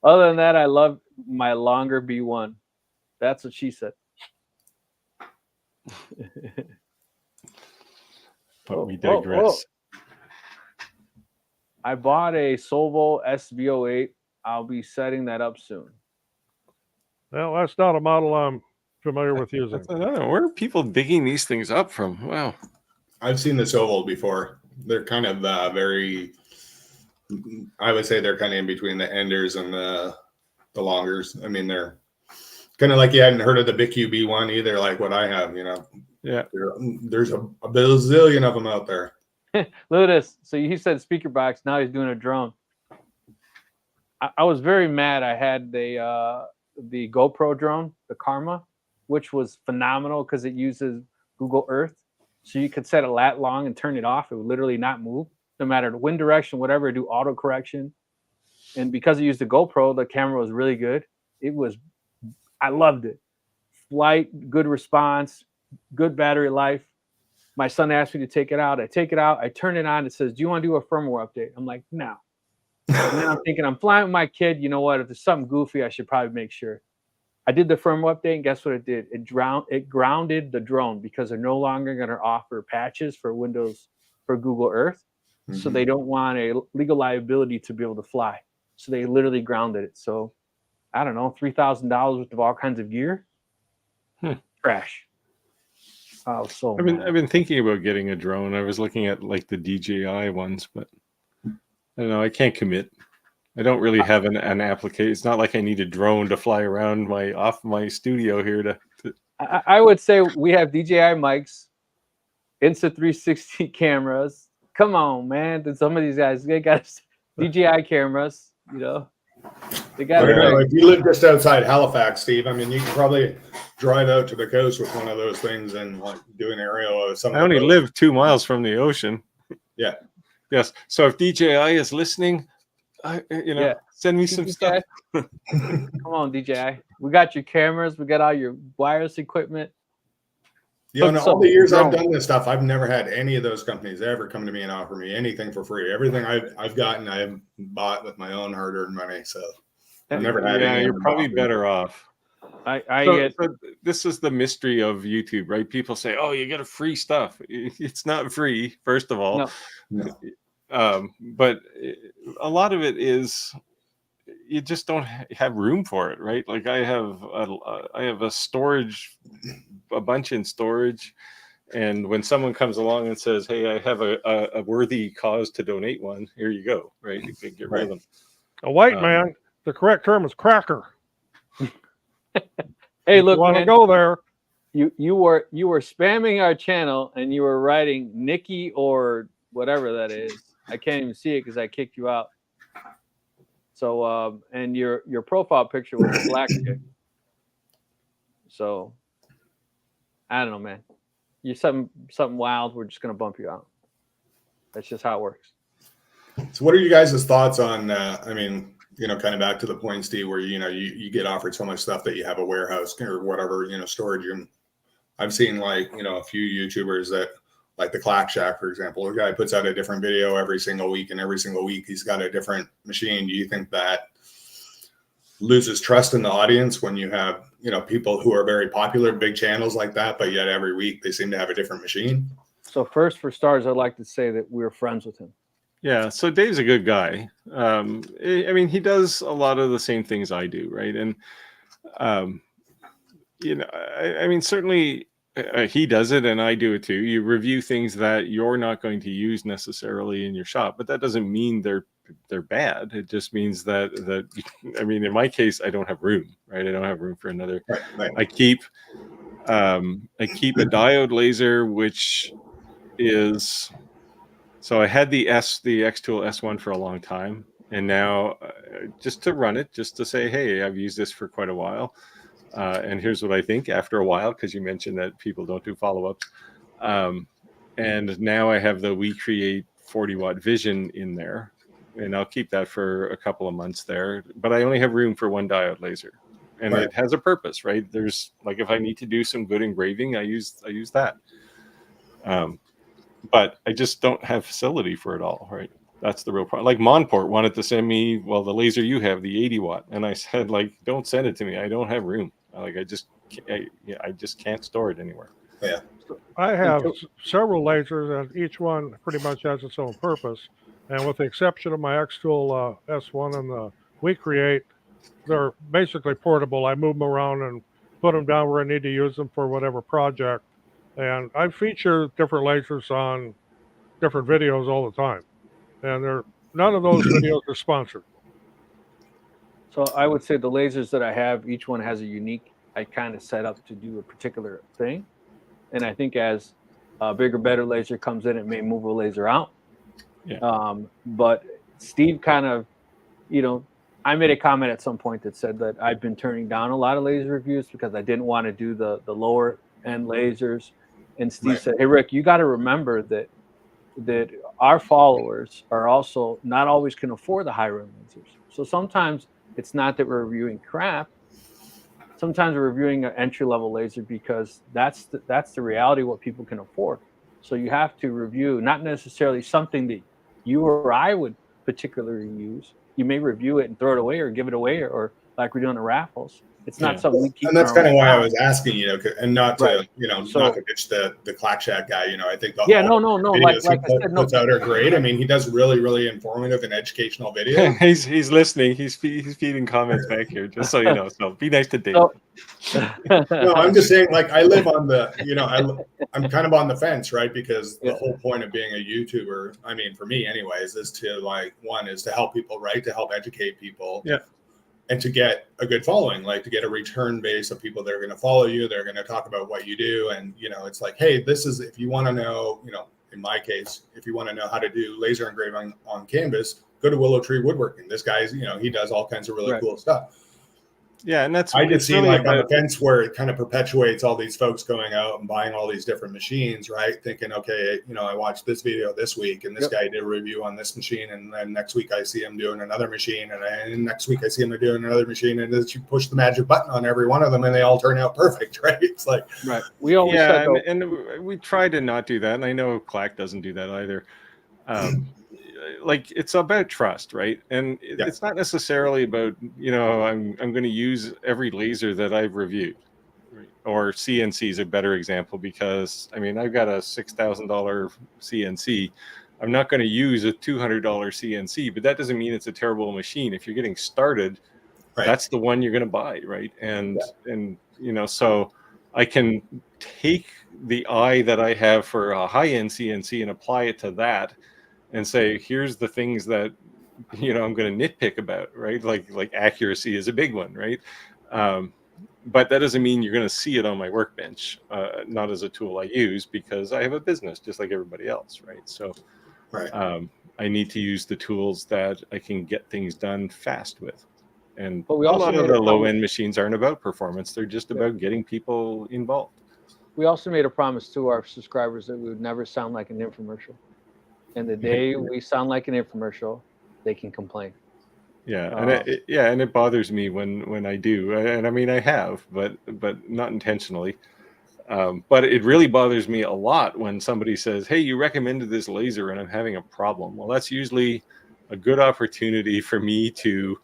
Other than that, I love my longer B1. That's what she said. But we digress. I bought a Solvo SV08. I'll be setting that up soon. Well, that's not a model I'm familiar with using. I don't know. Where are people digging these things up from? Wow. I've seen the Soval before. They're kind of very, I would say they're kind of in between the enders and the longers. I mean, they're kind of like you hadn't heard of the BQ B1 either, like what I have, Yeah. There's a bazillion of them out there. Look at this. So you said speaker box. Now he's doing a drone. I was very mad. I had the GoPro drone, the Karma, which was phenomenal because it uses Google Earth. So you could set it lat long and turn it off. It would literally not move, no matter the wind direction, whatever, do auto correction. And because it used the GoPro, the camera was really good. I loved it. Flight, good response, good battery life. My son asked me to take it out. I take it out. I turn it on. It says, do you want to do a firmware update? I'm like, no. And then I'm thinking, I'm flying with my kid. You know what? If there's something goofy, I should probably make sure. I did the firmware update, and guess what it did? It grounded the drone because they're no longer going to offer patches for Windows for Google Earth. Mm-hmm. So they don't want a legal liability to be able to fly. So they literally grounded it. So I don't know, $3,000 worth of all kinds of gear. Crash. Oh, so I've been thinking about getting a drone. I was looking at like the DJI ones, but I don't know. I can't commit. I don't really have an application. It's not like I need a drone to fly around my studio here I would say we have DJI mics, Insta360 cameras. Come on, man. Some of these guys, they got DJI cameras, They got if you live just outside Halifax, Steve, I mean, you could probably drive out to the coast with one of those things and like do an aerial of something. I only live 2 miles from the ocean. Yeah. Yes. So if DJI is listening, send me some stuff. Come on, DJI. We got your cameras. We got all your wireless equipment. In all the years I've done this stuff, I've never had any of those companies ever come to me and offer me anything for free. Everything I've gotten, I've bought with my own hard-earned money. So I've never had any. You're probably better off. So this is the mystery of YouTube, right? People say, "Oh, you get a free stuff." It's not free, first of all. No. But a lot of it is you just don't have room for it, right? Like I have a storage, a bunch in storage, and when someone comes along and says, "Hey, I have a worthy cause to donate one," here you go, right? You can get rid of them. A white man. The correct term is cracker. Hey, look, you want to go there? You were spamming our channel and you were writing Nikki or whatever that is. I can't even see it because I kicked you out. So and your profile picture was a black chick. So I don't know, man. You're something wild. We're just gonna bump you out. That's just how it works. So what are you guys' thoughts on kind of back to the point, Steve, where you get offered so much stuff that you have a warehouse or whatever, storage room. I've seen a few YouTubers that, like the Clack Shack, for example, the guy puts out a different video every single week, and every single week he's got a different machine. Do you think that loses trust in the audience when you have, people who are very popular, big channels like that, but yet every week they seem to have a different machine? So first, for starters, I'd like to say that we're friends with him. Yeah, so Dave's a good guy. I mean, he does a lot of the same things I do, right? And I mean, certainly he does it, and I do it too. You review things that you're not going to use necessarily in your shop, but that doesn't mean they're bad. It just means that I mean, in my case, I don't have room, right? I don't have room for another. Right. I keep a diode laser, which is. So I had the X-Tool S1 for a long time, and now just to run it, just to say, hey, I've used this for quite a while, and here's what I think after a while, because you mentioned that people don't do follow-ups. And now I have the WeCreate 40-watt Vision in there, and I'll keep that for a couple of months there, but I only have room for one diode laser, and it has a purpose, right? There's like, if I need to do some good engraving, I use that. But I just don't have facility for it all, right? That's the real problem. Like Monport wanted to send me, well, the laser you have, the 80-watt, and I said, like, don't send it to me. I don't have room. Like, I just can't store it anywhere. Yeah, I have several lasers, and each one pretty much has its own purpose. And with the exception of my X-Tool S1 and the WeCreate, they're basically portable. I move them around and put them down where I need to use them for whatever project. And I feature different lasers on different videos all the time. And none of those videos are sponsored. So I would say the lasers that I have, each one has a unique, I kind of set up to do a particular thing. And I think as a bigger, better laser comes in, it may move a laser out. Yeah. But Steve kind of, I made a comment at some point that said that I've been turning down a lot of laser reviews because I didn't want to do the lower end lasers. And Steve said, hey, Rick, you got to remember that our followers are also not always can afford the higher end lasers. So sometimes it's not that we're reviewing crap. Sometimes we're reviewing an entry level laser because that's the reality of what people can afford. So you have to review not necessarily something that you or I would particularly use. You may review it and throw it away or give it away or like we're doing the raffles. It's not something we keep. And that's kind of why I was asking, and not to, So, not to bitch the Clack Shack guy. I think no. Like I said, puts out are great. I mean, he does really, really informative and educational videos. He's listening. He's feeding comments back here, just so you know. So be nice to Dave. No, I'm just saying, like, I live on the, I'm kind of on the fence, right? Because the whole point of being a YouTuber, I mean, for me anyways, is to one is to help people, right? To help educate people. Yeah. And to get a good following, like to get a return base of people that are going to follow you, they're going to talk about what you do. And, it's like, hey, this is, if you want to know, in my case, if you want to know how to do laser engraving on canvas, go to Willow Tree Woodworking. This guy's, he does all kinds of really cool stuff. Yeah, and that's I just see like on the fence where it kind of perpetuates all these folks going out and buying all these different machines, right? Thinking, okay, I watched this video this week, and this guy did a review on this machine, and then next week I see him doing another machine, and next week I see him doing another machine, and then you push the magic button on every one of them, and they all turn out perfect, right? It's like, we always said, and we try to not do that, and I know Clack doesn't do that either. Like it's about trust, right? And it's not necessarily about, I'm going to use every laser that I've reviewed, right? Or CNC is a better example because I mean, I've got a $6,000 CNC. I'm not going to use a $200 CNC, but that doesn't mean it's a terrible machine. If you're getting started, that's the one you're going to buy, right? And so I can take the eye that I have for a high-end CNC and apply it to that. And say, here's the things that I'm going to nitpick about, right? Like accuracy is a big one, right? But that doesn't mean you're going to see it on my workbench, not as a tool I use because I have a business just like everybody else, right? So, I need to use the tools that I can get things done fast with. And but we a also lot of the low-end machines aren't about performance; they're just about getting people involved. We also made a promise to our subscribers that we would never sound like an infomercial. And the day we sound like an infomercial, they can complain. Yeah, and it bothers me when I do, and I mean I have, but not intentionally. But it really bothers me a lot when somebody says, "Hey, you recommended this laser, and I'm having a problem." Well, that's usually a good opportunity for me to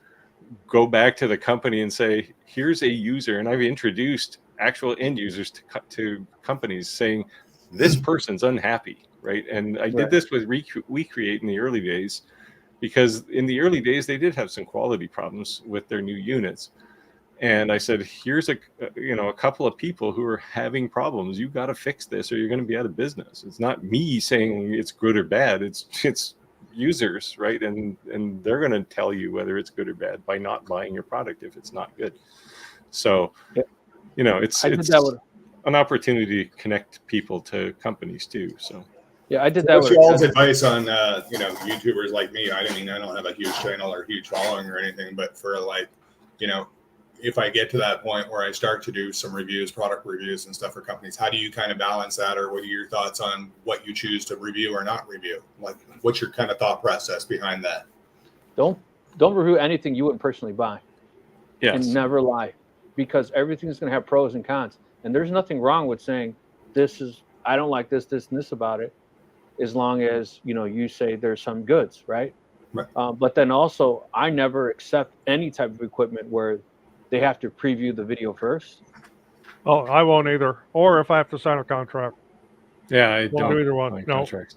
go back to the company and say, "Here's a user," and I've introduced actual end users to companies saying, this person's unhappy, right? And I did this with WeCreate in the early days, because in the early days they did have some quality problems with their new units. And I said, here's a couple of people who are having problems. You got to fix this or you're going to be out of business. It's not me saying it's good or bad. It's users, right? And they're going to tell you whether it's good or bad by not buying your product if it's not good. So, it's an opportunity to connect people to companies too. So. Yeah, I did that. What's y'all's advice on YouTubers like me? I don't have a huge channel or huge following or anything, but for if I get to that point where I start to do some reviews, product reviews and stuff for companies, how do you kind of balance that, or what are your thoughts on what you choose to review or not review? Like, what's your kind of thought process behind that? Don't review anything you wouldn't personally buy. Yes. And never lie, because everything's going to have pros and cons. And there's nothing wrong with saying I don't like this, and this about it, as long as you say there's some goods, right? But then also, I never accept any type of equipment where they have to preview the video first. Oh, I won't either. Or if I have to sign a contract. Yeah, I don't do either one. No. Contracts.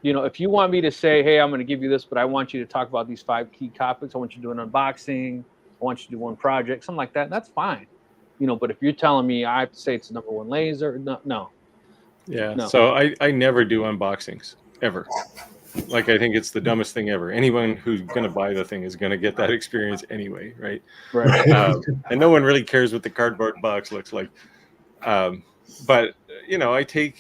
If you want me to say, hey, I'm going to give you this, but I want you to talk about these 5 key topics. I want you to do an unboxing. I want you to do one project, something like that. That's fine. But if you're telling me I have to say it's the #1 laser, no. Yeah. No. So I never do unboxings ever. Like, I think it's the dumbest thing ever. Anyone who's going to buy the thing is going to get that experience anyway, right? Right. And no one really cares what the cardboard box looks like. But I take,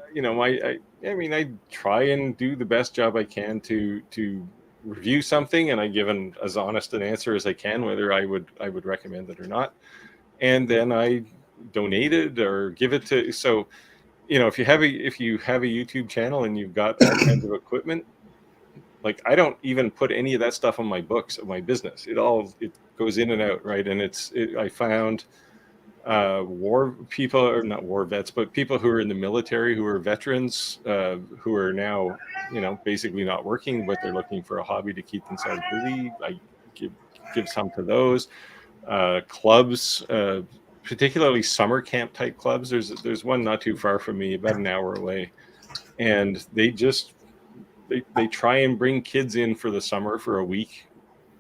I try and do the best job I can to review something, and I give as honest an answer as I can, whether I would recommend it or not, and then I donate it or give it to. So, if you have a YouTube channel and you've got that kind of equipment, like, I don't even put any of that stuff on my books of my business. It goes in and out, right? And I found war people, or not war vets, but people who are in the military, who are veterans, who are now basically not working, but they're looking for a hobby to keep themselves busy. I give some to those clubs, particularly summer camp type clubs. There's one not too far from me, about an hour away, and they try and bring kids in for the summer for a week,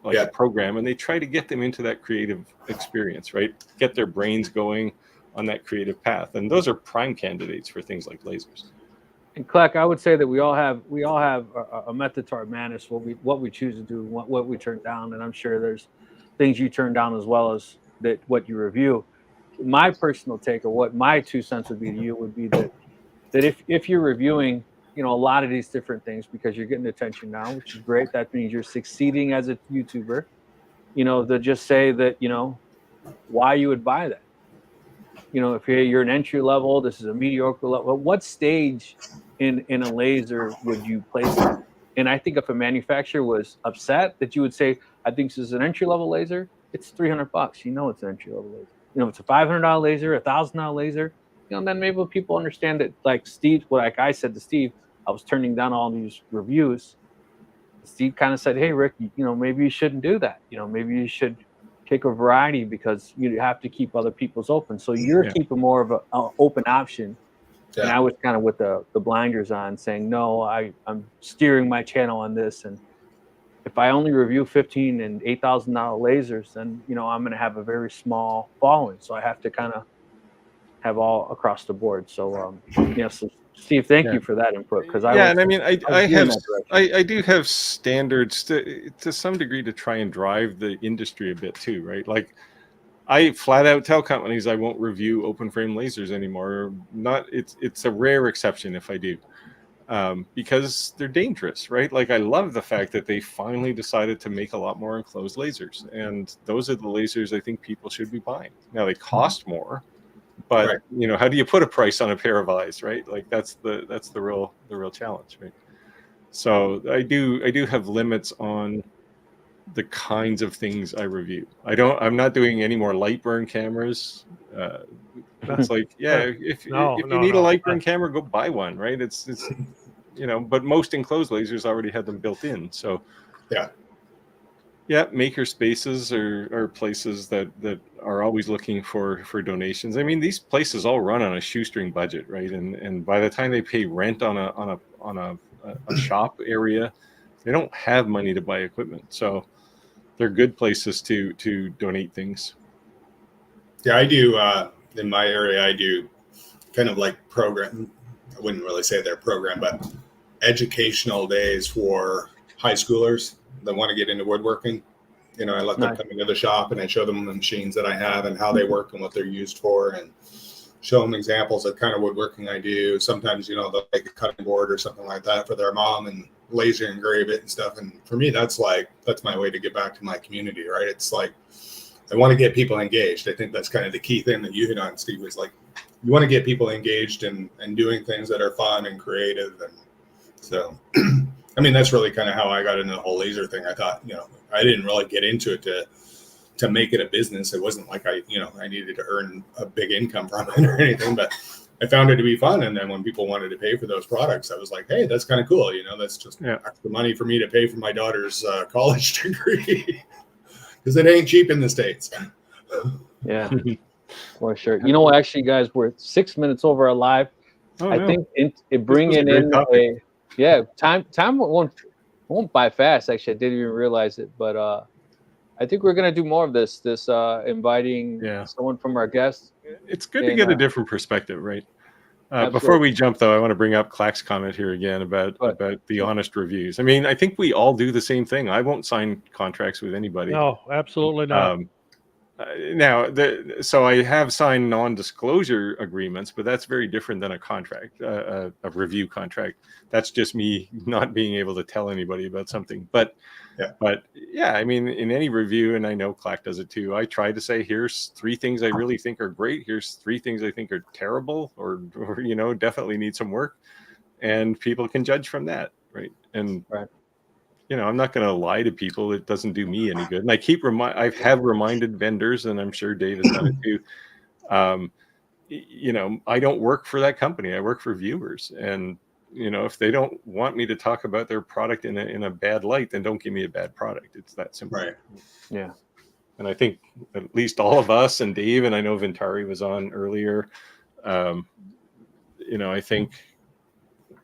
a program, and they try to get them into that creative experience, right? Get their brains going on that creative path, and those are prime candidates for things like lasers. And Clark, I would say that we all have a method to our madness. What we choose to do, what we turn down, and I'm sure there's things you turn down as well as what you review. My personal take, or what my 2 cents would be to you, would be that if you're reviewing a lot of these different things because you're getting attention now, which is great, that means you're succeeding as a YouTuber, to just say that why you would buy that. If you're an entry level, this is a mediocre level, what stage in a laser would you place it? And I think if a manufacturer was upset that you would say, I think this is an entry level laser, it's $300. It's an entry level laser. If it's a $500 laser, $1,000 laser, then maybe people understand that, like Steve, like I said to Steve, I was turning down all these reviews. Steve kind of said, hey, Rick, maybe you shouldn't do that. Maybe you should take a variety, because you have to keep other people's open. So you're keeping more of an open option. Yeah. And I was kind of with the blinders on, saying, no, I'm steering my channel on this. And if I only review $15,000 and $8,000 lasers, then, I'm going to have a very small following. So I have to kind of have all across the board. So, so Steve, thank you for that input. Because I do have standards to some degree to try and drive the industry a bit too, right? Like, I flat out tell companies I won't review open frame lasers anymore. It's a rare exception if I do, because they're dangerous, right? Like, I love the fact that they finally decided to make a lot more enclosed lasers, and those are the lasers I think people should be buying. Now, they cost more, but how do you put a price on a pair of eyes, right? Like, that's the real challenge, right? So I do have limits on the kinds of things I review. I'm not doing any more light burn cameras. It's like, if you need a light burn camera, go buy one, right? It's but most enclosed lasers already have them built in. So Yeah, maker spaces are places that are always looking for donations. I mean, these places all run on a shoestring budget, right? And by the time they pay rent on a shop area, they don't have money to buy equipment. So they're good places to donate things. Yeah, I do. In my area, I do kind of like program. I wouldn't really say they're program, but educational days for high schoolers that want to get into woodworking. You know, I let them come into the shop and I show them the machines that I have and how they work and what they're used for, and show them examples of kind of woodworking I do. Sometimes, you know, they'll make a cutting board or something like that for their mom and laser engrave it and stuff. And for me, that's my way to get back to my community, right? It's like, I want to get people engaged. I think that's kind of the key thing that you hit on, Steve, was like, you want to get people engaged and doing things that are fun and creative. And so, I mean, that's really kind of how I got into the whole laser thing. I thought, you know, I didn't really get into it to make it a business. It wasn't like I needed to earn a big income from it or anything, but I found it to be fun. And then when people wanted to pay for those products, I was like, hey, that's kind of cool. You know, that's just extra money for me to pay for my daughter's college degree, because it ain't cheap in the States. Yeah, for sure. You know what, actually, guys, we're 6 minutes over our live. I think it bringing in time won't by fast. Actually, I didn't even realize it, but I think we're gonna do more of this inviting someone from our guests. It's good to get a different perspective, right? Before we jump, though, I want to bring up Clack's comment here again about the honest reviews. I mean, I think we all do the same thing. I won't sign contracts with anybody. No, absolutely not. So I have signed non-disclosure agreements, but that's very different than a contract, a review contract. That's just me not being able to tell anybody about something. But I mean, in any review, and I know Clack does it too, I try to say, here's 3 things I really think are great. Here's 3 things I think are terrible, or you know, definitely need some work, and people can judge from that, right? And you know, I'm not going to lie to people. It doesn't do me any good. And I have reminded vendors, and I'm sure Dave has done it too. You know, I don't work for that company. I work for viewers. And, you know, if they don't want me to talk about their product in a bad light, then don't give me a bad product. It's that simple. Right. Yeah. And I think at least all of us, and Dave, and I know Ventari was on earlier, you know, I think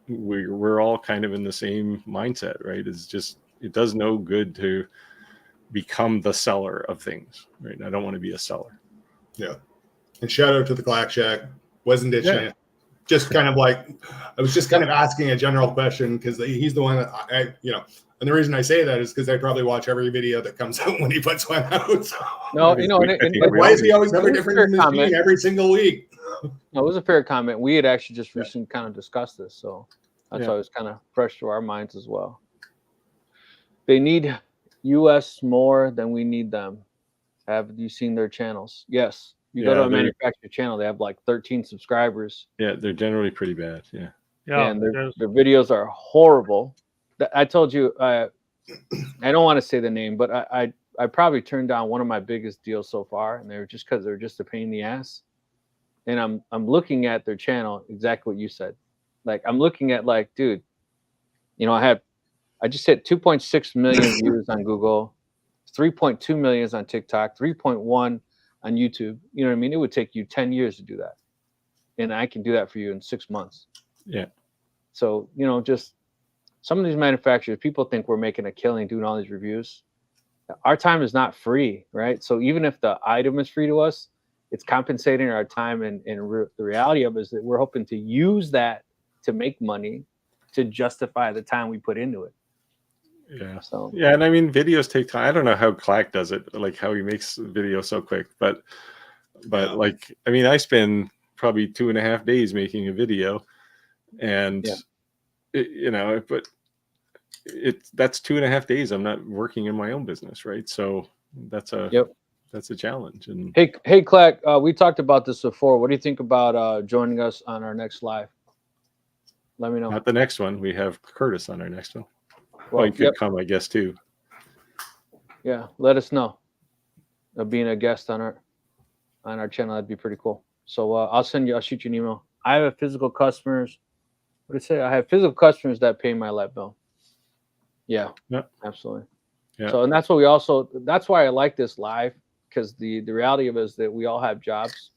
we're all kind of in the same mindset, right? It's just, it does no good to become the seller of things, right? I don't want to be a seller. Yeah. And shout out to the Clack Shack. Wasn't it? Yeah. Just kind of like, I was just kind of asking a general question, because he's the one that I, you know, and the reason I say that is because I probably watch every video that comes out when he puts one out. So. No, you know, why does he always have a different machine every single week? No, it was a fair comment. We had actually just recently kind of discussed this, so that's why it was kind of fresh to our minds as well. They need US more than we need them. Have you seen their channels? Yes. You go to a manufacturer channel, they have like 13 subscribers. Yeah, they're generally pretty bad. Yeah. And their videos are horrible. I told you, I don't want to say the name, but I probably turned down one of my biggest deals so far, and they're just because they're just a pain in the ass. And I'm looking at their channel, exactly what you said. Like, I'm looking at, like, dude, you know, I just hit 2.6 million views on Google, 3.2 million on TikTok, 3.1 on YouTube. You know what I mean? It would take you 10 years to do that. And I can do that for you in 6 months. Yeah. So, you know, just some of these manufacturers, people think we're making a killing doing all these reviews. Our time is not free, right? So even if the item is free to us, it's compensating our time. And the reality of it is that we're hoping to use that to make money to justify the time we put into it. Yeah. So yeah, and I mean, videos take time. I don't know how Clack does it, like how he makes videos so quick, but like, I mean, I spend probably 2.5 days making a video, and you know, but that's 2.5 days I'm not working in my own business, right? So that's a challenge. And hey Clack, we talked about this before. What do you think about joining us on our next live? Let me know. Not the next one. We have Curtis on our next one. Well, he could come, I guess, too. Yeah, let us know. Being a guest on our channel, that'd be pretty cool. So I'll shoot you an email. I have physical customers. What did it say? I have physical customers that pay my light bill. Yeah, absolutely. Yeah. So, and that's why I like this live, because the reality of it is that we all have jobs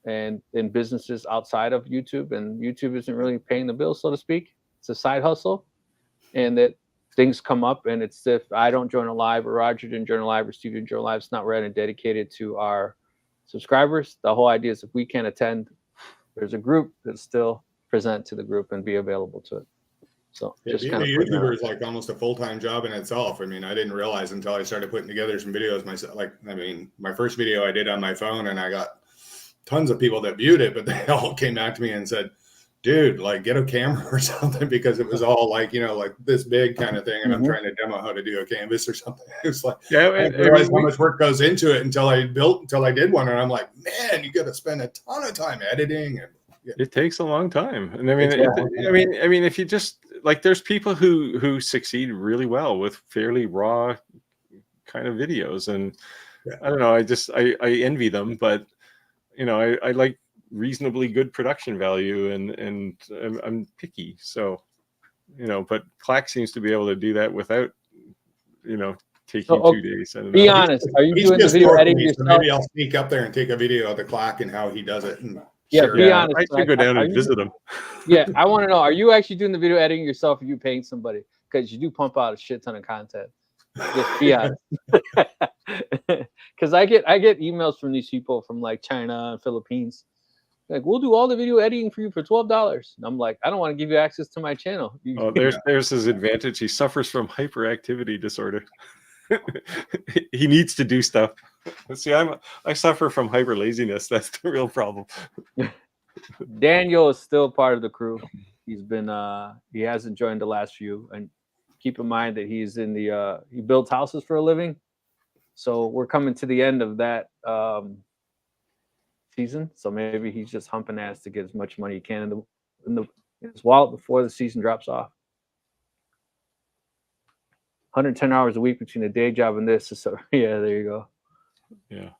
and in businesses outside of YouTube, and YouTube isn't really paying the bills, so to speak. It's a side hustle, and that things come up, and it's if I don't join a live, or Roger didn't join a live, or Steve didn't join a live, it's not read and dedicated to our subscribers. The whole idea is if we can't attend, there's a group that still present to the group and be available to it. So Yeah, just being kind a of YouTuber is like almost a full-time job in itself. I mean, I didn't realize until I started putting together some videos myself. Like, I mean, my first video I did on my phone, and I got tons of people that viewed it, but they all came back to me and said, dude, like, get a camera or something, because it was all like, you know, like this big kind of thing. And I'm trying to demo how to do a canvas or something. It's like, Yeah, I didn't realize how much work goes into it until I did one. And I'm like, man, you got to spend a ton of time editing. And it takes a long time. And I mean, I mean, if you just like, there's people who succeed really well with fairly raw kind of videos, and I don't know, I envy them, but you know, I like reasonably good production value, and I'm picky, so you know, but Clack seems to be able to do that without, you know, taking 2 days. Be honest, are you doing the video editing yourself? Maybe I'll sneak up there and take a video of the Clack and how he does it. And be honest. I should go down and visit him. Yeah, I want to know, are you actually doing the video editing yourself, or are you paying somebody? Because you do pump out a shit ton of content. Just be honest. Because I get emails from these people from like China and Philippines. Like, we'll do all the video editing for you for $12. And I'm like, I don't want to give you access to my channel. Oh, there's his advantage. He suffers from hyperactivity disorder. He needs to do stuff. See, I suffer from hyper laziness. That's the real problem. Daniel is still part of the crew. He's been he hasn't joined the last few, and keep in mind that he's in the he builds houses for a living. So we're coming to the end of that season. So maybe he's just humping ass to get as much money he can in his wallet before the season drops off. 110 hours a week between a day job and this. So yeah, there you go. Yeah.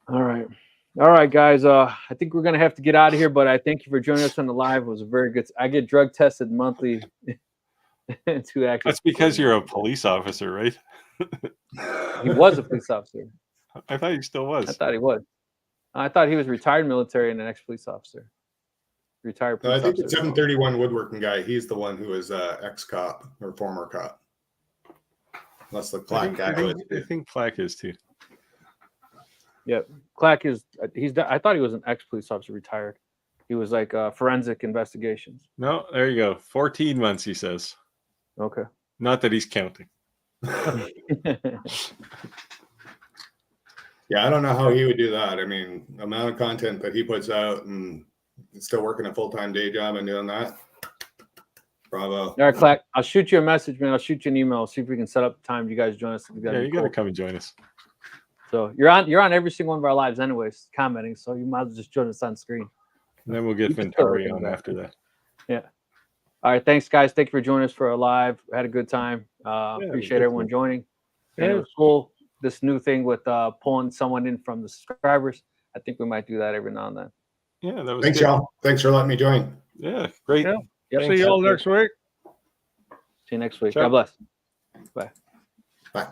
All right, guys. I think we're gonna have to get out of here, but I thank you for joining us on the live. It was a very good. I get drug tested monthly. That's because you're a police officer, right? He was a police officer. I thought he still was. I thought he was. I thought he was retired military and an ex-police officer. Retired police I think officer. the 731 woodworking guy, he's the one who is ex-cop or former cop. That's the Clack guy. I think Clack is too. Yeah, Clack is. I thought he was an ex-police officer, retired. He was like forensic investigations. No, there you go. 14 months, he says. Okay. Not that he's counting. Yeah, I don't know how he would do that. I mean, the amount of content that he puts out and still working a full-time day job and doing that. Bravo. All right, Clack. I'll shoot you a message, man. I'll shoot you an email. See if we can set up time. You guys join us. Yeah, you gotta come and join us. So you're on every single one of our lives, anyways, commenting. So you might as well just join us on screen. And then we'll get Ventari on after that. Yeah. All right. Thanks, guys. Thank you for joining us for our live. We had a good time. Appreciate everyone joining. And it was cool. This new thing with pulling someone in from the subscribers. I think we might do that every now and then. Yeah, that was Thanks, good. y'all. Thanks for letting me join. Yeah, great. Yeah. Yep. See y'all next week. See you next week. Ciao. God bless. Bye. Bye.